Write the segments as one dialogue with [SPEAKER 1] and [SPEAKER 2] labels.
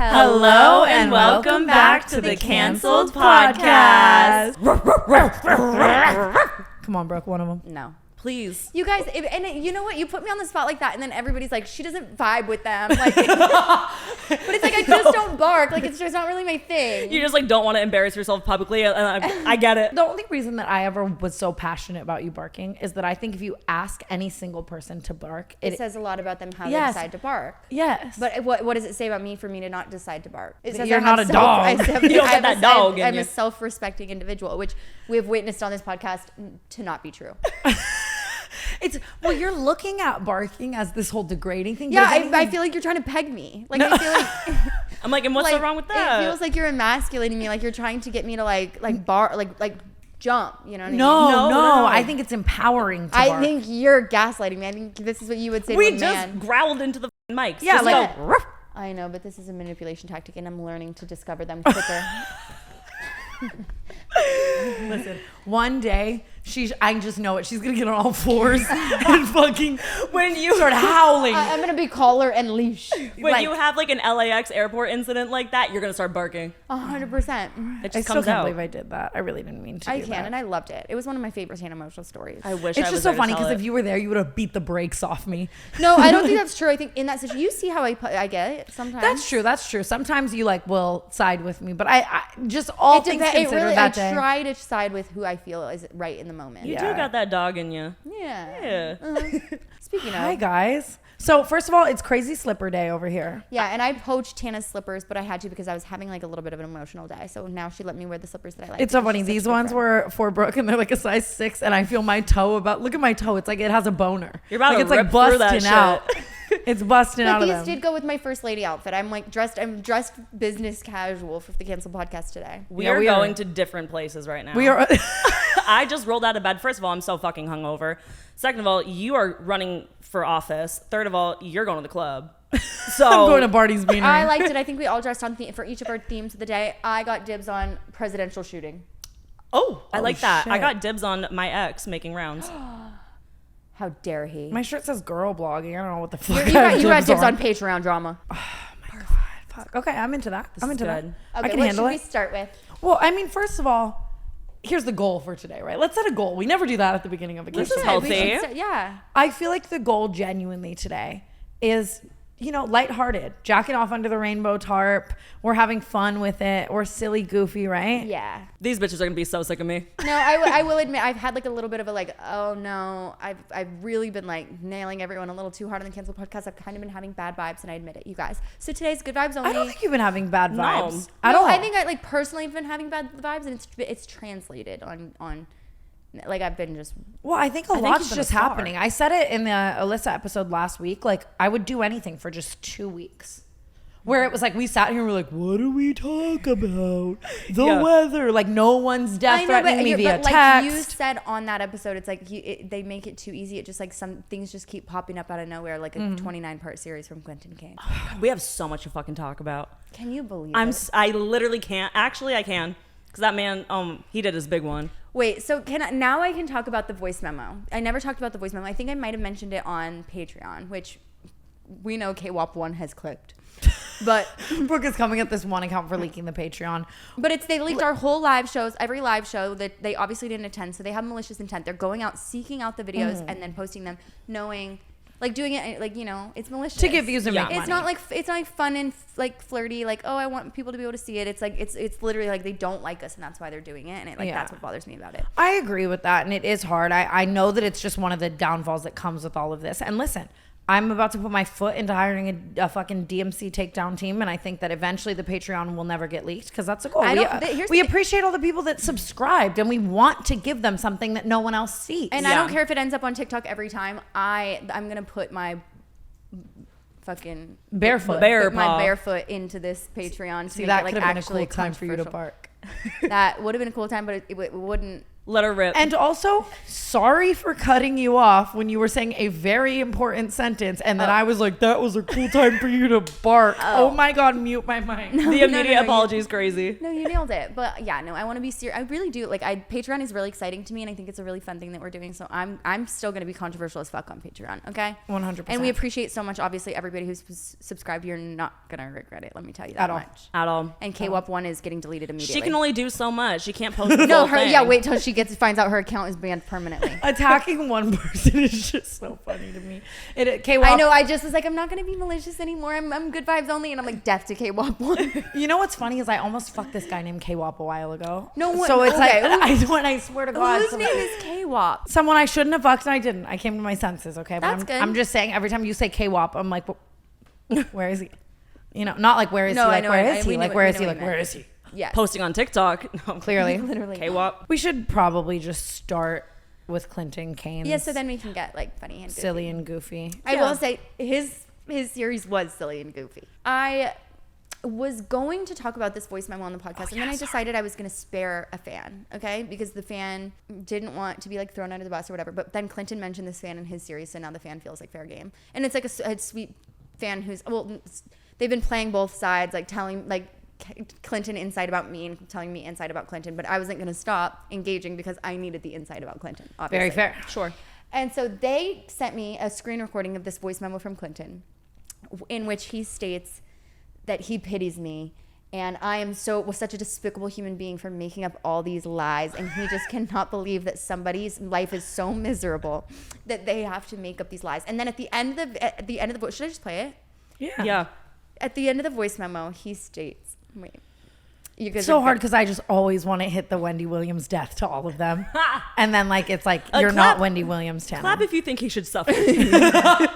[SPEAKER 1] Hello and welcome back to the Canceled Podcast.
[SPEAKER 2] Come on, Brooke, one of them.
[SPEAKER 1] No.
[SPEAKER 3] Please.
[SPEAKER 1] You guys, and you know what? You put me on the spot like that, and then everybody's like, she doesn't vibe with them. Like, but it's like, I just don't bark. Like, it's just not really my thing.
[SPEAKER 3] You just like don't want to embarrass yourself publicly. And I get it.
[SPEAKER 2] The only reason that I ever was so passionate about you barking is that I think if you ask any single person to bark,
[SPEAKER 1] it says a lot about them how
[SPEAKER 2] Yes.
[SPEAKER 1] they decide to bark.
[SPEAKER 2] Yes.
[SPEAKER 1] But what does it say about me for me to not decide to bark? It says
[SPEAKER 2] You're
[SPEAKER 1] I
[SPEAKER 2] not
[SPEAKER 1] have
[SPEAKER 2] a dog.
[SPEAKER 3] You don't get that dog in
[SPEAKER 1] I'm
[SPEAKER 3] you.
[SPEAKER 1] a self-respecting individual, which we have witnessed on this podcast to not be true.
[SPEAKER 2] Well, you're looking at barking as this whole degrading thing.
[SPEAKER 1] Yeah, I feel like you're trying to peg me. Like, I feel like...
[SPEAKER 3] I'm like, and what's so wrong with that?
[SPEAKER 1] It feels like you're emasculating me. Like, you're trying to get me to like jump. You know what I mean?
[SPEAKER 2] No. I think it's empowering to bark.
[SPEAKER 1] I think you're gaslighting me. I think this is what you would say to
[SPEAKER 3] we
[SPEAKER 1] a
[SPEAKER 3] just
[SPEAKER 1] man.
[SPEAKER 3] growled into the mics.
[SPEAKER 2] Yeah,
[SPEAKER 3] Just
[SPEAKER 2] like...
[SPEAKER 3] go,
[SPEAKER 1] I know, but this is a manipulation tactic, and I'm learning to discover them quicker.
[SPEAKER 2] Listen, one day I just know it. She's gonna get on all fours and fucking when you start howling.
[SPEAKER 1] I'm gonna be collar and leash.
[SPEAKER 3] when you have like an LAX airport incident like that, you're gonna start barking.
[SPEAKER 1] 100%.
[SPEAKER 3] It
[SPEAKER 2] I
[SPEAKER 3] just
[SPEAKER 2] still
[SPEAKER 3] comes
[SPEAKER 2] can't
[SPEAKER 3] out.
[SPEAKER 2] believe I did that. I really didn't mean to.
[SPEAKER 1] I
[SPEAKER 2] do
[SPEAKER 1] can,
[SPEAKER 2] that.
[SPEAKER 1] and I loved it. It was one of my favorite Tana emotional stories.
[SPEAKER 3] I wish
[SPEAKER 2] It's
[SPEAKER 3] I was
[SPEAKER 2] just so
[SPEAKER 3] there to
[SPEAKER 2] funny
[SPEAKER 3] tell
[SPEAKER 2] because if
[SPEAKER 3] it.
[SPEAKER 2] you were there, you would have beat the brakes off me.
[SPEAKER 1] No, I don't think that's true. I think in that situation, you see how I get it sometimes.
[SPEAKER 2] That's true. Sometimes you like will side with me, but I just all things considered that day.
[SPEAKER 1] I try to side with who I feel is right in the moment.
[SPEAKER 3] You
[SPEAKER 2] Yeah.
[SPEAKER 3] do got that dog in you.
[SPEAKER 1] Yeah.
[SPEAKER 3] Yeah.
[SPEAKER 1] Speaking of.
[SPEAKER 2] Hi guys. So first of all, it's crazy slipper day over here.
[SPEAKER 1] Yeah, and I poached Tana's slippers, but I had to because I was having like a little bit of an emotional day. So now she let me wear the slippers that I like.
[SPEAKER 2] It's so
[SPEAKER 1] because
[SPEAKER 2] funny.
[SPEAKER 1] she's such
[SPEAKER 2] These
[SPEAKER 1] a good
[SPEAKER 2] ones
[SPEAKER 1] friend.
[SPEAKER 2] were for Brooke, and they're like a size 6, and I feel my toe look at my toe. It's like it has a boner.
[SPEAKER 3] You're about
[SPEAKER 2] like
[SPEAKER 3] to
[SPEAKER 2] it's like
[SPEAKER 3] rip through that
[SPEAKER 2] busting out. It's busting
[SPEAKER 1] But
[SPEAKER 2] out of
[SPEAKER 1] these
[SPEAKER 2] them.
[SPEAKER 1] did go with my first lady outfit. I'm dressed business casual for the Cancel Podcast today.
[SPEAKER 3] We
[SPEAKER 2] Yeah,
[SPEAKER 3] are
[SPEAKER 2] we are.
[SPEAKER 3] going to different places right now.
[SPEAKER 2] We are.
[SPEAKER 3] I just rolled out of bed. First of all, I'm so fucking hungover. Second of all, you are running for office. Third of all, you're going to the club. So
[SPEAKER 2] I'm going to Barty's Beanery.
[SPEAKER 1] I liked it. I think we all dressed on for each of our themes of the day. I got dibs on presidential shooting.
[SPEAKER 3] I like that. I
[SPEAKER 2] shit.
[SPEAKER 3] got dibs on my ex making rounds.
[SPEAKER 1] How dare he?
[SPEAKER 2] My shirt says girl blogging. I don't know what the fuck.
[SPEAKER 1] You got dibs on Patreon drama.
[SPEAKER 2] Fuck. Okay, I'm into that. I'm
[SPEAKER 3] is
[SPEAKER 2] into that.
[SPEAKER 3] good.
[SPEAKER 1] Okay,
[SPEAKER 2] I can
[SPEAKER 1] what
[SPEAKER 2] handle
[SPEAKER 1] should
[SPEAKER 2] it.
[SPEAKER 1] we start with?
[SPEAKER 2] Well, I mean, first of all, here's the goal for today, right? Let's set a goal. We never do that at the beginning of a
[SPEAKER 3] This
[SPEAKER 2] game.
[SPEAKER 3] is
[SPEAKER 1] Good,
[SPEAKER 3] healthy.
[SPEAKER 1] we should start- yeah.
[SPEAKER 2] I feel like the goal genuinely today is, lighthearted, jacking off under the rainbow tarp. We're having fun with it. We're silly, goofy, right?
[SPEAKER 1] Yeah.
[SPEAKER 3] These bitches are gonna be so sick of me.
[SPEAKER 1] No, I will admit I've had like a little bit of a like, oh no, I've really been like nailing everyone a little too hard on the Cancel Podcast. I've kind of been having bad vibes, and I admit it, you guys. So today's good vibes only.
[SPEAKER 2] I don't think you've been having bad
[SPEAKER 3] No.
[SPEAKER 2] vibes
[SPEAKER 1] No,
[SPEAKER 2] at all.
[SPEAKER 1] I think I like personally have been having bad vibes, and it's translated on like I've been just.
[SPEAKER 2] Well, I think a
[SPEAKER 3] think
[SPEAKER 2] lot's
[SPEAKER 3] you've been
[SPEAKER 2] just
[SPEAKER 3] a star.
[SPEAKER 2] happening. I said it in the Alyssa episode last week. Like, I would do anything for just 2 weeks. Where it was like, we sat here and we're like, what do we talk about? The
[SPEAKER 3] Yeah.
[SPEAKER 2] weather. Like, no one's death threatening me via
[SPEAKER 1] like
[SPEAKER 2] text.
[SPEAKER 1] you said on that episode, it's like they make it too easy. It just like some things just keep popping up out of nowhere, like a 29-part series from Quentin King.
[SPEAKER 3] We have so much to fucking talk about.
[SPEAKER 1] Can you believe it?
[SPEAKER 3] I literally can't. Actually, I can. Because that man, he did his big one.
[SPEAKER 1] Wait, so now I can talk about the voice memo. I never talked about the voice memo. I think I might have mentioned it on Patreon, which we know KWAP1 has clipped. But
[SPEAKER 2] Brooke is coming at this one account for leaking the Patreon.
[SPEAKER 1] But they leaked our whole live shows, every live show that they obviously didn't attend. So they have malicious intent. They're going out, seeking out the videos and then posting them, knowing, like doing it, like, it's malicious.
[SPEAKER 2] To get views and
[SPEAKER 3] Yeah.
[SPEAKER 2] make money.
[SPEAKER 1] It's not like fun and like flirty, like, oh, I want people to be able to see it. It's like, it's literally like they don't like us and that's why they're doing it. And that's what bothers me about it.
[SPEAKER 2] I agree with that, and it is hard. I know that it's just one of the downfalls that comes with all of this. And listen, I'm about to put my foot into hiring a fucking DMC takedown team, and I think that eventually the Patreon will never get leaked because that's a goal. We appreciate all the people that subscribed, and we want to give them something that no one else sees.
[SPEAKER 1] And I don't care if it ends up on TikTok every time. I'm gonna put my fucking
[SPEAKER 2] barefoot.
[SPEAKER 1] my barefoot into this Patreon.
[SPEAKER 2] See,
[SPEAKER 1] to
[SPEAKER 2] that
[SPEAKER 1] make
[SPEAKER 2] could
[SPEAKER 1] it, like,
[SPEAKER 2] have been a
[SPEAKER 1] actually
[SPEAKER 2] cool time for you to
[SPEAKER 1] controversial.
[SPEAKER 2] bark.
[SPEAKER 1] That would have been a cool time, but it wouldn't.
[SPEAKER 3] Let her rip.
[SPEAKER 2] And also, sorry for cutting you off when you were saying a very important sentence, and then I was like, "That was a cool time for you to bark." Oh my god, mute my mic.
[SPEAKER 3] The immediate apology is crazy.
[SPEAKER 1] No, you nailed it. But yeah, no, I want to be serious. I really do. Like, Patreon is really exciting to me, and I think it's a really fun thing that we're doing. So I'm still gonna be controversial as fuck on Patreon. Okay.
[SPEAKER 2] 100%.
[SPEAKER 1] And we appreciate so much, obviously, everybody who's subscribed. You're not gonna regret it. Let me tell you that much.
[SPEAKER 3] At all.
[SPEAKER 1] And KWAP1 is getting deleted immediately.
[SPEAKER 3] She can only do so much. She can't post the
[SPEAKER 1] no,
[SPEAKER 3] whole
[SPEAKER 1] her.
[SPEAKER 3] thing.
[SPEAKER 1] Yeah, wait till she finds out her account is banned permanently.
[SPEAKER 2] Attacking one person is just so funny to me. KWAP,
[SPEAKER 1] I know. I just was like, I'm not gonna be malicious anymore. I'm good vibes only, and I'm like, death to KWAP1.
[SPEAKER 2] You know what's funny is I almost fucked this guy named KWAP a while ago.
[SPEAKER 1] No one.
[SPEAKER 2] So it's
[SPEAKER 1] okay.
[SPEAKER 2] I swear to God.
[SPEAKER 1] Whose name is KWAP?
[SPEAKER 2] Someone I shouldn't have fucked and I didn't. I came to my senses, okay? But
[SPEAKER 1] That's good.
[SPEAKER 2] I'm just saying every time you say KWAP, I'm like, where is he? You know, not like where is
[SPEAKER 1] No,
[SPEAKER 2] he?
[SPEAKER 1] I
[SPEAKER 2] Like
[SPEAKER 1] know
[SPEAKER 2] where
[SPEAKER 1] what-
[SPEAKER 2] is he?
[SPEAKER 1] we
[SPEAKER 2] Like
[SPEAKER 1] know
[SPEAKER 2] where
[SPEAKER 1] what
[SPEAKER 2] is
[SPEAKER 1] you
[SPEAKER 2] he?
[SPEAKER 1] meant.
[SPEAKER 2] Like where is he?
[SPEAKER 1] Yes.
[SPEAKER 3] Posting on TikTok. No,
[SPEAKER 2] Clearly.
[SPEAKER 1] Literally.
[SPEAKER 3] K-WAP.
[SPEAKER 2] We should probably just start with Clinton Kane's.
[SPEAKER 1] Yeah, so then we can get like funny and goofy.
[SPEAKER 2] silly and goofy.
[SPEAKER 1] I will say his series was silly and goofy. I was going to talk about this voice memo on the podcast, and then I decided I was going to spare a fan, okay? Because the fan didn't want to be like thrown under the bus or whatever. But then Clinton mentioned this fan in his series, so now the fan feels like fair game. And it's like a sweet fan who's they've been playing both sides, like telling like Clinton inside about me and telling me inside about Clinton. But I wasn't going to stop engaging because I needed the inside about Clinton. Obviously.
[SPEAKER 2] Very fair.
[SPEAKER 3] Sure.
[SPEAKER 1] And so they sent me a screen recording of this voice memo from Clinton, in which he states that he pities me and I am such a despicable human being for making up all these lies, and he just cannot believe that somebody's life is so miserable that they have to make up these lies. And then at the end of the voice, should I just play it?
[SPEAKER 3] Yeah.
[SPEAKER 1] At the end of the voice memo, he states, wait.
[SPEAKER 2] It's so hard because I just always want to hit the Wendy Williams death to all of them. And then like it's like, you're not Wendy Williams, Tana.
[SPEAKER 3] Clap if you think he should suffer.
[SPEAKER 1] Okay.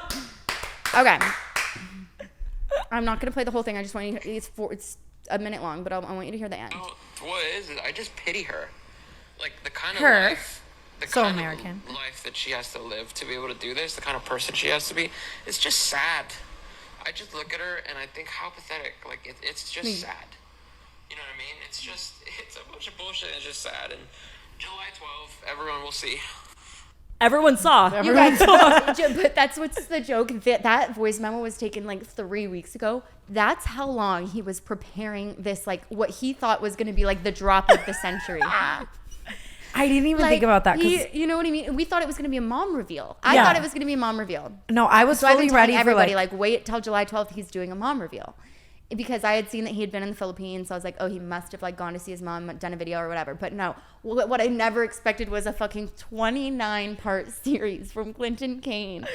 [SPEAKER 1] I'm not going to play the whole thing. I just want you to, it's a minute long, but I want you to hear the end.
[SPEAKER 4] Oh, what is it? I just pity her. Like the kind of
[SPEAKER 2] Her?
[SPEAKER 4] life, the
[SPEAKER 2] So
[SPEAKER 4] kind
[SPEAKER 2] American.
[SPEAKER 4] of life that she has to live to be able to do this, the kind of person she has to be. It's just sad. I just look at her and I think how pathetic. Like it's just sad. You know what I mean? It's a bunch of bullshit. And it's just sad. And July 12th, everyone will see.
[SPEAKER 3] Everyone saw.
[SPEAKER 1] You guys, but that's what's the joke. That voice memo was taken like 3 weeks ago. That's how long he was preparing this, like what he thought was going to be like the drop of the century.
[SPEAKER 2] I didn't even think about that.
[SPEAKER 1] You know what I mean? We thought it was going to be a mom reveal. I
[SPEAKER 2] Yeah.
[SPEAKER 1] thought it was going to be a mom reveal.
[SPEAKER 2] No, I was
[SPEAKER 1] So I've
[SPEAKER 2] fully
[SPEAKER 1] been telling
[SPEAKER 2] ready for
[SPEAKER 1] everybody,
[SPEAKER 2] like
[SPEAKER 1] wait till July 12th. He's doing a mom reveal. Because I had seen that he had been in the Philippines, so I was like, oh, he must have like gone to see his mom, done a video or whatever. But no, what I never expected was a fucking 29-part series from Clinton Kane.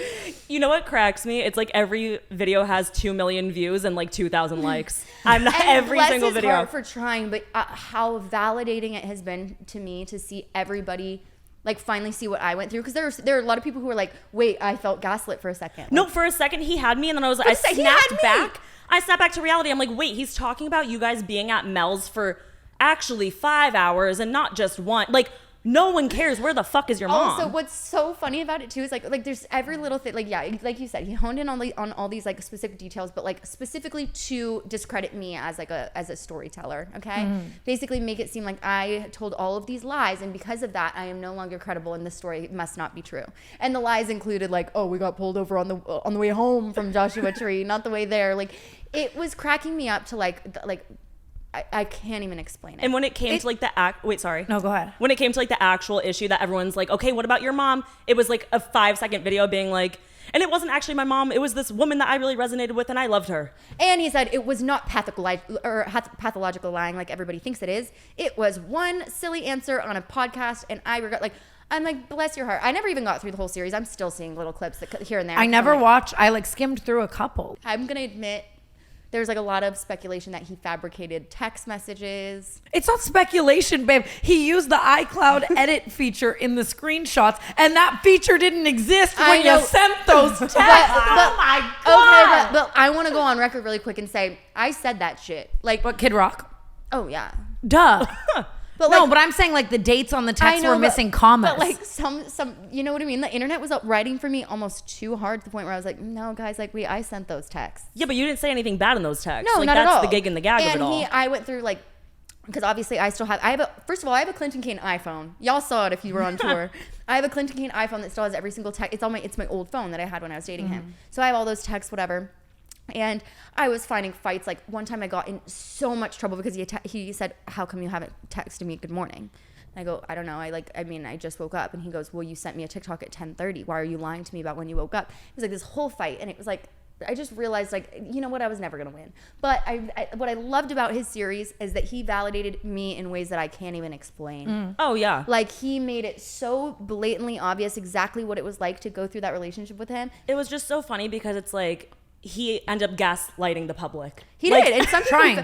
[SPEAKER 3] You know what cracks me? It's like every video has 2 million views and like 2,000 likes. I'm not
[SPEAKER 1] And
[SPEAKER 3] every
[SPEAKER 1] bless
[SPEAKER 3] single
[SPEAKER 1] his
[SPEAKER 3] video.
[SPEAKER 1] heart for trying, but how validating it has been to me to see everybody like finally see what I went through. Because there are a lot of people who are like, wait, I felt gaslit for a second.
[SPEAKER 3] No,
[SPEAKER 1] Like,
[SPEAKER 3] for a second he had me, and then I was like, I
[SPEAKER 1] he had
[SPEAKER 3] snapped
[SPEAKER 1] me.
[SPEAKER 3] back. I snapped back to reality. I'm like, wait, he's talking about you guys being at Mel's for actually 5 hours and not just one. Like, no one cares. Where the fuck is your mom?
[SPEAKER 1] Also, what's so funny about it too is like there's every little thing, like yeah, like you said, he honed in on all these like specific details, but like specifically to discredit me as like as a storyteller. Okay, basically make it seem like I told all of these lies, and because of that, I am no longer credible, and this story must not be true. And the lies included like, oh, we got pulled over on the way home from Joshua Tree, not the way there. Like, it was cracking me up to like. I can't even explain it.
[SPEAKER 3] And when it came to like the wait, sorry.
[SPEAKER 2] No, go ahead.
[SPEAKER 3] When it came to like the actual issue that everyone's like, okay, what about your mom? It was like a 5-second video being like, and it wasn't actually my mom. It was this woman that I really resonated with, and I loved her.
[SPEAKER 1] And he said it was not pathological lying like everybody thinks it is. It was one silly answer on a podcast, and I regret I'm like, bless your heart. I never even got through the whole series. I'm still seeing little clips that here and there.
[SPEAKER 2] I never
[SPEAKER 1] I'm like,
[SPEAKER 2] watched. I like skimmed through a couple.
[SPEAKER 1] I'm gonna admit. There's like a lot of speculation that he fabricated text messages.
[SPEAKER 2] It's not speculation, babe. He used the iCloud edit feature in the screenshots, and that feature didn't exist when you sent those texts. Oh my God.
[SPEAKER 1] Okay, but I want to go on record really quick and say I said that shit. Like,
[SPEAKER 2] What, Kid Rock?
[SPEAKER 1] oh yeah.
[SPEAKER 2] Duh.
[SPEAKER 1] But
[SPEAKER 2] No,
[SPEAKER 1] like,
[SPEAKER 2] but I'm saying like the dates on the
[SPEAKER 1] I
[SPEAKER 2] text
[SPEAKER 1] know,
[SPEAKER 2] were missing commas.
[SPEAKER 1] But like some, you know what I mean? The internet was writing for me almost too hard to the point where I was like, no, guys, like I sent those texts.
[SPEAKER 3] Yeah, but you didn't say anything bad in those texts.
[SPEAKER 1] No,
[SPEAKER 3] like,
[SPEAKER 1] not
[SPEAKER 3] that's
[SPEAKER 1] at all.
[SPEAKER 3] the gig and the gag of it all.
[SPEAKER 1] I went through like because obviously first of all, I have a Clinton Kane iPhone. Y'all saw it if you were on tour. I have a Clinton Kane iPhone that still has every single text. It's my old phone that I had when I was dating him. So I have all those texts, whatever. And I was finding fights. Like one time I got in so much trouble because he said, "How come you haven't texted me good morning?" And I go, "I don't know. I just woke up." And he goes, "Well, you sent me a TikTok at 10:30. Why are you lying to me about when you woke up?" It was like this whole fight. And it was like, I just realized, like, you know what? I was never going to win. But what I loved about his series is that he validated me in ways that I can't even explain.
[SPEAKER 3] Oh, yeah.
[SPEAKER 1] Like, he made it so blatantly obvious exactly what it was like to go through that relationship with him.
[SPEAKER 3] It was just so funny because it's like he ended up gaslighting the public.
[SPEAKER 1] He
[SPEAKER 3] like,
[SPEAKER 1] did, and some people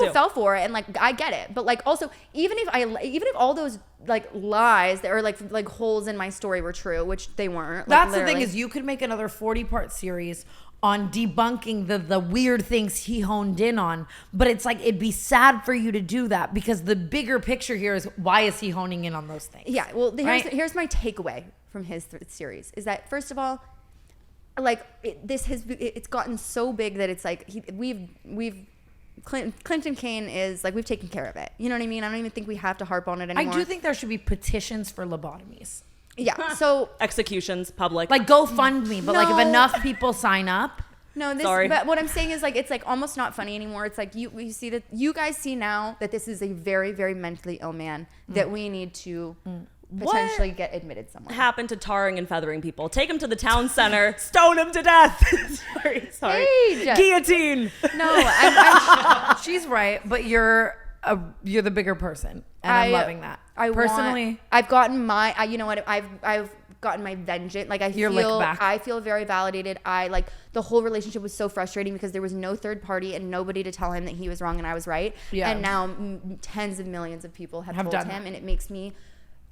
[SPEAKER 3] to.
[SPEAKER 1] fell for it, and like I get it, but like also even if all those like lies that are like holes in my story were true, which they weren't. Like,
[SPEAKER 2] That's the thing is you could make another 40-part series on debunking the weird things he honed in on, but it's like it'd be sad for you to do that because the bigger picture here is why is he honing in on those things?
[SPEAKER 1] Yeah, well, here's my takeaway from his series is that first of all, like it's gotten so big that it's like Clinton Kane is like we've taken care of it. You know what I mean? I don't even think we have to harp on it anymore.
[SPEAKER 2] I do think there should be petitions for lobotomies.
[SPEAKER 1] Yeah. So
[SPEAKER 3] executions, public,
[SPEAKER 2] like GoFundMe, but like if enough people sign up.
[SPEAKER 1] No, but what I'm saying is like it's like almost not funny anymore. It's like you see that you guys see now that this is a very, very mentally ill man that we need to potentially get admitted somewhere.
[SPEAKER 3] Happened to tarring and feathering people? Take him to the town center, stone him to death. sorry. Guillotine.
[SPEAKER 1] No,
[SPEAKER 2] she's right, but you're the bigger person, and I'm loving that.
[SPEAKER 1] I've gotten my. You know what? I've gotten my vengeance. Like I feel very validated. I like the whole relationship was so frustrating because there was no third party and nobody to tell him that he was wrong and I was right. Yeah. And now tens of millions of people have told him, and it makes me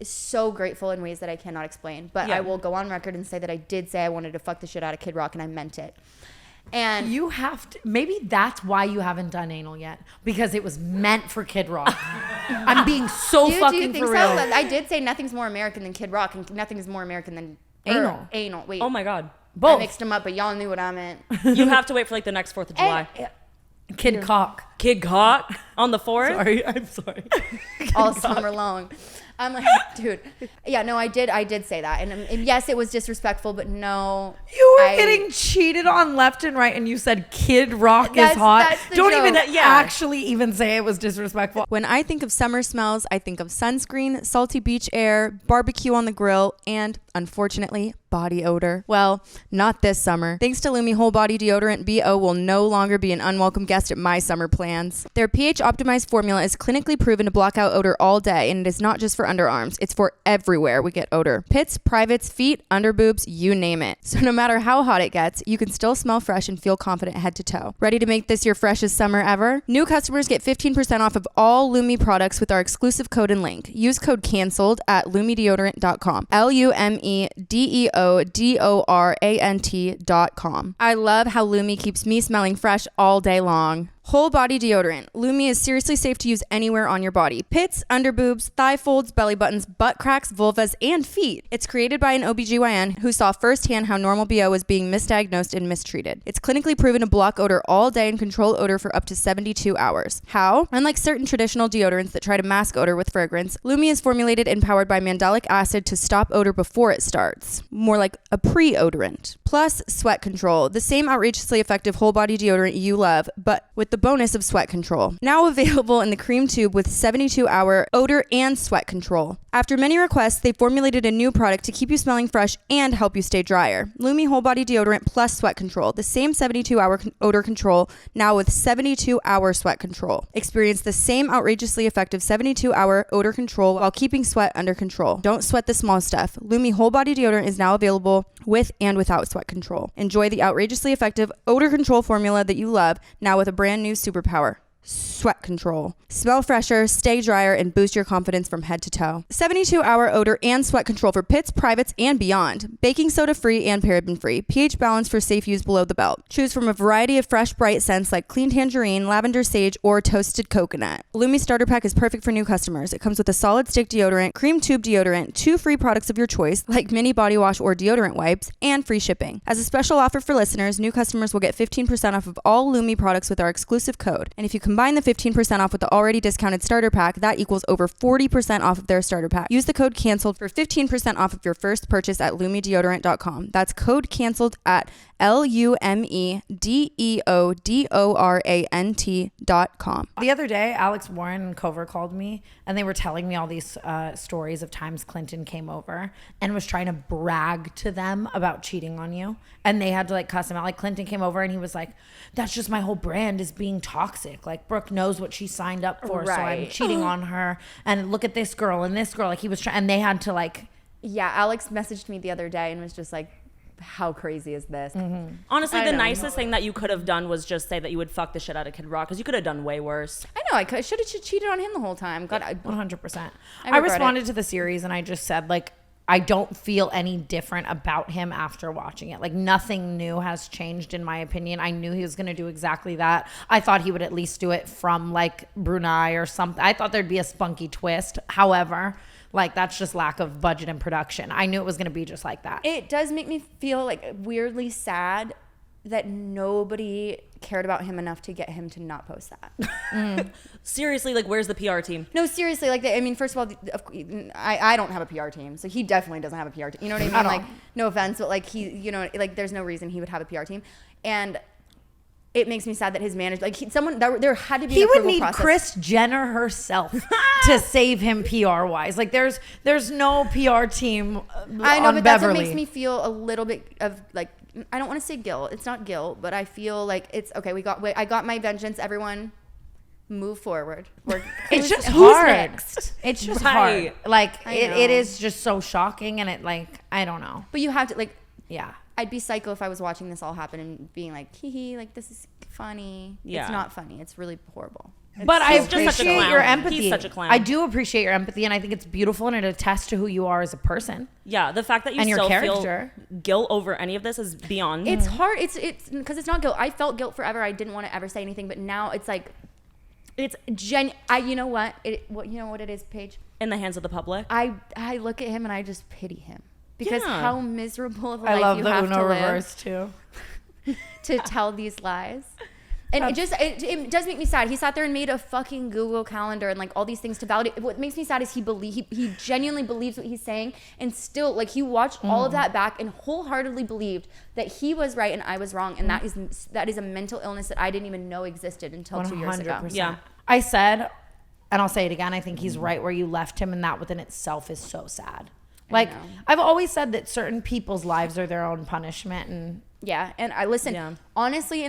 [SPEAKER 1] so grateful in ways that I cannot explain. But I will go on record and say that I did say I wanted to fuck the shit out of Kid Rock, and I meant it. And
[SPEAKER 2] you have to, maybe that's why you haven't done anal yet, because it was meant for Kid Rock. I'm being so fucking
[SPEAKER 1] do you think
[SPEAKER 2] for real.
[SPEAKER 1] So? I did say nothing's more American than Kid Rock, and nothing is more American than anal. Wait.
[SPEAKER 3] Oh my God.
[SPEAKER 1] Both. I mixed them up, but y'all knew what I meant.
[SPEAKER 3] You have to wait for like the next 4th of July.
[SPEAKER 2] Kid Cock
[SPEAKER 3] on the 4th.
[SPEAKER 2] I'm sorry.
[SPEAKER 1] All summer long. I'm like, dude. Yeah, no, I did say that, and yes, it was disrespectful, but no.
[SPEAKER 2] You were getting cheated on left and right, and you said Kid Rock is hot. Don't
[SPEAKER 1] joke.
[SPEAKER 2] even actually even say it was disrespectful.
[SPEAKER 1] When I think of summer smells, I think of sunscreen, salty beach air, barbecue on the grill, and unfortunately, body odor. Well, not this summer. Thanks to Lumi Whole Body Deodorant, BO will no longer be an unwelcome guest at my summer plans. Their pH-optimized formula is clinically proven to block out odor all day, and it is not just for underarms. It's for everywhere we get odor. Pits, privates, feet, underboobs, you name it. So no matter how hot it gets, you can still smell fresh and feel confident head to toe. Ready to make this your freshest summer ever? New customers get 15% off of all Lumi products with our exclusive code and link. Use code CANCELLED at LumiDeodorant.com. LumiDeodorant.com. I love how Lumi keeps me smelling fresh all day long. Whole body deodorant. Lumi is seriously safe to use anywhere on your body. Pits, underboobs, thigh folds, belly buttons, butt cracks, vulvas, and feet. It's created by an OBGYN who saw firsthand how normal BO was being misdiagnosed and mistreated. It's clinically proven to block odor all day and control odor for up to 72 hours. How? Unlike certain traditional deodorants that try to mask odor with fragrance, Lumi is formulated and powered by mandelic acid to stop odor before it starts. More like a pre-odorant. Plus, sweat control. The same outrageously effective whole body deodorant you love, but with the bonus of sweat control. Now available in the cream tube with 72-hour odor and sweat control. After many requests, they formulated a new product to keep you smelling fresh and help you stay drier. Lumi Whole Body Deodorant plus Sweat Control. The same 72-hour odor control, now with 72-hour sweat control. Experience the same outrageously effective 72-hour odor control while keeping sweat under control. Don't sweat the small stuff. Lumi Whole Body Deodorant is now available with and without sweat control. Enjoy the outrageously effective odor control formula that you love, now with a brand new superpower. Sweat control. Smell fresher, stay drier, and boost your confidence from head to toe. 72-hour odor and sweat control for pits, privates, and beyond. Baking soda free and paraben free. pH balance for safe use below the belt. Choose from a variety of fresh, bright scents like clean tangerine, lavender sage, or toasted coconut. Lumi Starter Pack is perfect for new customers. It comes with a solid stick deodorant, cream tube deodorant, 2 free products of your choice like mini body wash or deodorant wipes, and free shipping. As a special offer for listeners, new customers will get 15% off of all Lumi products with our exclusive code. And if you combine the 15% off with the already discounted starter pack, that equals over 40% off of their starter pack. Use the code CANCELLED for 15% off of your first purchase at lumedeodorant.com. That's code CANCELLED at LUMEDEODORANT.com.
[SPEAKER 2] The other day, Alex Warren and Cover called me, and they were telling me all these stories of times Clinton came over and was trying to brag to them about cheating on you. And they had to like cuss him out. Like Clinton came over and he was like, that's just my whole brand is being toxic. Like Brooke knows what she signed up for, so I'm cheating on her. And look at this girl and this girl. Like he was trying, and they had to like.
[SPEAKER 1] Yeah, Alex messaged me the other day and was just like, how crazy is this?
[SPEAKER 3] Mm-hmm. Honestly, the nicest thing that you could have done was just say that you would fuck the shit out of Kid Rock, because you could have done way worse.
[SPEAKER 1] I know, I should have cheated on him the whole time. God,
[SPEAKER 2] 100%. I responded to the series and I just said, like, I don't feel any different about him after watching it. Like, nothing new has changed in my opinion. I knew he was going to do exactly that. I thought he would at least do it from like Brunei or something. I thought there'd be a spunky twist. However, like, that's just lack of budget and production. I knew it was going to be just like that.
[SPEAKER 1] It does make me feel like weirdly sad that nobody cared about him enough to get him to not post that.
[SPEAKER 3] Seriously, like, where's the PR team?
[SPEAKER 1] No, seriously, like, I mean, first of all, I don't have a PR team, so he definitely doesn't have a PR team. You know what I mean? Like, no offense, but like he, you know, like there's no reason he would have a PR team, and it makes me sad that his manager, like there had to be.
[SPEAKER 2] He
[SPEAKER 1] an
[SPEAKER 2] would need
[SPEAKER 1] process.
[SPEAKER 2] Kris Jenner herself to save him PR wise. Like there's no PR team.
[SPEAKER 1] I know,
[SPEAKER 2] on
[SPEAKER 1] but
[SPEAKER 2] Beverly.
[SPEAKER 1] that's what makes me feel a little bit of like, I don't want to say guilt. It's not guilt, but I feel like it's okay. I got my vengeance. Everyone, move forward.
[SPEAKER 2] It's just
[SPEAKER 1] who's
[SPEAKER 2] hard.
[SPEAKER 1] next?
[SPEAKER 2] It's just
[SPEAKER 3] Right.
[SPEAKER 2] hard. Like
[SPEAKER 1] I know.
[SPEAKER 2] it is just so shocking, and it like I don't know.
[SPEAKER 1] But you have to like.
[SPEAKER 2] Yeah.
[SPEAKER 1] I'd be psycho if I was watching this all happen and being like, hee hee, like this is funny.
[SPEAKER 3] Yeah.
[SPEAKER 1] It's not funny. It's really horrible.
[SPEAKER 2] But I
[SPEAKER 3] He's just such a
[SPEAKER 2] appreciate
[SPEAKER 3] clown.
[SPEAKER 2] your empathy.
[SPEAKER 3] He's such a clown.
[SPEAKER 2] I do appreciate your empathy, and I think it's beautiful, and it attests to who you are as a person.
[SPEAKER 3] Yeah, the fact that you
[SPEAKER 2] And your
[SPEAKER 3] still
[SPEAKER 2] character.
[SPEAKER 3] feel guilt over any of this is beyond.
[SPEAKER 1] It's hard. It's because it's not guilt. I felt guilt forever. I didn't want to ever say anything, but now it's like, it's you know what? You know what it is, Paige?
[SPEAKER 3] in the hands of the public.
[SPEAKER 1] I look at him and I just pity him because
[SPEAKER 3] Yeah.
[SPEAKER 1] how miserable of a
[SPEAKER 2] I
[SPEAKER 1] life
[SPEAKER 2] love
[SPEAKER 1] you
[SPEAKER 2] the
[SPEAKER 1] have
[SPEAKER 2] Uno
[SPEAKER 1] to
[SPEAKER 2] reverse too.
[SPEAKER 1] live to tell these lies. And it does make me sad. He sat there and made a fucking Google calendar and like all these things to validate. What makes me sad is he genuinely believes what he's saying, and still like he watched all of that back and wholeheartedly believed that he was right and I was wrong, and that is a mental illness that I didn't even know existed until 2 years ago.
[SPEAKER 2] 100%.
[SPEAKER 3] Yeah.
[SPEAKER 2] I said, and I'll say it again, I think he's right where you left him, and that within itself is so sad. Like,
[SPEAKER 1] know.
[SPEAKER 2] I've always said that certain people's lives are their own punishment, and
[SPEAKER 1] Yeah, and I listen.
[SPEAKER 3] Yeah.
[SPEAKER 1] Honestly,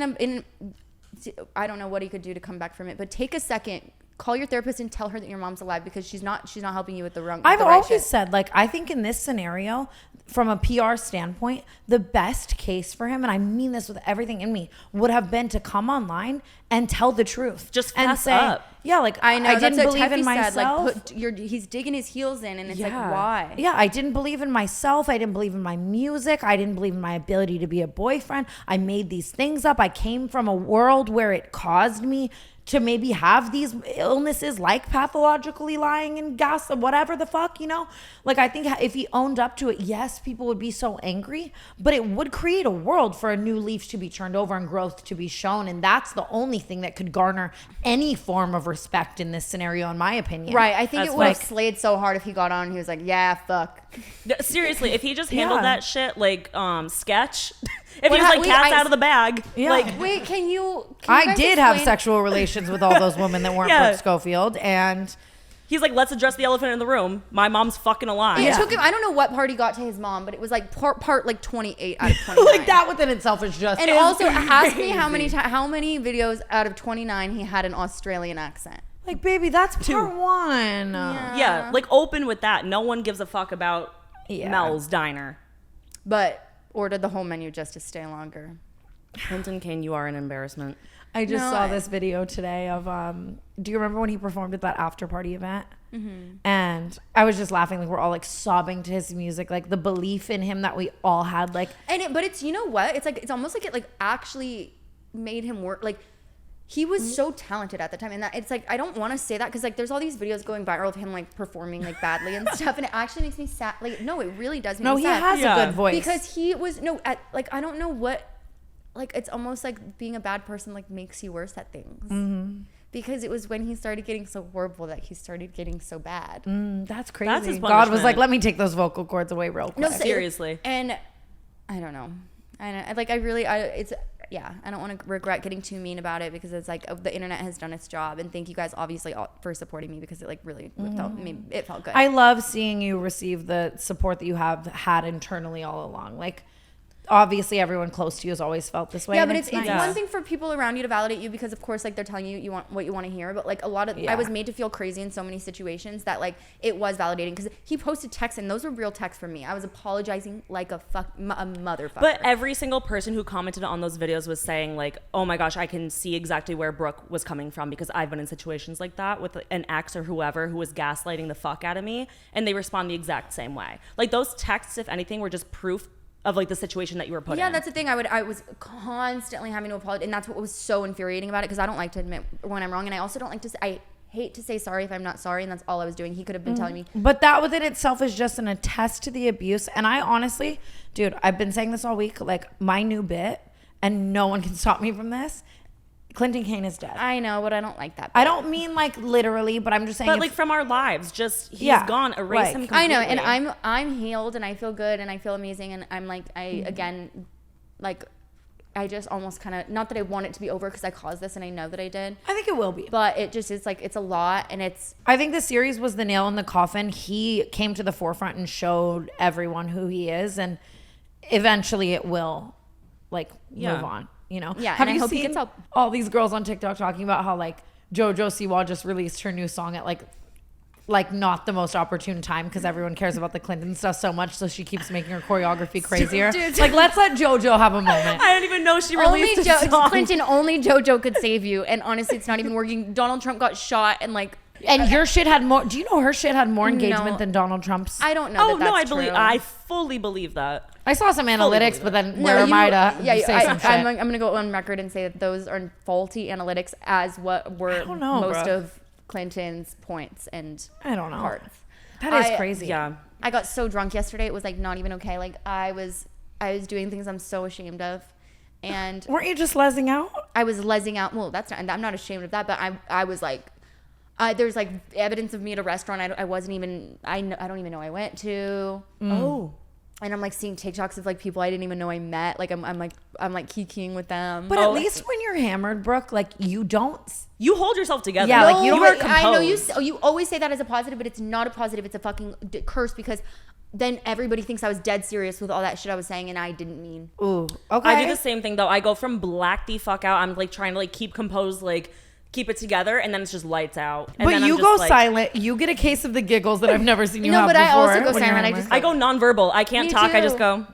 [SPEAKER 1] I don't know what he could do to come back from it, but take a second, call your therapist and tell her that your mom's alive, because she's not helping you with the wrong.
[SPEAKER 2] I've
[SPEAKER 1] the right
[SPEAKER 2] always
[SPEAKER 1] shit.
[SPEAKER 2] said, like, I think in this scenario, from a PR standpoint, the best case for him, and I mean this with everything in me, would have been to come online and tell the truth.
[SPEAKER 3] Just
[SPEAKER 2] and
[SPEAKER 3] fess
[SPEAKER 2] say,
[SPEAKER 3] up.
[SPEAKER 2] yeah, like,
[SPEAKER 1] I know
[SPEAKER 2] I didn't
[SPEAKER 1] that's what
[SPEAKER 2] believe in
[SPEAKER 1] Teffy
[SPEAKER 2] myself.
[SPEAKER 1] said. Like, he's digging his heels in, and it's like,
[SPEAKER 3] Yeah.
[SPEAKER 1] why?
[SPEAKER 2] Yeah, I didn't believe in myself. I didn't believe in my music. I didn't believe in my ability to be a boyfriend. I made these things up. I came from a world where it caused me to maybe have these illnesses like pathologically lying and gossip, whatever the fuck, you know? Like, I think if he owned up to it, yes, people would be so angry, but it would create a world for a new leaf to be turned over and growth to be shown. And that's the only thing that could garner any form of respect in this scenario, in my opinion.
[SPEAKER 1] Right. I think
[SPEAKER 3] That's
[SPEAKER 1] it would have
[SPEAKER 2] like-
[SPEAKER 1] slayed so hard if he got on and he was like, yeah, fuck.
[SPEAKER 3] Seriously, if he just handled
[SPEAKER 2] Yeah.
[SPEAKER 3] that shit like Sketch, if
[SPEAKER 1] What
[SPEAKER 3] he was like
[SPEAKER 1] wait,
[SPEAKER 3] cats out of the bag,
[SPEAKER 2] Yeah.
[SPEAKER 3] like
[SPEAKER 1] Wait, can you
[SPEAKER 2] I
[SPEAKER 1] guys
[SPEAKER 2] did have
[SPEAKER 1] explain-
[SPEAKER 2] sexual relations with all those women that weren't
[SPEAKER 3] Yeah.
[SPEAKER 2] Brooke Schofield, and
[SPEAKER 3] he's like, let's address the elephant in the room. My mom's fucking alive.
[SPEAKER 1] It
[SPEAKER 2] Yeah.
[SPEAKER 1] took him. I don't know what part he got to his mom, but it was like part like 28 out of 29.
[SPEAKER 2] like that within itself is just
[SPEAKER 1] And also ask me how many videos out of 29 he had an Australian accent.
[SPEAKER 2] like, baby, that's part one.
[SPEAKER 3] Yeah, like open with that. No one gives a fuck about
[SPEAKER 2] Yeah.
[SPEAKER 3] Mel's diner.
[SPEAKER 1] But ordered the whole menu just to stay longer.
[SPEAKER 3] Clinton Kane, you are an embarrassment.
[SPEAKER 2] I just
[SPEAKER 1] No,
[SPEAKER 2] saw
[SPEAKER 1] I-
[SPEAKER 2] this video today of do you remember when he performed at that after party event? And I was just laughing, like we're all like sobbing to his music, like the belief in him that we all had, like
[SPEAKER 1] But it's, you know what? It's like, it's almost like it like actually made him work. Like he was so talented at the time, and that it's like, I don't want to say that because like there's all these videos going viral of him like performing like badly and stuff, and it actually makes me sad. Like, no, it really does make
[SPEAKER 2] no,
[SPEAKER 1] me
[SPEAKER 2] he
[SPEAKER 1] sad.
[SPEAKER 2] has
[SPEAKER 3] Yeah.
[SPEAKER 2] a good voice.
[SPEAKER 1] Because he was like, I don't know what, like it's almost like being a bad person like makes you worse at things. Because it was when he started getting so horrible that he started getting so bad.
[SPEAKER 2] That's crazy.
[SPEAKER 3] That's his
[SPEAKER 2] God was
[SPEAKER 3] punishment.
[SPEAKER 2] like, let me take those vocal cords away real quick.
[SPEAKER 1] No,
[SPEAKER 3] Seriously.
[SPEAKER 1] And I don't know. I don't want to regret getting too mean about it because it's like the internet has done its job, and thank you guys obviously all for supporting me because it like really it felt good.
[SPEAKER 2] I love seeing you receive the support that you have had internally all along. Like, obviously everyone close to you has always felt this way.
[SPEAKER 1] Yeah,
[SPEAKER 2] and
[SPEAKER 1] but it's
[SPEAKER 2] nice.
[SPEAKER 1] one thing for people around you to validate you because of course like they're telling you want what you want to hear, but like a lot of I was made to feel crazy in so many situations that like it was validating because he posted texts and those were real texts from me. I was apologizing like a motherfucker.
[SPEAKER 3] But every single person who commented on those videos was saying like, oh my gosh, I can see exactly where Brooke was coming from because I've been in situations like that with an ex or whoever who was gaslighting the fuck out of me, and they respond the exact same way. Like those texts, if anything, were just proof of like the situation that you were put in.
[SPEAKER 1] Yeah, that's the thing. I was constantly having to apologize, and that's what was so infuriating about it because I don't like to admit when I'm wrong, and I also don't like to say, I hate to say sorry if I'm not sorry, and that's all I was doing. He could have been telling me.
[SPEAKER 2] But that within itself is just an attest to the abuse. And I honestly, dude, I've been saying this all week, like my new bit, and no one can stop me from this. Clinton Kane is dead.
[SPEAKER 1] I know, but I don't like that bit.
[SPEAKER 2] I don't mean like literally, but I'm just saying.
[SPEAKER 3] But like from our lives, just he's gone. Erase him completely.
[SPEAKER 1] I know, and I'm healed, and I feel good, and I feel amazing, and I'm like again, like I just almost kind of not that I want it to be over because I caused this, and I know that I did.
[SPEAKER 2] I think it will be,
[SPEAKER 1] but it just is like it's a lot, and it's.
[SPEAKER 2] I think the series was the nail in the coffin. He came to the forefront and showed everyone who he is, and eventually it will, like, move on. You know,
[SPEAKER 1] yeah.
[SPEAKER 2] Have
[SPEAKER 1] and
[SPEAKER 2] you
[SPEAKER 1] I hope
[SPEAKER 2] seen
[SPEAKER 1] he gets help.
[SPEAKER 2] All these girls on TikTok talking about how like JoJo Siwa just released her new song at like not the most opportune time because everyone cares about the Clinton stuff so much, so she keeps making her choreography crazier.
[SPEAKER 1] Dude.
[SPEAKER 2] Like, let's let JoJo have a moment.
[SPEAKER 3] I didn't even know she released a song.
[SPEAKER 1] Clinton, only JoJo could save you, and honestly, it's not even working. Donald Trump got shot, and like.
[SPEAKER 2] And your shit had more. Do you know her shit had more engagement than Donald Trump's?
[SPEAKER 1] I don't know.
[SPEAKER 3] I fully believe that.
[SPEAKER 2] I saw some analytics, but then where am I to say some shit?
[SPEAKER 1] I'm going to go on record and say that those are faulty analytics as what were most of Clinton's points and
[SPEAKER 2] I don't know.
[SPEAKER 1] parts.
[SPEAKER 2] That is crazy.
[SPEAKER 3] Yeah.
[SPEAKER 1] I got so drunk yesterday. It was like not even okay. Like I was doing things I'm so ashamed of. And
[SPEAKER 2] weren't you just lezzing out?
[SPEAKER 1] I was lezzing out. Well, I'm not ashamed of that, but I was like, there's like evidence of me at a restaurant I don't even know I went to.
[SPEAKER 3] Oh.
[SPEAKER 1] And I'm like seeing TikToks of like people I didn't even know I met. Like I'm like kikiing with them.
[SPEAKER 2] But at least when you're hammered, Brooke, like you
[SPEAKER 3] you hold yourself together.
[SPEAKER 2] Yeah, like you are
[SPEAKER 1] I know you always say that as a positive, but it's not a positive. It's a fucking curse because then everybody thinks I was dead serious with all that shit I was saying, and I didn't mean.
[SPEAKER 2] Ooh, okay.
[SPEAKER 3] I do the same thing though. I go from black the fuck out. I'm like trying to like keep composed, like keep it together, and then it's just lights out. And
[SPEAKER 2] but
[SPEAKER 3] then
[SPEAKER 2] you
[SPEAKER 3] I'm
[SPEAKER 2] go
[SPEAKER 3] just
[SPEAKER 2] silent. You get a case of the giggles that I've never seen you have before.
[SPEAKER 1] No, but I also go silent.
[SPEAKER 3] I go nonverbal. I can't talk.
[SPEAKER 1] too.
[SPEAKER 3] I just go.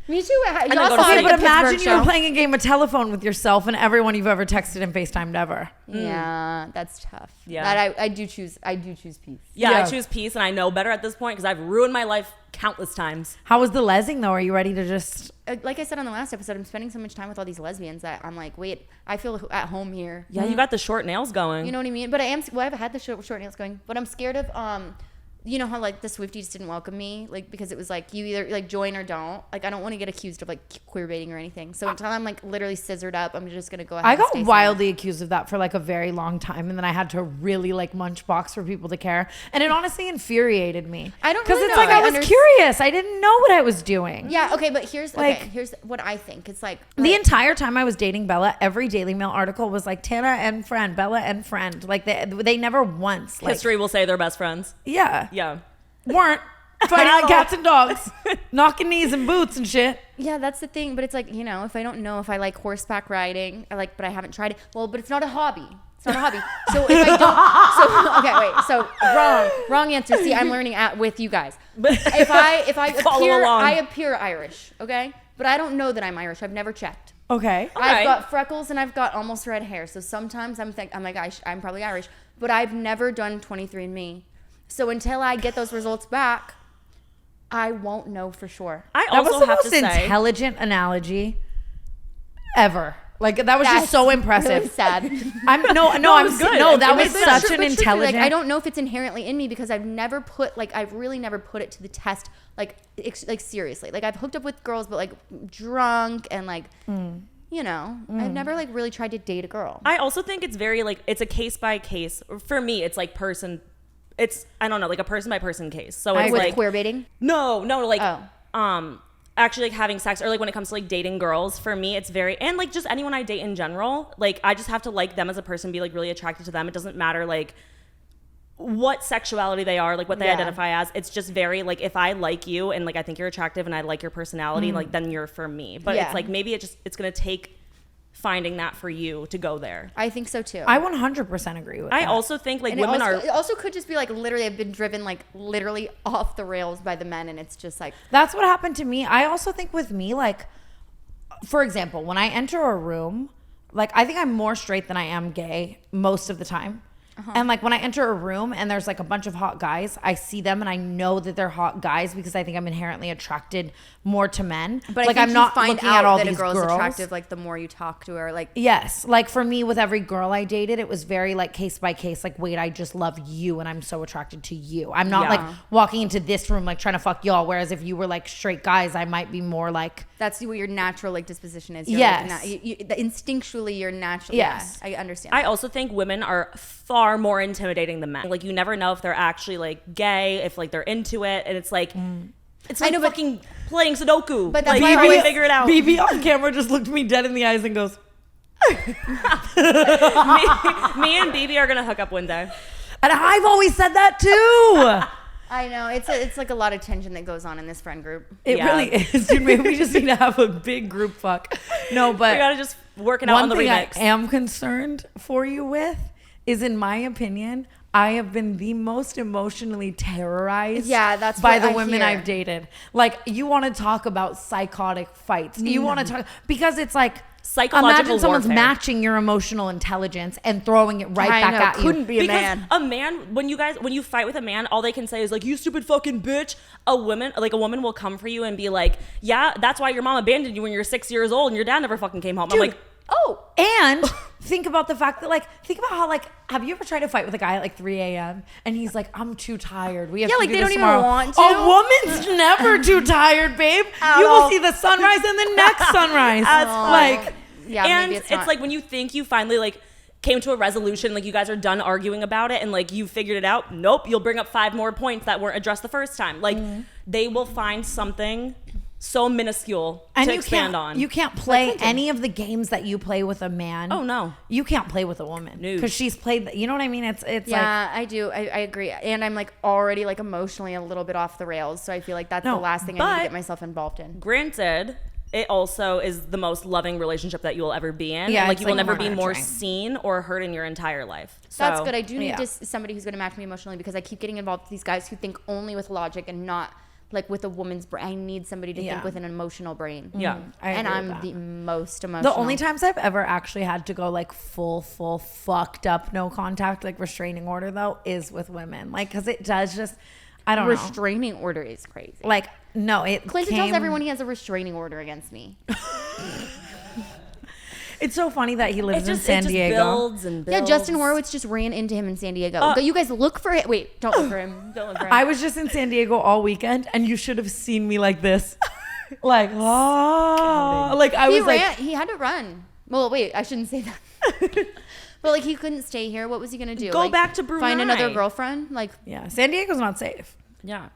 [SPEAKER 1] Me too.
[SPEAKER 3] then
[SPEAKER 1] Y'all
[SPEAKER 3] go to
[SPEAKER 1] saw
[SPEAKER 3] sleep.
[SPEAKER 1] it
[SPEAKER 2] But
[SPEAKER 1] at the
[SPEAKER 2] imagine
[SPEAKER 1] Pittsburgh
[SPEAKER 2] you're
[SPEAKER 1] show.
[SPEAKER 2] playing a game of telephone with yourself and everyone you've ever texted and FaceTimed ever.
[SPEAKER 1] Yeah, that's tough.
[SPEAKER 3] Yeah.
[SPEAKER 1] That I do choose peace.
[SPEAKER 3] Yeah,
[SPEAKER 2] Yeah.
[SPEAKER 3] I choose peace, and I know better at this point because I've ruined my life countless times.
[SPEAKER 2] How was the lezzing though? Are you ready to just?
[SPEAKER 1] Like I said on the last episode, I'm spending so much time with all these lesbians that I'm like, wait, I feel at home here.
[SPEAKER 3] Yeah, you got the short nails going.
[SPEAKER 1] You know what I mean? But I've had the short nails going, but I'm scared of you know how like the Swifties didn't welcome me, like because it was like you either like join or don't. Like I don't want to get accused of like queer baiting or anything. So until I'm like literally scissored up, I'm just gonna go ahead.
[SPEAKER 2] I
[SPEAKER 1] and
[SPEAKER 2] got
[SPEAKER 1] stay
[SPEAKER 2] wildly accused of that for like a very long time, and then I had to really like munch box for people to care, and it honestly infuriated me.
[SPEAKER 1] I don't
[SPEAKER 2] because
[SPEAKER 1] really
[SPEAKER 2] it's
[SPEAKER 1] know.
[SPEAKER 2] like I was curious. I didn't know what I was doing.
[SPEAKER 1] Yeah. Okay. But here's
[SPEAKER 2] Like-
[SPEAKER 1] here's what I think. It's like
[SPEAKER 2] The entire time I was dating Bella, every Daily Mail article was like Tana and friend, Bella and friend. Like they never once like
[SPEAKER 3] History will say they're best friends.
[SPEAKER 2] yeah
[SPEAKER 3] Yeah.
[SPEAKER 2] weren't fighting like cats and dogs, knocking knees and boots and shit.
[SPEAKER 1] Yeah, that's the thing. But it's like, you know, if I don't know if I like horseback riding, but I haven't tried it. Well, but it's not a hobby. It's not a hobby. So if I don't, okay, wait. So wrong answer. See, I'm learning with you guys. If I
[SPEAKER 3] Follow along.
[SPEAKER 1] I appear Irish, okay? But I don't know that I'm Irish. I've never checked.
[SPEAKER 2] Okay.
[SPEAKER 1] I've got freckles and I've got almost red hair. So sometimes I'm like, I'm probably Irish. But I've never done 23andMe. So until I get those results back, I won't know for sure.
[SPEAKER 3] I
[SPEAKER 2] That was
[SPEAKER 3] also
[SPEAKER 2] the
[SPEAKER 3] have
[SPEAKER 2] most
[SPEAKER 3] to say,
[SPEAKER 2] intelligent analogy ever. Like that was just so impressive.
[SPEAKER 1] Really sad.
[SPEAKER 2] That was such an intelligent.
[SPEAKER 1] Like, I don't know if it's inherently in me because I've really never put it to the test. Like seriously. Like I've hooked up with girls, but like drunk and like You know, I've never like really tried to date a girl.
[SPEAKER 3] I also think it's very like, it's a case by case. For me, it's like I don't know, like a person by person case. So it's
[SPEAKER 1] with
[SPEAKER 3] like
[SPEAKER 1] queer baiting.
[SPEAKER 3] No, like actually like having sex, or like when it comes to like dating girls, for me it's very, and like just anyone I date in general, like I just have to like them as a person, be like really attracted to them. It doesn't matter like what sexuality they are, like what they identify as. It's just very like, if I like you and like I think you're attractive and I like your personality, like then you're for me. But it's like maybe it's gonna take finding that for you to go there.
[SPEAKER 1] I think so too.
[SPEAKER 2] I 100% agree with that.
[SPEAKER 3] I also think like
[SPEAKER 1] and it also could just be like literally I've been driven like literally off the rails by the men, and it's just like
[SPEAKER 2] that's what happened to me. I also think with me, like, for example, when I enter a room, like I think I'm more straight than I am gay most of the time. And like when I enter a room and there's like a bunch of hot guys, I see them and I know that they're hot guys because I think I'm inherently attracted more to men.
[SPEAKER 1] But
[SPEAKER 2] like
[SPEAKER 1] I think
[SPEAKER 2] I'm not
[SPEAKER 1] find
[SPEAKER 2] looking
[SPEAKER 1] out
[SPEAKER 2] at all
[SPEAKER 1] that
[SPEAKER 2] these
[SPEAKER 1] a girl's
[SPEAKER 2] girls.
[SPEAKER 1] attractive like the more you talk to her. Like
[SPEAKER 2] yes, like for me with every girl I dated, it was very like case by case. Like wait, I just love you and I'm so attracted to you. I'm not like walking into this room like trying to fuck y'all. Whereas if you were like straight guys, I might be more like
[SPEAKER 1] that's what your natural like disposition is. You're
[SPEAKER 2] yes,
[SPEAKER 1] like, instinctually you're natural.
[SPEAKER 2] Yes,
[SPEAKER 1] I understand.
[SPEAKER 3] I also think women are far more intimidating than men. Like you never know if they're actually like gay, if like they're into it, and it's like it's like fucking playing Sudoku.
[SPEAKER 1] But that's
[SPEAKER 3] like,
[SPEAKER 1] why
[SPEAKER 3] BB figure it out.
[SPEAKER 2] BB on camera just looked me dead in the eyes and goes.
[SPEAKER 3] me and BB are gonna hook up one day.
[SPEAKER 2] And I've always said that too.
[SPEAKER 1] I know it's like a lot of tension that goes on in this friend group.
[SPEAKER 2] It really is, dude. Maybe we just need to have a big group fuck. No, but
[SPEAKER 3] we gotta just work it out on the remix.
[SPEAKER 2] One thing I am concerned for you with is, in my opinion, I have been the most emotionally terrorized
[SPEAKER 1] that's
[SPEAKER 2] by
[SPEAKER 1] what
[SPEAKER 2] the
[SPEAKER 1] I
[SPEAKER 2] women
[SPEAKER 1] hear.
[SPEAKER 2] I've dated. Like, you want to talk about psychotic fights. You want to talk, because it's like,
[SPEAKER 3] psychological
[SPEAKER 2] imagine someone's
[SPEAKER 3] warfare.
[SPEAKER 2] matching your emotional intelligence and throwing it right back at you.
[SPEAKER 1] Couldn't be a
[SPEAKER 3] Because
[SPEAKER 1] man.
[SPEAKER 3] a man, when you fight with a man, all they can say is like, you stupid fucking bitch. A woman will come for you and be like, yeah, that's why your mom abandoned you when you were 6 years old and your dad never fucking came home.
[SPEAKER 2] Dude,
[SPEAKER 3] I'm like,
[SPEAKER 2] oh, and think about the fact that think about how have you ever tried to fight with a guy at like 3 a.m. and he's like, I'm too tired. We have to
[SPEAKER 1] like
[SPEAKER 2] do
[SPEAKER 1] they
[SPEAKER 2] this
[SPEAKER 1] don't
[SPEAKER 2] tomorrow.
[SPEAKER 1] even want to.
[SPEAKER 2] A woman's never too tired, babe. You will see the sunrise and the next sunrise.
[SPEAKER 1] Maybe
[SPEAKER 3] it's like when you think you finally like came to a resolution, like you guys are done arguing about it and like you figured it out. Nope, you'll bring up 5 more points that weren't addressed the first time. Like they will find something so minuscule to expand on.
[SPEAKER 2] You can't play any of the games that you play with a man.
[SPEAKER 3] Oh no,
[SPEAKER 2] you can't play with a woman because she's played. You know what I mean? It's
[SPEAKER 1] I do. I agree, and I'm like already like emotionally a little bit off the rails. So I feel like that's the last thing I need to get myself involved in.
[SPEAKER 3] Granted, it also is the most loving relationship that you will ever be in.
[SPEAKER 2] Yeah,
[SPEAKER 3] like you will never
[SPEAKER 2] more
[SPEAKER 3] be more
[SPEAKER 2] nurturing.
[SPEAKER 3] seen or hurt in your entire life. So,
[SPEAKER 1] That's good. I do need just somebody who's going to match me emotionally, because I keep getting involved with these guys who think only with logic and not like with a woman's brain. I need somebody to think with an emotional brain.
[SPEAKER 3] Yeah.
[SPEAKER 1] And I'm the most emotional.
[SPEAKER 2] The only times I've ever actually had to go like full fucked up, no contact, like restraining order though, is with women. Like, cause it does just, I don't know.
[SPEAKER 1] Restraining order is crazy.
[SPEAKER 2] Like, no, it
[SPEAKER 1] Clinton tells everyone he has a restraining order against me.
[SPEAKER 2] It's so funny that he lives in San
[SPEAKER 3] it just
[SPEAKER 2] Diego.
[SPEAKER 3] builds and builds.
[SPEAKER 1] Yeah, Justin Horowitz just ran into him in San Diego. You guys look for it. Wait, don't look for him. Don't look for him.
[SPEAKER 2] I was just in San Diego all weekend, and you should have seen me like this. Like, like I was like,
[SPEAKER 1] he had to run. Well, wait, I shouldn't say that. But like he couldn't stay here. What was he gonna do?
[SPEAKER 3] Go back to Brunei.
[SPEAKER 1] Find another girlfriend? Like,
[SPEAKER 2] yeah, San Diego's not safe.
[SPEAKER 3] Yeah.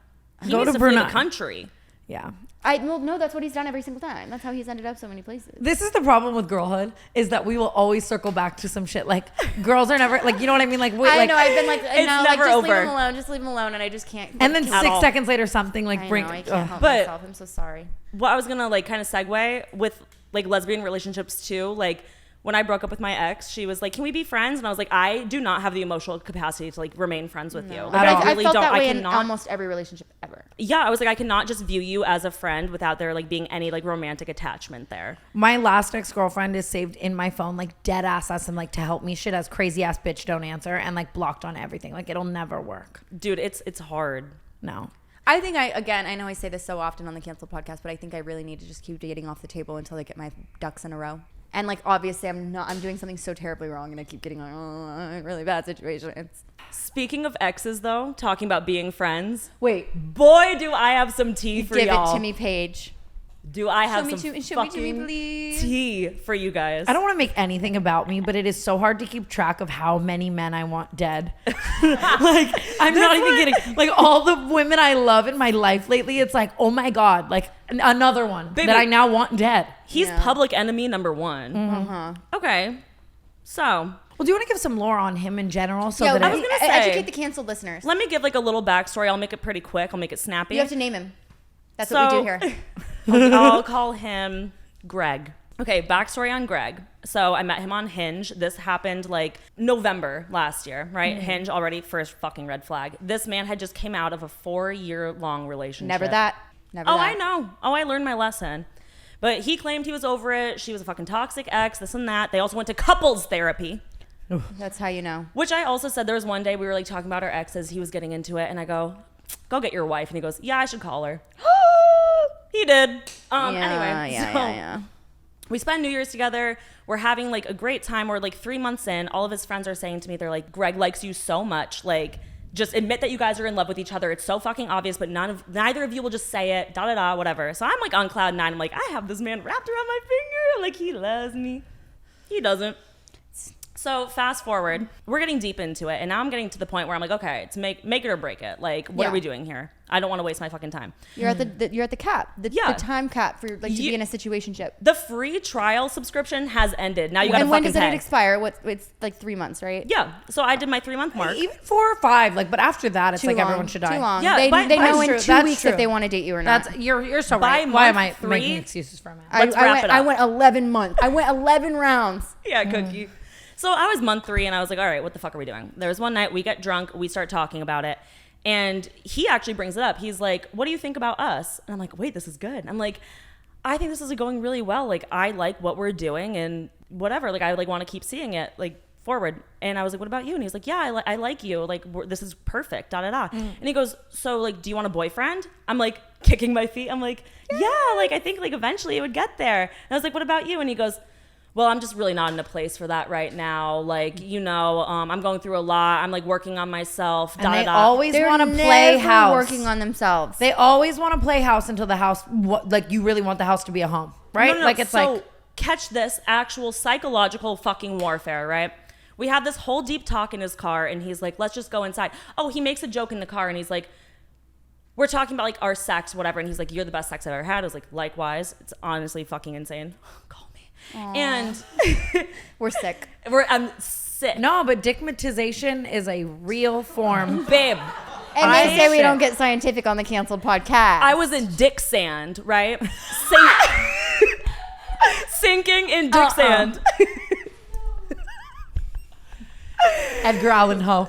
[SPEAKER 2] Go
[SPEAKER 3] needs
[SPEAKER 2] to
[SPEAKER 3] flee
[SPEAKER 2] Brunei.
[SPEAKER 3] the country.
[SPEAKER 2] Yeah.
[SPEAKER 1] no, that's what he's done every single time. That's how he's ended up so many places.
[SPEAKER 2] This is the problem with girlhood, is that we will always circle back to some shit. Like, girls are never, like, you know what I mean? Like, wait,
[SPEAKER 1] I
[SPEAKER 2] like,
[SPEAKER 1] know, I've been like,
[SPEAKER 3] it's
[SPEAKER 1] no,
[SPEAKER 3] never
[SPEAKER 1] like,
[SPEAKER 3] over.
[SPEAKER 1] Just leave him alone, and I just can't.
[SPEAKER 2] and then
[SPEAKER 3] at
[SPEAKER 2] 6
[SPEAKER 3] all.
[SPEAKER 2] seconds later, something like
[SPEAKER 1] I
[SPEAKER 2] bring.
[SPEAKER 1] know, I can't help
[SPEAKER 3] But-
[SPEAKER 1] myself. I'm so sorry.
[SPEAKER 3] What I was gonna like kind of segue with like lesbian relationships too, like when I broke up with my ex, she was like, "Can we be friends?" And I was like, "I do not have the emotional capacity to like remain friends with you. Like,
[SPEAKER 2] At all.
[SPEAKER 1] I felt that way in
[SPEAKER 3] cannot-
[SPEAKER 1] almost every relationship ever.
[SPEAKER 3] Yeah, I was like, I cannot just view you as a friend without there like being any like romantic attachment there.
[SPEAKER 2] My last ex-girlfriend is saved in my phone, like dead ass us, and like to help me. Shit as crazy ass bitch don't answer, and like blocked on everything. Like, it'll never work.
[SPEAKER 3] Dude, it's hard.
[SPEAKER 2] No.
[SPEAKER 1] I think I know I say this so often on the Cancel podcast, but I think I really need to just keep dating off the table until I get my ducks in a row. And like, obviously I'm doing something so terribly wrong, and I keep getting like, really bad situations.
[SPEAKER 3] Speaking of exes though, talking about being friends,
[SPEAKER 1] Wait,
[SPEAKER 3] boy, do I have some tea for
[SPEAKER 1] give
[SPEAKER 3] y'all.
[SPEAKER 1] it to me, Paige.
[SPEAKER 3] Do I have
[SPEAKER 1] Show me
[SPEAKER 3] some
[SPEAKER 1] to me,
[SPEAKER 3] fucking
[SPEAKER 1] please.
[SPEAKER 3] tea for you guys?
[SPEAKER 2] I don't want to make anything about me, but it is so hard to keep track of how many men I want dead. Like, I'm not even kidding. Like, all the women I love in my life lately, it's like, oh my God, like another one
[SPEAKER 3] Baby,
[SPEAKER 2] that I now want dead.
[SPEAKER 3] He's public enemy number one. Okay. So,
[SPEAKER 2] Well, do you want to give some lore on him in general? So
[SPEAKER 1] Yo,
[SPEAKER 2] that
[SPEAKER 3] I was gonna say-
[SPEAKER 1] educate the canceled listeners.
[SPEAKER 3] let me give like a little backstory. I'll make it pretty quick. I'll make it snappy.
[SPEAKER 1] You have to name him. That's what we do here.
[SPEAKER 3] I'll call him Greg. Okay, backstory on Greg. So I met him on Hinge. This happened like November last year, right? Hinge already first fucking red flag. This man had just came out of a 4-year-long relationship.
[SPEAKER 1] Never that. Never
[SPEAKER 3] Oh,
[SPEAKER 1] that.
[SPEAKER 3] I know. Oh, I learned my lesson. But he claimed he was over it. She was a fucking toxic ex, this and that. They also went to couples therapy.
[SPEAKER 1] That's how you know.
[SPEAKER 3] Which I also said there was one day we were like talking about our exes. He was getting into it, and I go get your wife. And he goes, yeah, I should call her. He did. Anyway, so we spend New Year's together. We're having like a great time. We're like 3 months in. All of his friends are saying to me, they're like, Greg likes you so much. Like, just admit that you guys are in love with each other. It's so fucking obvious, but neither of you will just say it. Da da da, whatever. So I'm like on cloud 9. I'm like, I have this man wrapped around my finger. Like, he loves me. He doesn't. So fast forward, we're getting deep into it, and now I'm getting to the point where I'm like, okay, it's make it or break it. Like, what are we doing here? I don't want to waste my fucking time.
[SPEAKER 1] You're at the cap, the time cap for like to be in a situationship.
[SPEAKER 3] The free trial subscription has ended. Now you got to
[SPEAKER 1] And
[SPEAKER 3] fucking
[SPEAKER 1] when does
[SPEAKER 3] pay.
[SPEAKER 1] it expire? It's like 3 months, right?
[SPEAKER 3] Yeah. So I did my 3-month mark.
[SPEAKER 2] even 4 or 5, like, but after that, it's
[SPEAKER 1] Too
[SPEAKER 2] like
[SPEAKER 1] long.
[SPEAKER 2] everyone should die.
[SPEAKER 1] Too long.
[SPEAKER 3] Yeah,
[SPEAKER 1] they
[SPEAKER 3] but
[SPEAKER 1] know
[SPEAKER 2] that's
[SPEAKER 1] in
[SPEAKER 2] true.
[SPEAKER 1] 2
[SPEAKER 2] That's
[SPEAKER 1] weeks
[SPEAKER 2] true.
[SPEAKER 1] if they want to date you or not.
[SPEAKER 2] That's you're so
[SPEAKER 3] By
[SPEAKER 2] right. Why am I
[SPEAKER 3] month 3,
[SPEAKER 2] making excuses for a man?
[SPEAKER 3] Let's wrap it up.
[SPEAKER 1] I went 11 months. I went 11 rounds.
[SPEAKER 3] Yeah, cookie. So I was month 3, and I was like, all right, what the fuck are we doing? There was one night, we get drunk, we start talking about it, and he actually brings it up. He's like, what do you think about us? And I'm like, wait, this is good. I'm like, I think this is going really well. Like, I like what we're doing, and whatever. Like, I like want to keep seeing it, like, forward. And I was like, what about you? And he's like, yeah, I like you. Like, this is perfect, da da da. And he goes, so, like, do you want a boyfriend? I'm like, kicking my feet. I'm like, yeah, like, I think, like, eventually it would get there. And I was like, what about you? And he goes, well, I'm just really not in a place for that right now. Like, you know, I'm going through a lot. I'm like working on myself.
[SPEAKER 2] And they always want to play house.
[SPEAKER 1] Working on themselves.
[SPEAKER 2] They always want to play house until the house, like, you really want the house to be a home, right?
[SPEAKER 3] No.
[SPEAKER 2] Like, it's
[SPEAKER 3] so,
[SPEAKER 2] like,
[SPEAKER 3] catch this actual psychological fucking warfare, right? We have this whole deep talk in his car, and he's like, let's just go inside. Oh, he makes a joke in the car, and he's like, we're talking about like our sex, whatever. And he's like, you're the best sex I've ever had. I was like, likewise. It's honestly fucking insane. Call me.
[SPEAKER 1] Aww.
[SPEAKER 3] And
[SPEAKER 1] we're sick.
[SPEAKER 3] I'm sick.
[SPEAKER 2] no, but dickmatization is a real form.
[SPEAKER 3] Babe.
[SPEAKER 1] And they say we don't get scientific on the canceled podcast.
[SPEAKER 3] I was in dick sand, right? Sinking in dick sand.
[SPEAKER 2] Edgar Allan Poe.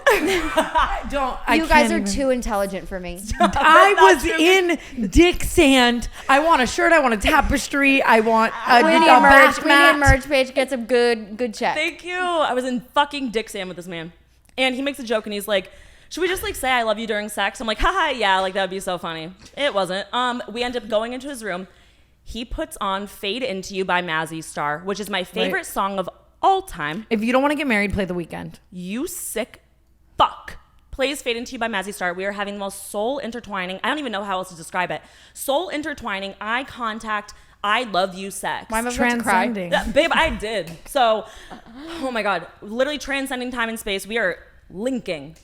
[SPEAKER 1] You guys are too intelligent for me.
[SPEAKER 2] I was in dick sand. I want a shirt. I want a tapestry. I want a,
[SPEAKER 1] We
[SPEAKER 2] a
[SPEAKER 1] need
[SPEAKER 2] bath
[SPEAKER 1] merch. We need
[SPEAKER 2] mat.
[SPEAKER 1] merch page. Get some good check.
[SPEAKER 3] Thank you. I was in fucking dick sand with this man. And he makes a joke and he's like, should we just like say I love you during sex? I'm like, haha, yeah, like that would be so funny. It wasn't. We end up going into his room. He puts on Fade Into You by Mazzy Star, which is my favorite song of all time.
[SPEAKER 2] If you don't want to get married, play The Weeknd.
[SPEAKER 3] You sick fuck. Plays Fade Into You by Mazzy Star. We are having the most soul intertwining. I don't even know how else to describe it. Soul intertwining, eye contact, I love you sex.
[SPEAKER 1] Why am I about to cry?
[SPEAKER 2] Transcending.
[SPEAKER 3] Yeah, babe, I did. So, oh my God. Literally transcending time and space. We are linking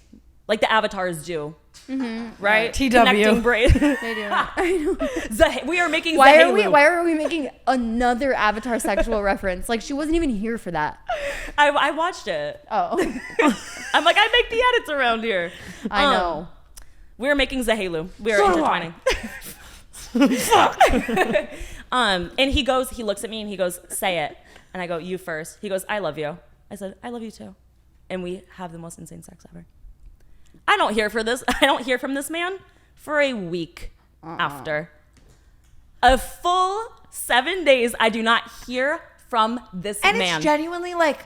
[SPEAKER 3] like the avatars do. Mm-hmm. Right?
[SPEAKER 2] TW.
[SPEAKER 3] Connecting brain.
[SPEAKER 1] They do. I know.
[SPEAKER 3] We are making
[SPEAKER 1] Why
[SPEAKER 3] Zahelu.
[SPEAKER 1] are we making another Avatar sexual reference? Like she wasn't even here for that.
[SPEAKER 3] I watched it.
[SPEAKER 1] Oh,
[SPEAKER 3] I'm like, I make the edits around here.
[SPEAKER 1] I know.
[SPEAKER 3] We're making Zahelu. We are
[SPEAKER 2] So
[SPEAKER 3] intertwining. And he looks at me and he goes, say it. And I go, you first. He goes, I love you. I said, I love you too. And we have the most insane sex ever. I don't hear from this man for a week after. A full 7 days, I do not hear from this
[SPEAKER 2] And
[SPEAKER 3] man.
[SPEAKER 2] it's genuinely like,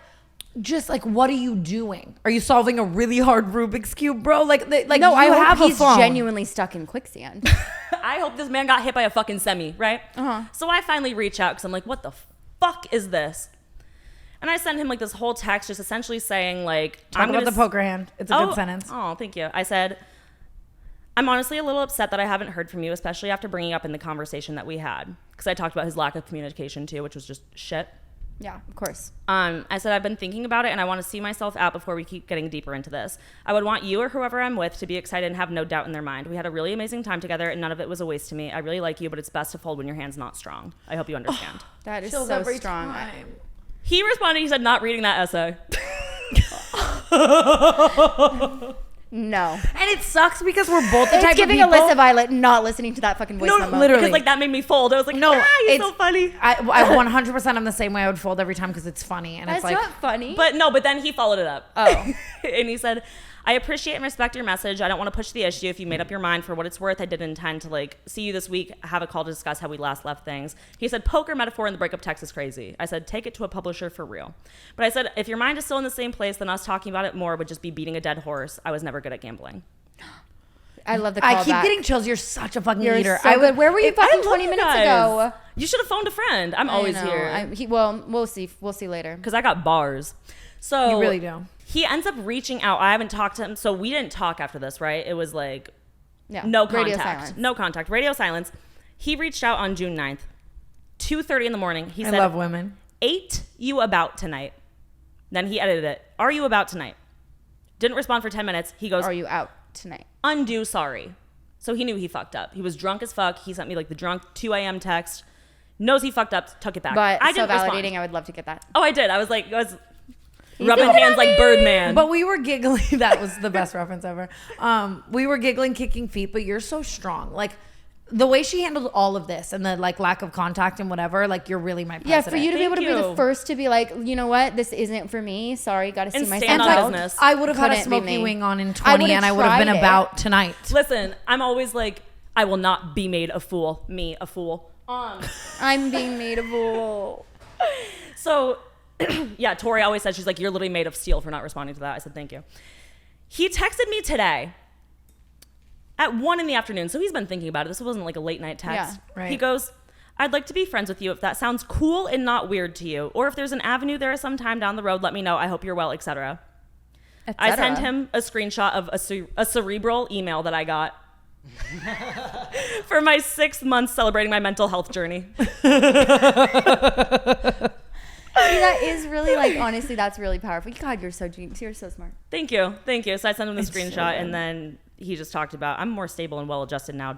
[SPEAKER 2] just like, what are you doing? Are you solving a really hard Rubik's Cube, bro? Like
[SPEAKER 1] No,
[SPEAKER 2] you
[SPEAKER 1] I
[SPEAKER 2] have
[SPEAKER 1] hope
[SPEAKER 2] a
[SPEAKER 1] he's
[SPEAKER 2] phone.
[SPEAKER 1] genuinely stuck in quicksand.
[SPEAKER 3] I hope this man got hit by a fucking semi, right? So I finally reach out because I'm like, what the fuck is this? And I send him like this whole text just essentially saying like,
[SPEAKER 2] Talk about the poker hand. It's a good sentence.
[SPEAKER 3] Oh, thank you. I said, I'm honestly a little upset that I haven't heard from you, especially after bringing up in the conversation that we had. Because I talked about his lack of communication too, which was just shit.
[SPEAKER 1] Yeah, of course.
[SPEAKER 3] I said I've been thinking about it and I want to see myself out before we keep getting deeper into this. I would want you or whoever I'm with to be excited and have no doubt in their mind. We had a really amazing time together and none of it was a waste to me. I really like you, but it's best to fold when your hand's not strong. I hope you understand.
[SPEAKER 1] That is
[SPEAKER 2] Feels
[SPEAKER 1] so
[SPEAKER 2] every
[SPEAKER 1] strong.
[SPEAKER 2] time.
[SPEAKER 3] He responded, he said, not reading that essay.
[SPEAKER 1] No.
[SPEAKER 2] And it sucks because we're both the type
[SPEAKER 1] It's giving
[SPEAKER 2] of people.
[SPEAKER 1] Alyssa Violet not listening to that fucking voice memo.
[SPEAKER 2] literally.
[SPEAKER 3] Because like that made me fold. I was like,
[SPEAKER 2] No,
[SPEAKER 3] you're
[SPEAKER 2] it's
[SPEAKER 3] so funny.
[SPEAKER 2] I 100% am the same way. I would fold every time because it's funny and
[SPEAKER 1] That's
[SPEAKER 2] it's like
[SPEAKER 1] not funny.
[SPEAKER 3] But then he followed it up.
[SPEAKER 1] Oh.
[SPEAKER 3] And he said, I appreciate and respect your message. I don't want to push the issue. If you made up your mind, for what it's worth, I did intend to like see you this week, have a call to discuss how we last left things. He said, poker metaphor in the breakup text is crazy. I said, take it to a publisher for real. But I said, if your mind is still in the same place, then us talking about it more would just be beating a dead horse. I was never good at gambling.
[SPEAKER 1] I love the call
[SPEAKER 2] I keep
[SPEAKER 1] back.
[SPEAKER 2] getting chills. You're such a fucking
[SPEAKER 1] You're
[SPEAKER 2] leader.
[SPEAKER 1] so good. Where were you
[SPEAKER 3] I
[SPEAKER 1] fucking
[SPEAKER 3] love
[SPEAKER 1] 20
[SPEAKER 3] you
[SPEAKER 1] minutes
[SPEAKER 3] guys.
[SPEAKER 1] ago?
[SPEAKER 3] You should have phoned a friend. I'm always
[SPEAKER 1] I know.
[SPEAKER 3] here.
[SPEAKER 1] Well, we'll see. We'll see later.
[SPEAKER 3] Because I got bars. So
[SPEAKER 2] You really do.
[SPEAKER 3] He ends up reaching out. I haven't talked to him. So we didn't talk after this, right? It was like
[SPEAKER 1] Yeah.
[SPEAKER 3] no
[SPEAKER 1] Radio
[SPEAKER 3] contact.
[SPEAKER 1] silence.
[SPEAKER 3] No contact. Radio silence. He reached out on June 9th. 2:30 in the morning. He
[SPEAKER 2] I
[SPEAKER 3] said,
[SPEAKER 2] love women.
[SPEAKER 3] "Ate you about tonight?" Then he edited it. Are you about tonight? Didn't respond for 10 minutes. He goes,
[SPEAKER 1] Are you out tonight?
[SPEAKER 3] undo sorry. So he knew he fucked up. He was drunk as fuck. He sent me like the drunk 2 a.m. text. Knows he fucked up, took it back.
[SPEAKER 1] But
[SPEAKER 3] I
[SPEAKER 1] so
[SPEAKER 3] didn't
[SPEAKER 1] validating.
[SPEAKER 3] respond.
[SPEAKER 1] I would love to get that.
[SPEAKER 3] Oh, I did. I was rubbing
[SPEAKER 1] so
[SPEAKER 3] hands like
[SPEAKER 1] funny.
[SPEAKER 3] Birdman.
[SPEAKER 2] But we were giggling. That was the best reference ever. We were giggling, kicking feet, but you're so strong. Like the way she handled all of this and the like lack of contact and whatever, like you're really my president.
[SPEAKER 1] Yeah, for you to be able to
[SPEAKER 3] Thank
[SPEAKER 1] be the
[SPEAKER 3] you.
[SPEAKER 1] first to be like, you know what, this isn't for me. Sorry, got to see
[SPEAKER 3] And
[SPEAKER 1] myself
[SPEAKER 3] stand on
[SPEAKER 1] out.
[SPEAKER 3] business.
[SPEAKER 2] I would have had a
[SPEAKER 1] Couldn't be
[SPEAKER 2] smoky
[SPEAKER 1] me.
[SPEAKER 2] wing on in
[SPEAKER 1] I
[SPEAKER 2] 20
[SPEAKER 1] would've
[SPEAKER 2] and I would have been
[SPEAKER 1] tried it.
[SPEAKER 2] about tonight.
[SPEAKER 3] Listen, I'm always like, I will not be made a fool. Me, a fool.
[SPEAKER 1] I'm being made a fool.
[SPEAKER 3] So, yeah, Tori always says, she's like, you're literally made of steel for not responding to that. I said, thank you. He texted me today at 1 in the afternoon. So he's been thinking about it. This wasn't like a late night text.
[SPEAKER 1] Yeah,
[SPEAKER 2] right.
[SPEAKER 3] He goes, I'd like to be friends with you if that sounds cool and not weird to you. Or if there's an avenue there sometime down the road, let me know. I hope you're well, etc. I sent him a screenshot of a cerebral email that I got for my 6 months celebrating my mental health journey.
[SPEAKER 1] That is really like, honestly, that's really powerful. God, you're so genius. You're so smart.
[SPEAKER 3] Thank you. So I sent him the screenshot,
[SPEAKER 2] so
[SPEAKER 3] and then he just talked about, I'm more stable and well-adjusted now,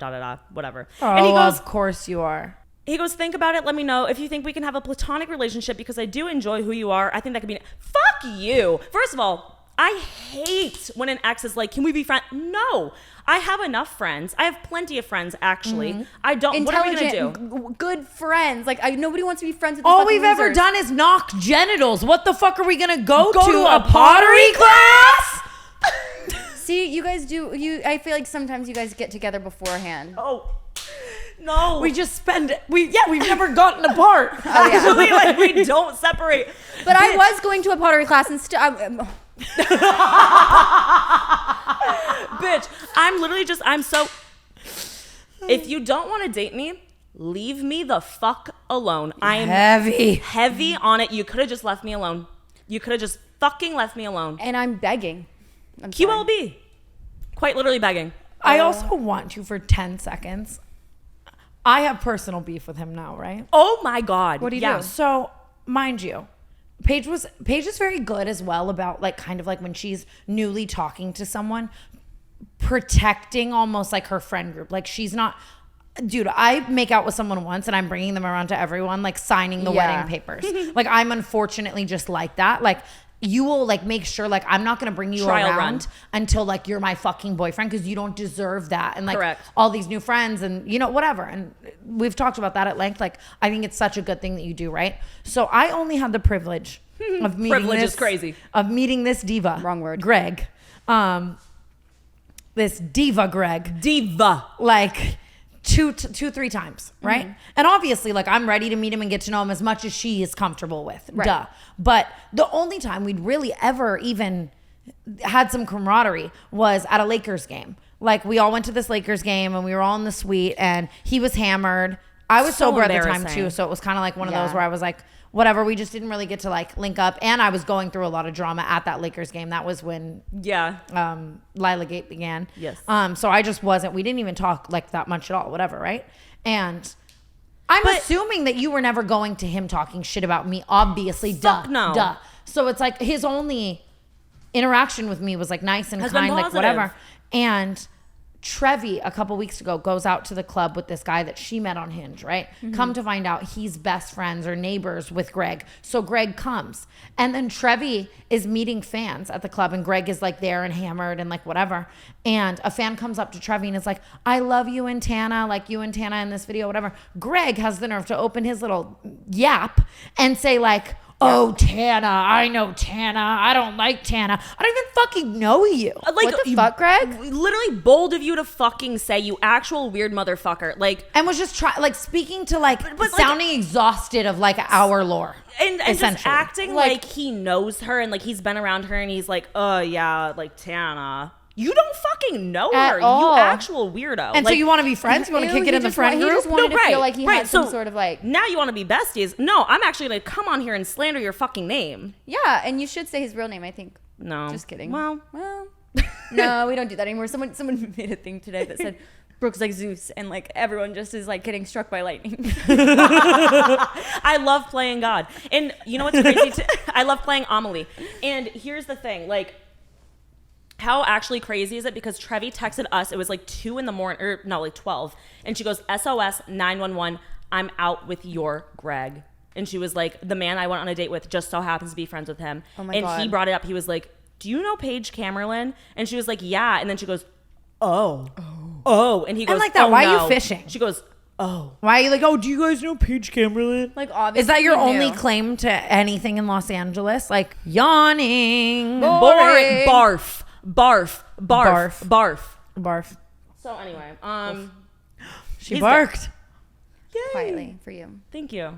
[SPEAKER 3] whatever.
[SPEAKER 2] Oh,
[SPEAKER 3] And he goes,
[SPEAKER 2] of course you are.
[SPEAKER 3] He goes, think about it. Let me know if you think we can have a platonic relationship because I do enjoy who you are. I think that could be... Fuck you. First of all, I hate when an ex is like, can we be friends? No. I have enough friends. I have plenty of friends, actually.
[SPEAKER 2] Mm-hmm.
[SPEAKER 3] I don't... What are we going to do?
[SPEAKER 1] Good friends. Like, nobody wants to be friends with
[SPEAKER 2] All
[SPEAKER 1] these fucking
[SPEAKER 2] we've ever
[SPEAKER 1] losers.
[SPEAKER 2] done is knock genitals. What the fuck are we gonna go
[SPEAKER 3] Go
[SPEAKER 2] to
[SPEAKER 3] to
[SPEAKER 2] a pottery class?
[SPEAKER 1] See, you guys do... I feel like sometimes you guys get together beforehand.
[SPEAKER 3] Oh, no.
[SPEAKER 2] We just spend we've never gotten apart.
[SPEAKER 1] Oh, yeah.
[SPEAKER 3] Actually, like, we don't separate.
[SPEAKER 1] But I was going to a pottery class and
[SPEAKER 3] Bitch, I'm literally just, I'm so... If you don't want to date me, leave me the fuck alone. I am heavy on it. You could have just left me alone. You could have just fucking left me alone.
[SPEAKER 1] and I'm begging. I'm sorry.
[SPEAKER 3] QLB. Quite literally begging.
[SPEAKER 2] I also want you for 10 seconds. I have personal beef with him now, right?
[SPEAKER 3] Oh my God.
[SPEAKER 1] What do you
[SPEAKER 3] yeah.
[SPEAKER 1] do?
[SPEAKER 2] So, mind you, Paige is very good as well about like kind of like when she's newly talking to someone, protecting almost like her friend group. Like she's not, dude, I make out with someone once and I'm bringing them around to everyone, like signing the
[SPEAKER 1] Yeah.
[SPEAKER 2] wedding papers. Like I'm unfortunately just like that. Like you will like make sure like I'm not going to bring you
[SPEAKER 3] Trial
[SPEAKER 2] around
[SPEAKER 3] run.
[SPEAKER 2] until like you're my fucking boyfriend because you don't deserve that. And like
[SPEAKER 3] Correct.
[SPEAKER 2] all these new friends and you know whatever. And we've talked about that at length. Like I think it's such a good thing that you do, right? So I only had the privilege of meeting
[SPEAKER 3] Privilege
[SPEAKER 2] this,
[SPEAKER 3] is crazy.
[SPEAKER 2] of meeting this diva.
[SPEAKER 1] Wrong word.
[SPEAKER 2] Greg. This diva Greg.
[SPEAKER 3] Diva.
[SPEAKER 2] Like two, 3 times, right? And obviously, like I'm ready to meet him and get to know him as much as she is comfortable with.
[SPEAKER 1] Right.
[SPEAKER 2] Duh. But the only time we'd really ever even had some camaraderie was at a Lakers game. Like we all went to this Lakers game and we were all in the suite and he was hammered. I was
[SPEAKER 3] So
[SPEAKER 2] sober at the time
[SPEAKER 3] embarrassing.
[SPEAKER 2] too, so it was kind of like one of
[SPEAKER 1] Yeah.
[SPEAKER 2] those where I was like, whatever. We just didn't really get to like link up. And I was going through a lot of drama at that Lakers game. That was when Lila Gate began.
[SPEAKER 3] Yes.
[SPEAKER 2] So I just wasn't, we didn't even talk like that much at all, whatever, right? And I'm assuming that you were never going to him talking shit about me, obviously. Duh. So it's like his only interaction with me was like nice and kind, like whatever. And Trevi a couple weeks ago goes out to the club with this guy that she met on Hinge, right? Come to find out he's best friends or neighbors with Greg. So Greg comes. And then Trevi is meeting fans at the club and Greg is like there and hammered and like whatever. And a fan comes up to Trevi and is like, I love you and Tana, like you and Tana in this video, whatever. Greg has the nerve to open his little yap and say like, oh, Tana, I know Tana. I don't like Tana. I don't even fucking know you.
[SPEAKER 3] Like,
[SPEAKER 1] what the fuck, Greg?
[SPEAKER 3] Literally bold of you to fucking say, you actual weird motherfucker. Like,
[SPEAKER 2] and was just speaking to like sounding exhausted of like our lore.
[SPEAKER 3] And just acting like he knows her and like he's been around her and he's like, oh yeah, like Tana. You don't fucking know her.
[SPEAKER 1] All.
[SPEAKER 3] You actual weirdo.
[SPEAKER 2] And
[SPEAKER 3] like,
[SPEAKER 2] so you want to be friends? You want to kick it in the friend group?
[SPEAKER 1] He just wanted to feel like he had some sort of like...
[SPEAKER 3] Now you want to be besties? No, I'm actually going to come on here and slander your fucking name.
[SPEAKER 1] Yeah, and you should say his real name, I think.
[SPEAKER 3] No.
[SPEAKER 1] Just kidding.
[SPEAKER 3] Well.
[SPEAKER 1] No, we don't do that anymore. Someone made a thing today that said... Brooke's like Zeus, and like everyone just is like getting struck by lightning.
[SPEAKER 3] I love playing God. And you know what's crazy? I love playing Amelie. And here's the thing, like... How actually crazy is it? Because Trevi texted us. It was like 2 in the morning, or no, like 12. And she goes, SOS 911. I'm out with your Greg. And she was like, the man I went on a date with just so happens to be friends with him.
[SPEAKER 1] Oh my
[SPEAKER 3] God.
[SPEAKER 1] God.
[SPEAKER 3] He brought it up. He was like, do you know Paige Camerlin? And she was like, yeah. And then she goes, oh. And he goes,
[SPEAKER 2] I'm like that.
[SPEAKER 3] Oh,
[SPEAKER 2] why
[SPEAKER 3] no.
[SPEAKER 2] are you fishing?
[SPEAKER 3] She goes, oh.
[SPEAKER 2] Why are you like, oh, do you guys know Paige Camerlin?
[SPEAKER 1] Like, obviously,
[SPEAKER 2] is that your
[SPEAKER 1] we
[SPEAKER 2] only
[SPEAKER 1] knew.
[SPEAKER 2] claim to anything in Los Angeles? Like, yawning.
[SPEAKER 3] Boring. Barf. So anyway,
[SPEAKER 2] she barked.
[SPEAKER 3] Yay.
[SPEAKER 1] Quietly for you.
[SPEAKER 3] Thank you.